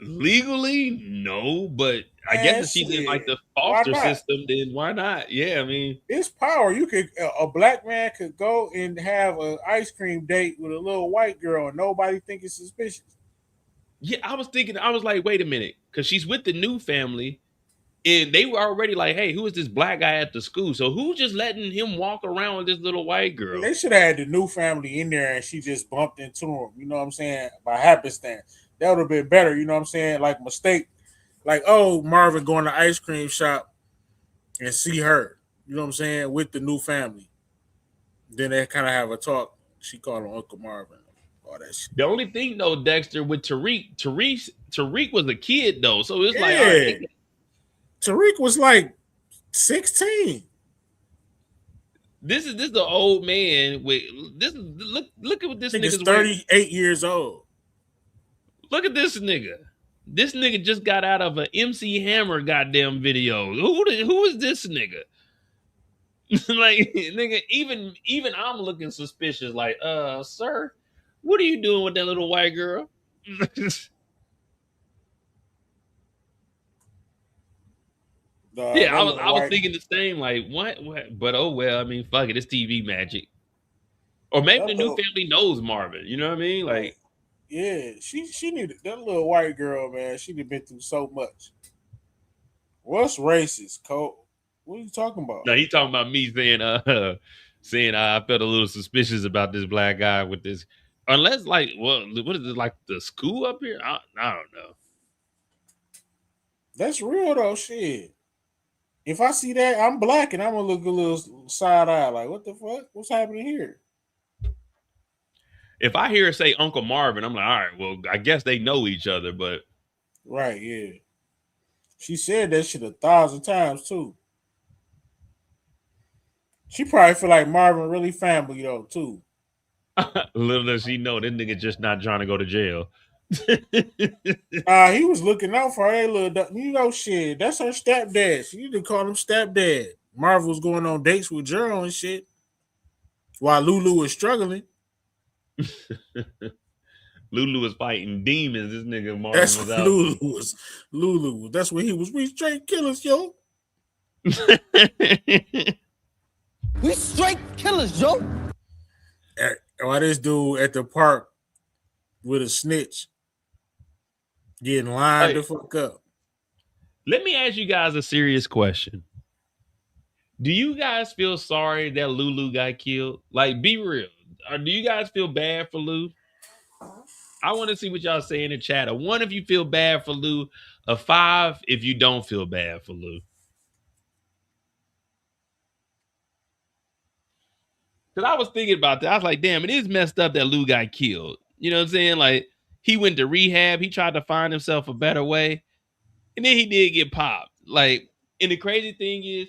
legally, no, but I guess And if she's in like shit, the why foster not? system, then why not? Yeah, I mean, It's power. You could a black man could go and have an ice cream date with a little white girl and nobody think it's suspicious. yeah, I was like, wait a minute, because she's with the new family, And they were already like, hey, who is this black guy at the school? So who's just letting him walk around with this little white I mean, girl? they should have had the new family in there, and she just bumped into him. You know what I'm saying? By happenstance, that would have been better. You know what I'm saying? Like mistake, like oh Marvin going to ice cream shop and see her. You know what I'm saying with the new family. Then they kind of have a talk. She called him Uncle Marvin. All that shit. The only thing though, Dexter, with Tariq was a kid though. So it's like, all right, Yeah, Tariq was like 16. this is the old man with this. Look at what I this think it's nigga's wearing. 38 years old. Look at this nigga. This nigga just got out of a MC Hammer goddamn video. Who is this nigga? Like nigga, even I'm looking suspicious. Like, sir, what are you doing with that little white girl? Yeah, That I little was white. thinking the same. Like, what? But oh well. I mean, fuck it. It's TV magic. Or maybe That the new little family knows Marvin. You know what I mean? right. Like, Yeah, she needed that little white girl, man. She'd have been through so much. What's racist, Cole? What are you talking about? now he talking about me saying, saying I felt a little suspicious about this black guy with this. Unless, like, well, what is it like the school up here? I don't know. That's real though, shit. If I see that, I'm black and I'm gonna look a little side eye, like, what the fuck? What's happening here? If I hear her say Uncle Marvin, I'm like, all right, well, I guess they know each other, but Right, yeah. She said that shit 1,000 times too. She probably feel like Marvin really family though too. little does she know this nigga just not trying to go to jail. He was looking out for her. That you know, shit. That's her stepdad. She need to call him stepdad. Marvin was going on dates with Gerald and shit while Lulu was struggling. Lulu was fighting demons. This nigga Marvin That's was what out. Lulu was. Lulu. That's when he was. We straight killers, yo. We straight killers, Joe. Why this dude at the park with a snitch getting lined Hey, the fuck up? let me ask you guys a serious question. Do you guys feel sorry that Lulu got killed? Like, be real. Or do you guys feel bad for Lou? I want to see what y'all say in the chat. A one if you feel bad for Lou, a five if you don't feel bad for Lou. Because I was thinking about that. I was like, damn, it is messed up that Lou got killed. You know what I'm saying? Like, he went to rehab. He tried to find himself a better way. And then he did get popped. Like, and the crazy thing is,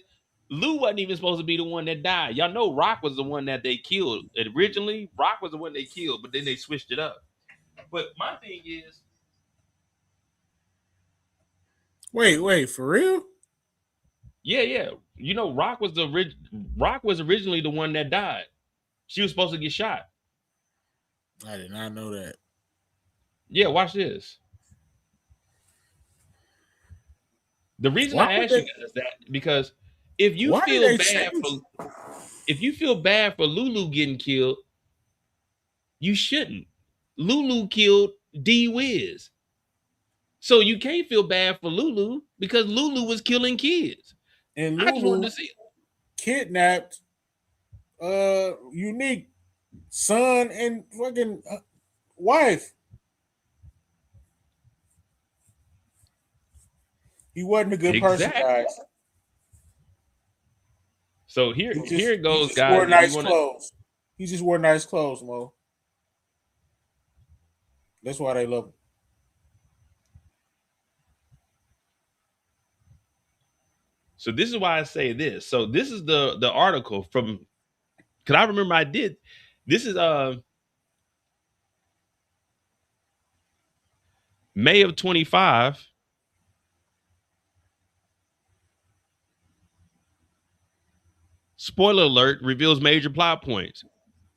Lou wasn't even supposed to be the one that died. Y'all know Rock was the one that they killed. Originally, Rock was the one they killed, but then they switched it up. But my thing is, Wait, for real? yeah. You know, Rock was originally the one that died. She was supposed to get shot. I did not know that. Yeah, watch this. The reason Why I would ask you they? guys that because if you Why did feel they bad change? for if you feel bad for Lulu getting killed, you shouldn't. Lulu killed D Wiz. So you can't feel bad for Lulu because Lulu was killing kids. And I just wanted Lulu to see. kidnapped Unique son and fucking wife. He wasn't a good person, Exactly. guys. So here it goes, guys. Wore If you nice want to, clothes. He just wore nice clothes, Mo. That's why they love him. so this is why I say this. So this is the article from because I remember I did. This is May of 25. Spoiler alert reveals major plot points.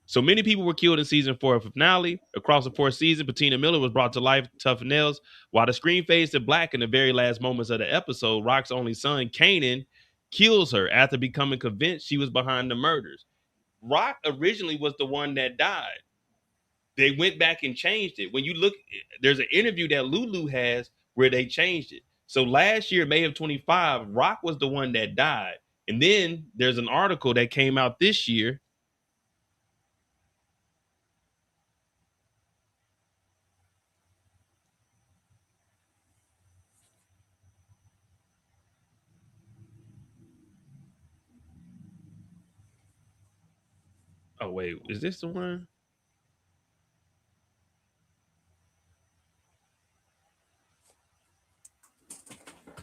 So many people were killed in season 4 of finale. Across the 4th season, Patina Miller was brought to life, tough nails. While the screen fades to black in the very last moments of the episode, Rock's only son, Kanan, kills her after becoming convinced she was behind the murders. Rock originally was the one that died. They went back and changed it. When you look, there's an interview that Lulu has where they changed it. So last year, May of 25, Rock was the one that died. And then there's an article that came out this year. Oh, wait, is this the one?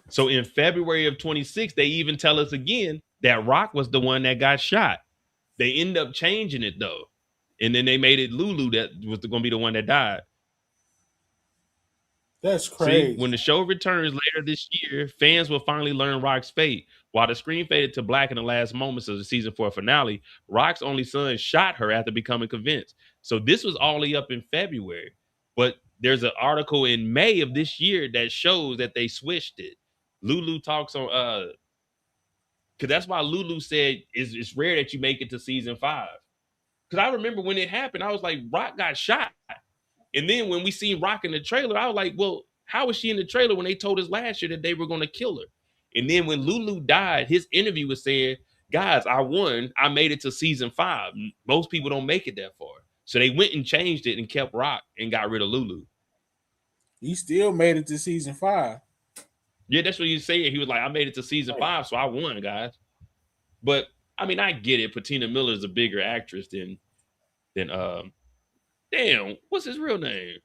So in February of 26, they even tell us again that Rock was the one that got shot. They end up changing it though. And then they made it Lulu that was going to be the one that died. That's See, when the crazy. show returns later this year, fans will finally learn Rock's fate. While the screen faded to black in the last moments of the season 4 finale, Rock's only son shot her after becoming convinced. So this was only up in February. But there's an article in May of this year that shows that they switched it. Lulu talks on because that's why Lulu said it's rare that you make it to season 5. Because I remember when it happened, I was like, Rock got shot. And then when we seen Rock in the trailer, I was like, well, how was she in the trailer when they told us last year that they were going to kill her? And then when Lulu died, his interview was saying, guys, I won. I made it to season 5. Most people don't make it that far. So they went and changed it and kept Rock and got rid of Lulu. He still made it to season 5. Yeah, that's what he said. He was like, I made it to season 5, so I won, guys. But I mean, I get it. Patina Miller is a bigger actress than damn, what's his real name?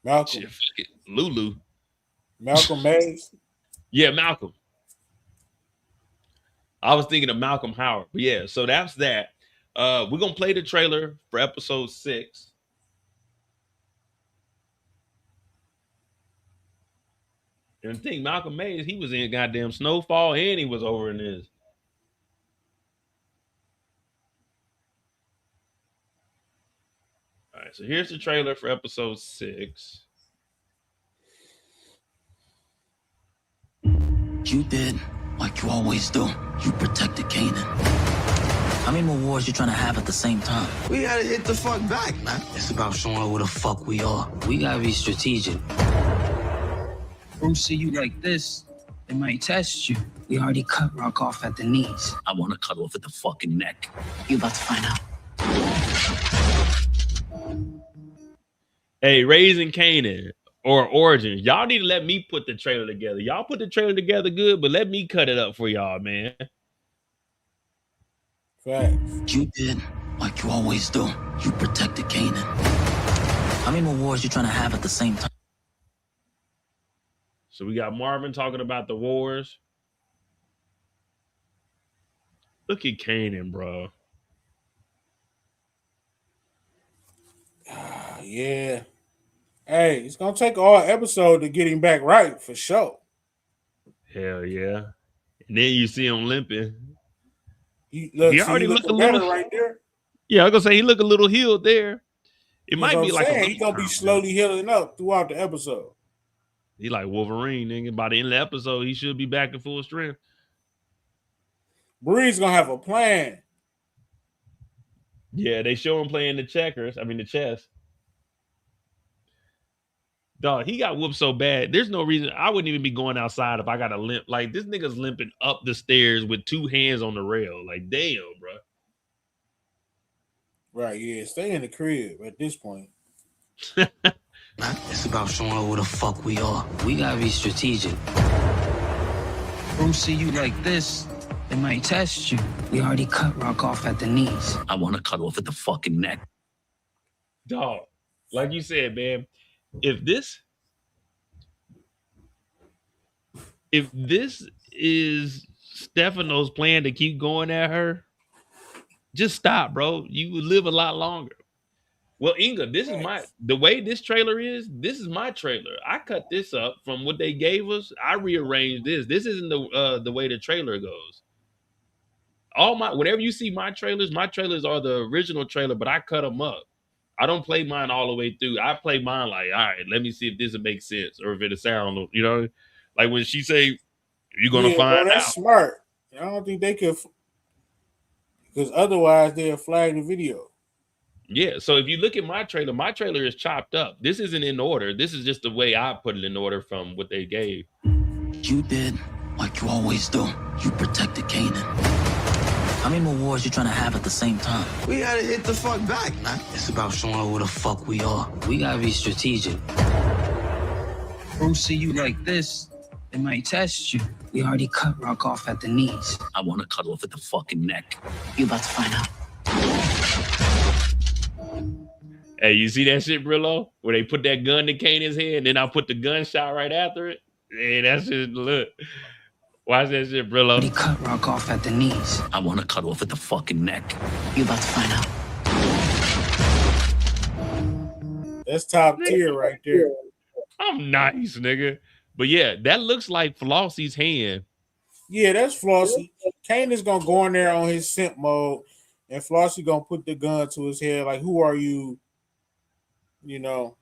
Malcolm. Shit, fuck it. Lulu. Malcolm Mays. Yeah, Malcolm. I was thinking of Malcolm Howard. But yeah, so that's that. We're gonna play the trailer for episode 6. And the thing, Malcolm Mays, he was in goddamn Snowfall and he was over in this. All right, so here's the trailer for episode 6. You did like you always do. You protected Kanan. How many more wars you trying to have at the same time? We gotta hit the fuck back, man. It's about showing who the fuck we are. We gotta be strategic. Bruce see you like this, they might test you. We already cut Rock off at the knees. I want to cut off at the fucking neck. You about to find out. Hey, Raising Kanan or Origin, y'all need to let me put the trailer together. Y'all put the trailer together good, but let me cut it up for y'all, man. Facts. You did like you always do. You protected Kanan. How many more wars you trying to have at the same time? So we got Marvin talking about the wars. Look at Kanan, bro. Yeah. Hey, it's gonna take all episode to get him back right for sure. Hell yeah. And then you see him limping. He already look a looking little better right there. Yeah, I was gonna say he look a little healed there. It That's might what be I'm like saying. He's gonna be slowly healing up throughout the episode. He like Wolverine, nigga. By the end of the episode, he should be back in full strength. Bree's gonna have a plan. Yeah, they show him playing the chess. Dog, he got whooped so bad. There's no reason I wouldn't even be going outside if I got a limp. Like this nigga's limping up the stairs with 2 hands on the rail. Like, damn, bro. Right, yeah. Stay in the crib at this point. It's about showing who the fuck we are. We gotta be strategic. Bruce see you like this, they might test you. We already cut Rock off at the knees. I want to cut off at the fucking neck. Dog, like you said, man, if this is Stefano's plan to keep going at her, just stop, bro. You would live a lot longer. Well, Inga, the way this trailer is, this is my trailer. I cut this up from what they gave us. I rearranged this. This isn't the way the trailer goes. Whenever you see my trailers are the original trailer, but I cut them up. I don't play mine all the way through. I play mine like, all right, let me see if this will make sense or if it'll sound, like when she say, you're gonna find that's out. smart. I don't think they could, because otherwise they'll flag the video. Yeah. So if you look at my trailer is chopped up. This isn't in order. This is just the way I put it in order from what they gave. You did like you always do. You protected Kanan. How many more wars you trying to have at the same time? We gotta hit the fuck back, man. It's about showing who the fuck we are. We gotta be strategic. Bruce see you like this, they might test you. We already cut Rock off at the knees. I want to cut off at the fucking neck. You about to find out. Hey, you see that shit, Brillo? Where they put that gun to Kanan's head, and then I put the gunshot right after it. Hey, that shit look. Watch that shit, Brillo. Already cut Rock off at the knees. I want to cut off at the fucking neck. You about to find out. That's top tier right there. I'm nice, nigga. But yeah, that looks like Flossie's hand. Yeah, that's Flossie. Kane is gonna go in there on his simp mode, and Flossie gonna put the gun to his head, like, "Who are you?" You know.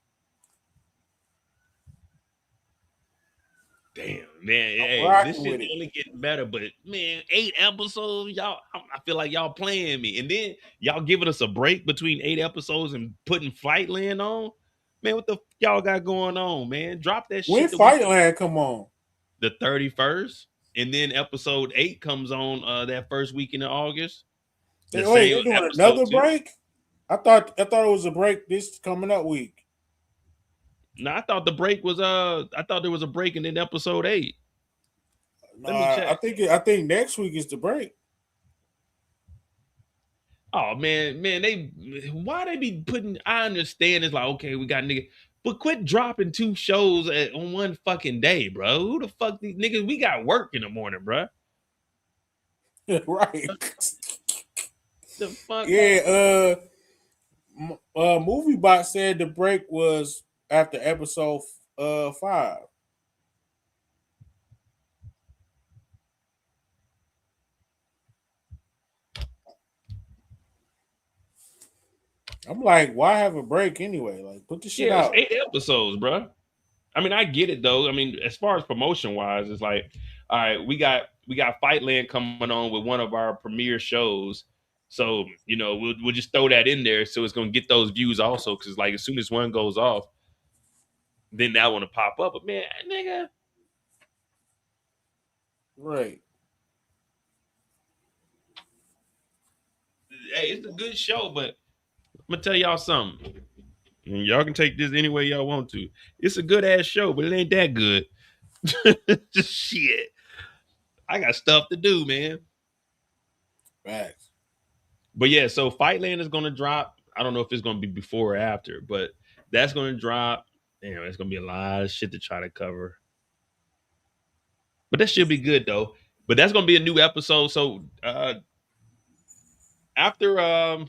Damn, man. I'm Hey, rocking this shit with it. only getting better, but man, 8 episodes, y'all. I feel like y'all playing me, and then y'all giving us a break between 8 episodes and putting Flightland on. Man, what the y'all got going on, man? Drop that When shit Fightland come on? the 31st, and then episode 8 comes on that first weekend in August. The Wait, they're same doing episode another two. break? I thought it was a break this coming up week. No, I thought the break was I thought there was a break in episode 8. Let me I check. think next week is the break. Oh man, they why they be putting? I understand it's like okay, we got nigga, but quit dropping 2 shows on one fucking day, bro. Who the fuck these niggas? We got work in the morning, bro. Right. The fuck? Yeah, MovieBot said the break was after episode 5. I'm like, why have a break anyway? Like, put the shit Yeah, it's out. 8 episodes, bro. I mean, I get it though. I mean, as far as promotion wise, it's like, all right, we got Fightland coming on with one of our premiere shows. So, we'll just throw that in there so it's gonna get those views also. Cause like as soon as one goes off, then that one to pop up. But man, nigga, Right. hey, it's a good show, but I'm gonna tell y'all something. And y'all can take this any way y'all want to. It's a good ass show, but it ain't that good. Just shit. I got stuff to do, man. Facts. But yeah, so Fightland is gonna drop. I don't know if it's gonna be before or after, but that's gonna drop. Damn, it's gonna be a lot of shit to try to cover. But that should be good though. But that's gonna be a new episode. So after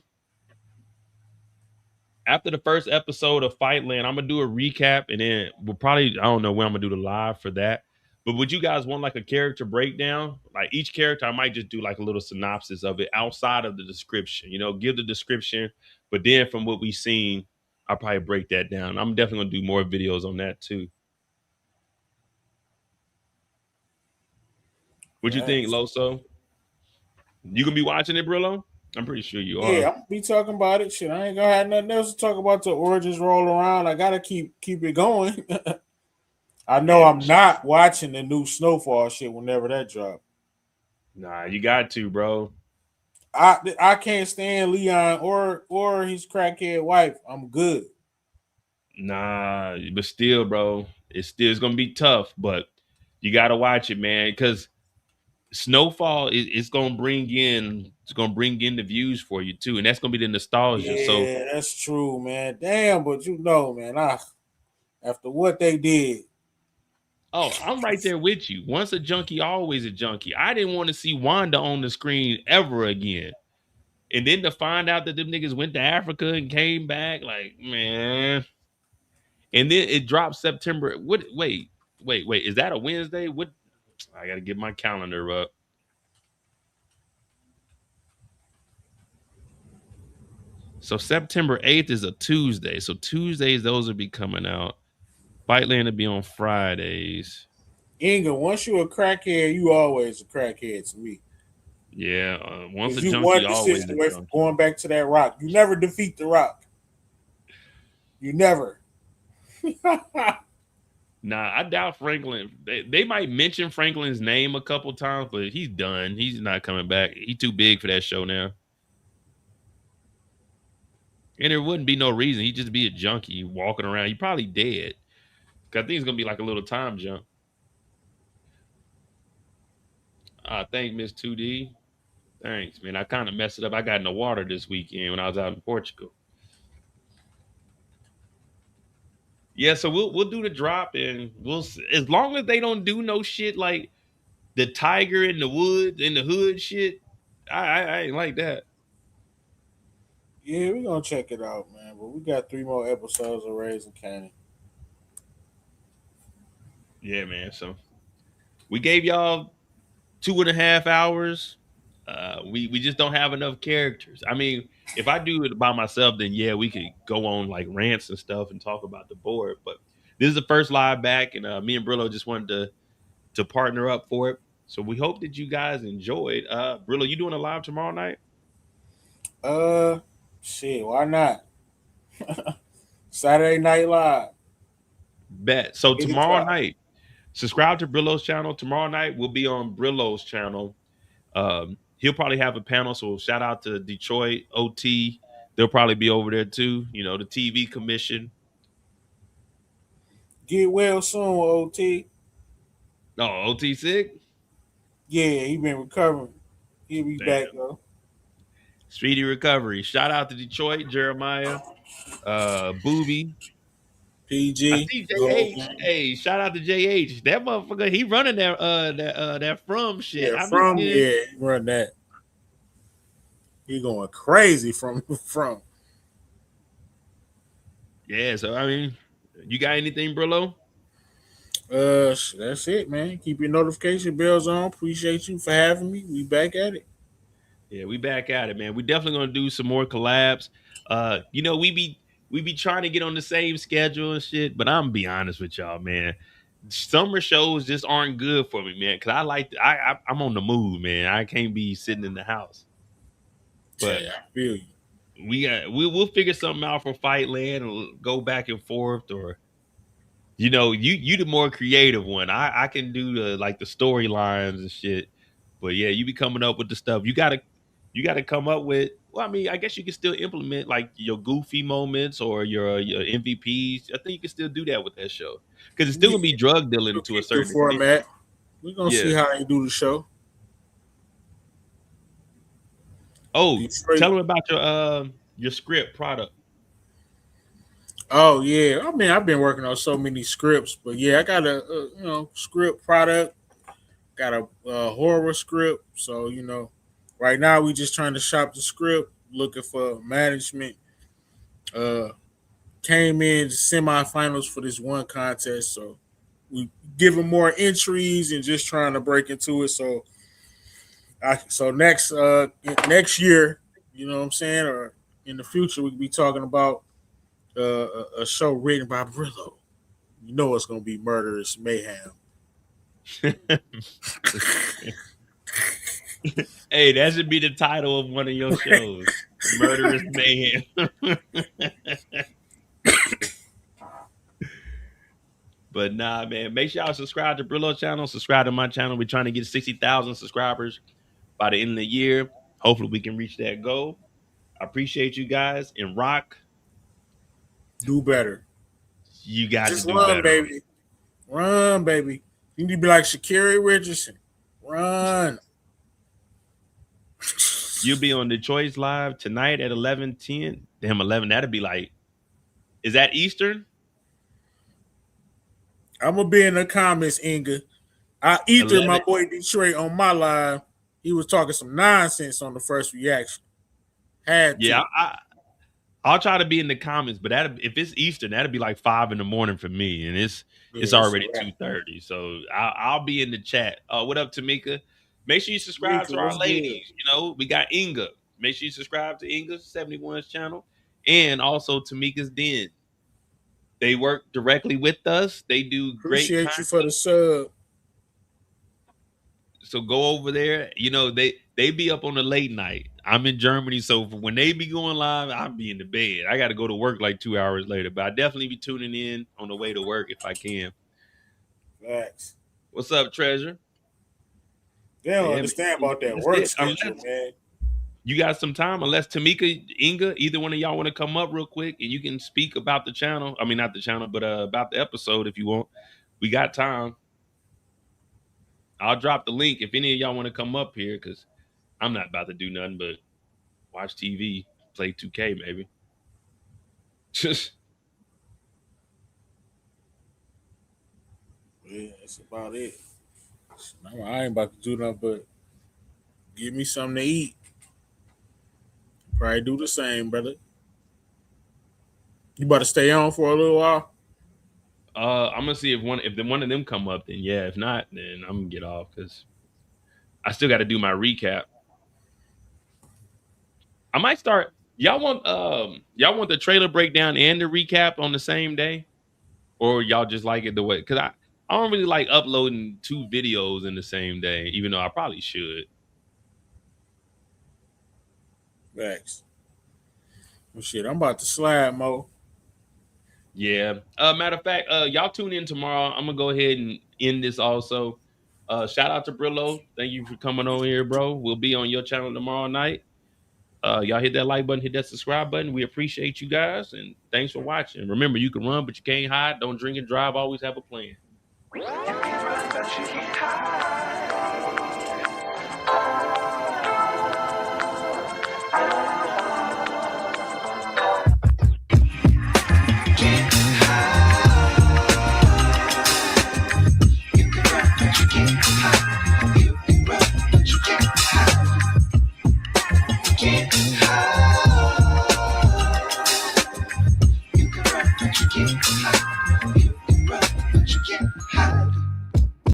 after the first episode of Fightland, I'm gonna do a recap, and then we'll probably I don't know when I'm gonna do the live for that. But would you guys want like a character breakdown? Like each character, I might just do like a little synopsis of it outside of the description. Give the description, but then from what we've seen, I'll probably break that down. I'm definitely gonna do more videos on that too. What you think, Facts. Loso? You gonna be watching it, Brillo? I'm pretty sure you Yeah, are. I'm gonna be talking about it. Shit, I ain't gonna have nothing else to talk about till Origins roll around. I gotta keep it going. I know Yeah, I'm not watching the new Snowfall shit whenever that drop. nah, you got to, bro. I can't stand Leon or his crackhead wife. I'm good. Nah, but still, bro, it's gonna be tough, but you gotta watch it, man, because Snowfall is gonna bring in the views for you too, and that's gonna be the nostalgia. So, Yeah, that's true, man. Damn, but man, after what they did, oh, I'm right there with you. Once a junkie, always a junkie. I didn't want to see Wanda on the screen ever again, and then to find out that them niggas went to Africa and came back, like man. And then it drops September. What? Wait. Is that a Wednesday? What? I gotta get my calendar up. So September 8th is a Tuesday. So Tuesdays, those will be coming out. Fightland will be on Fridays. Inga, once you a crackhead, you always a crackhead to me. Yeah, once a Because you junkie, one always decision a away from junkie. going back to that Rock. You never defeat the Rock. You never. Nah, I doubt Franklin. They might mention Franklin's name a couple times, but he's done. He's not coming back. He's too big for that show now. And there wouldn't be no reason. He'd just be a junkie walking around. He probably dead. 'Cause I think it's gonna be like a little time jump. I think Miss 2D. Thanks, man. I kind of messed it up. I got in the water this weekend when I was out in Portugal. Yeah, so we'll do the drop and as long as they don't do no shit like the tiger in the woods in the hood shit. I ain't like that. Yeah, we're gonna check it out, man. But we got 3 more episodes of Raising Kanan. Yeah, man. So we gave y'all 2.5 hours. We just don't have enough characters. I mean, if I do it by myself, then yeah, we could go on like rants and stuff and talk about the board. But this is the first live back, and me and Brillo just wanted to partner up for it. So we hope that you guys enjoyed. Brillo, you doing a live tomorrow night? Uh, Shit, why not? Saturday Night Live, Bet. So 8 o'clock. tomorrow night, subscribe to Brillo's channel. Tomorrow night we'll be on Brillo's channel. He'll probably have a panel. So shout out to Detroit OT. They'll probably be over there too. You know, the TV commission. Get well soon, OT. Oh, OT sick? Yeah, he been recovering. He'll be Damn. back though. Speedy recovery. Shout out to Detroit, Jeremiah, Booby. I PG, see Logan. JH. Hey, shout out to JH. That motherfucker, he running that from shit. Yeah, I be from seeing. yeah, he run that. He going crazy from from. Yeah, so I mean, you got anything, Brillo? That's it, man. Keep your notification bells on. Appreciate you for having me. We back at it. Yeah, we back at it, man. We definitely gonna do some more collabs. You know, we be trying to get on the same schedule and shit, but I'm gonna be honest with y'all, man. Summer shows just aren't good for me, man. Cause I like I'm on the move, man. I can't be sitting in the house. But Yeah, I feel you. we'll figure something out for Fight Land and go back and forth, or you know, you the more creative one. I can do the like the storylines and shit. But yeah, you be coming up with the stuff. You gotta come up with. Well, I mean, I guess you can still implement like your goofy moments or your MVPs. I think you can still do that with that show because it's still Yeah, gonna be drug we'll dealing to a keep the certain extent. format. We're gonna see Yeah. how they do the show. Oh, Detroit. tell them about your script product. Oh yeah, I mean I've been working on so many scripts, but yeah, I got a, script product. Got a horror script, so right now we just trying to shop the script, looking for management. Uh, Came in semifinals for this one contest, so we giving more entries and just trying to break into it. So next year, you know what I'm saying, or in the future, we could be talking about a show written by Brillo. You know it's gonna be murderous mayhem. Hey, that should be the title of one of your shows. Murderous Mayhem. But nah, man. Make sure y'all subscribe to Brillo channel. Subscribe to my channel. We're trying to get 60,000 subscribers by the end of the year. Hopefully we can reach that goal. I appreciate you guys. And Rock, Do better. you got to Just do run, better. baby. Run, baby. You need to be like Sha'Carri Richardson. Run. You'll be on Detroit's live tonight at 11:10. Damn, 11. That'd be like, is that Eastern? I'm gonna be in the comments, Inga. I ether 11. my boy Detroit on my live. He was talking some nonsense on the first reaction. Had Yeah, to. I'll try to be in the comments, but that if it's Eastern, that'd be like 5 in the morning for me, and it's Yeah, it's a already wrap. 2:30. So I'll be in the chat. What up, Tamika? Make sure you subscribe Mika, to our what's good? ladies. You know, we got Inga. Make sure you subscribe to Inga 71's channel, and also Tamika's Den. They work directly with us. They do great Appreciate you content. for the sub. So go over there. You know, they be up on the late night. I'm in Germany, so when they be going live, I'll be in the bed. I got to go to work like 2 hours later, but I definitely be tuning in on the way to work if I can. Facts. What's up, Treasure? They don't Yeah, understand man, about that that's work it. schedule, man. You got some time, unless Tamika, Inga, either one of y'all want to come up real quick and you can speak about the channel. I mean, not the channel, but about the episode if you want. We got time. I'll drop the link if any of y'all want to come up here because I'm not about to do nothing but watch TV, play 2K maybe. Yeah, that's about it. I ain't about to do nothing but give me something to eat. Probably do the same, brother. You about to stay on for a little while? I'm gonna see if one of them come up, then yeah. If not, then I'm gonna get off because I still got to do my recap. I might start. Y'all want the trailer breakdown and the recap on the same day, or y'all just like it the way? Because I don't really like uploading 2 videos in the same day, even though I probably should. Facts. Well, shit, I'm about to slide, Mo. Yeah. Matter of fact, y'all tune in tomorrow. I'm gonna go ahead and end this also. Shout out to Brillo. Thank you for coming on here, bro. We'll be on your channel tomorrow night. Y'all hit that like button, hit that subscribe button. We appreciate you guys, and thanks for watching. Remember, you can run, but you can't hide. Don't drink and drive. Always have a plan. You can rap, but you can't hide.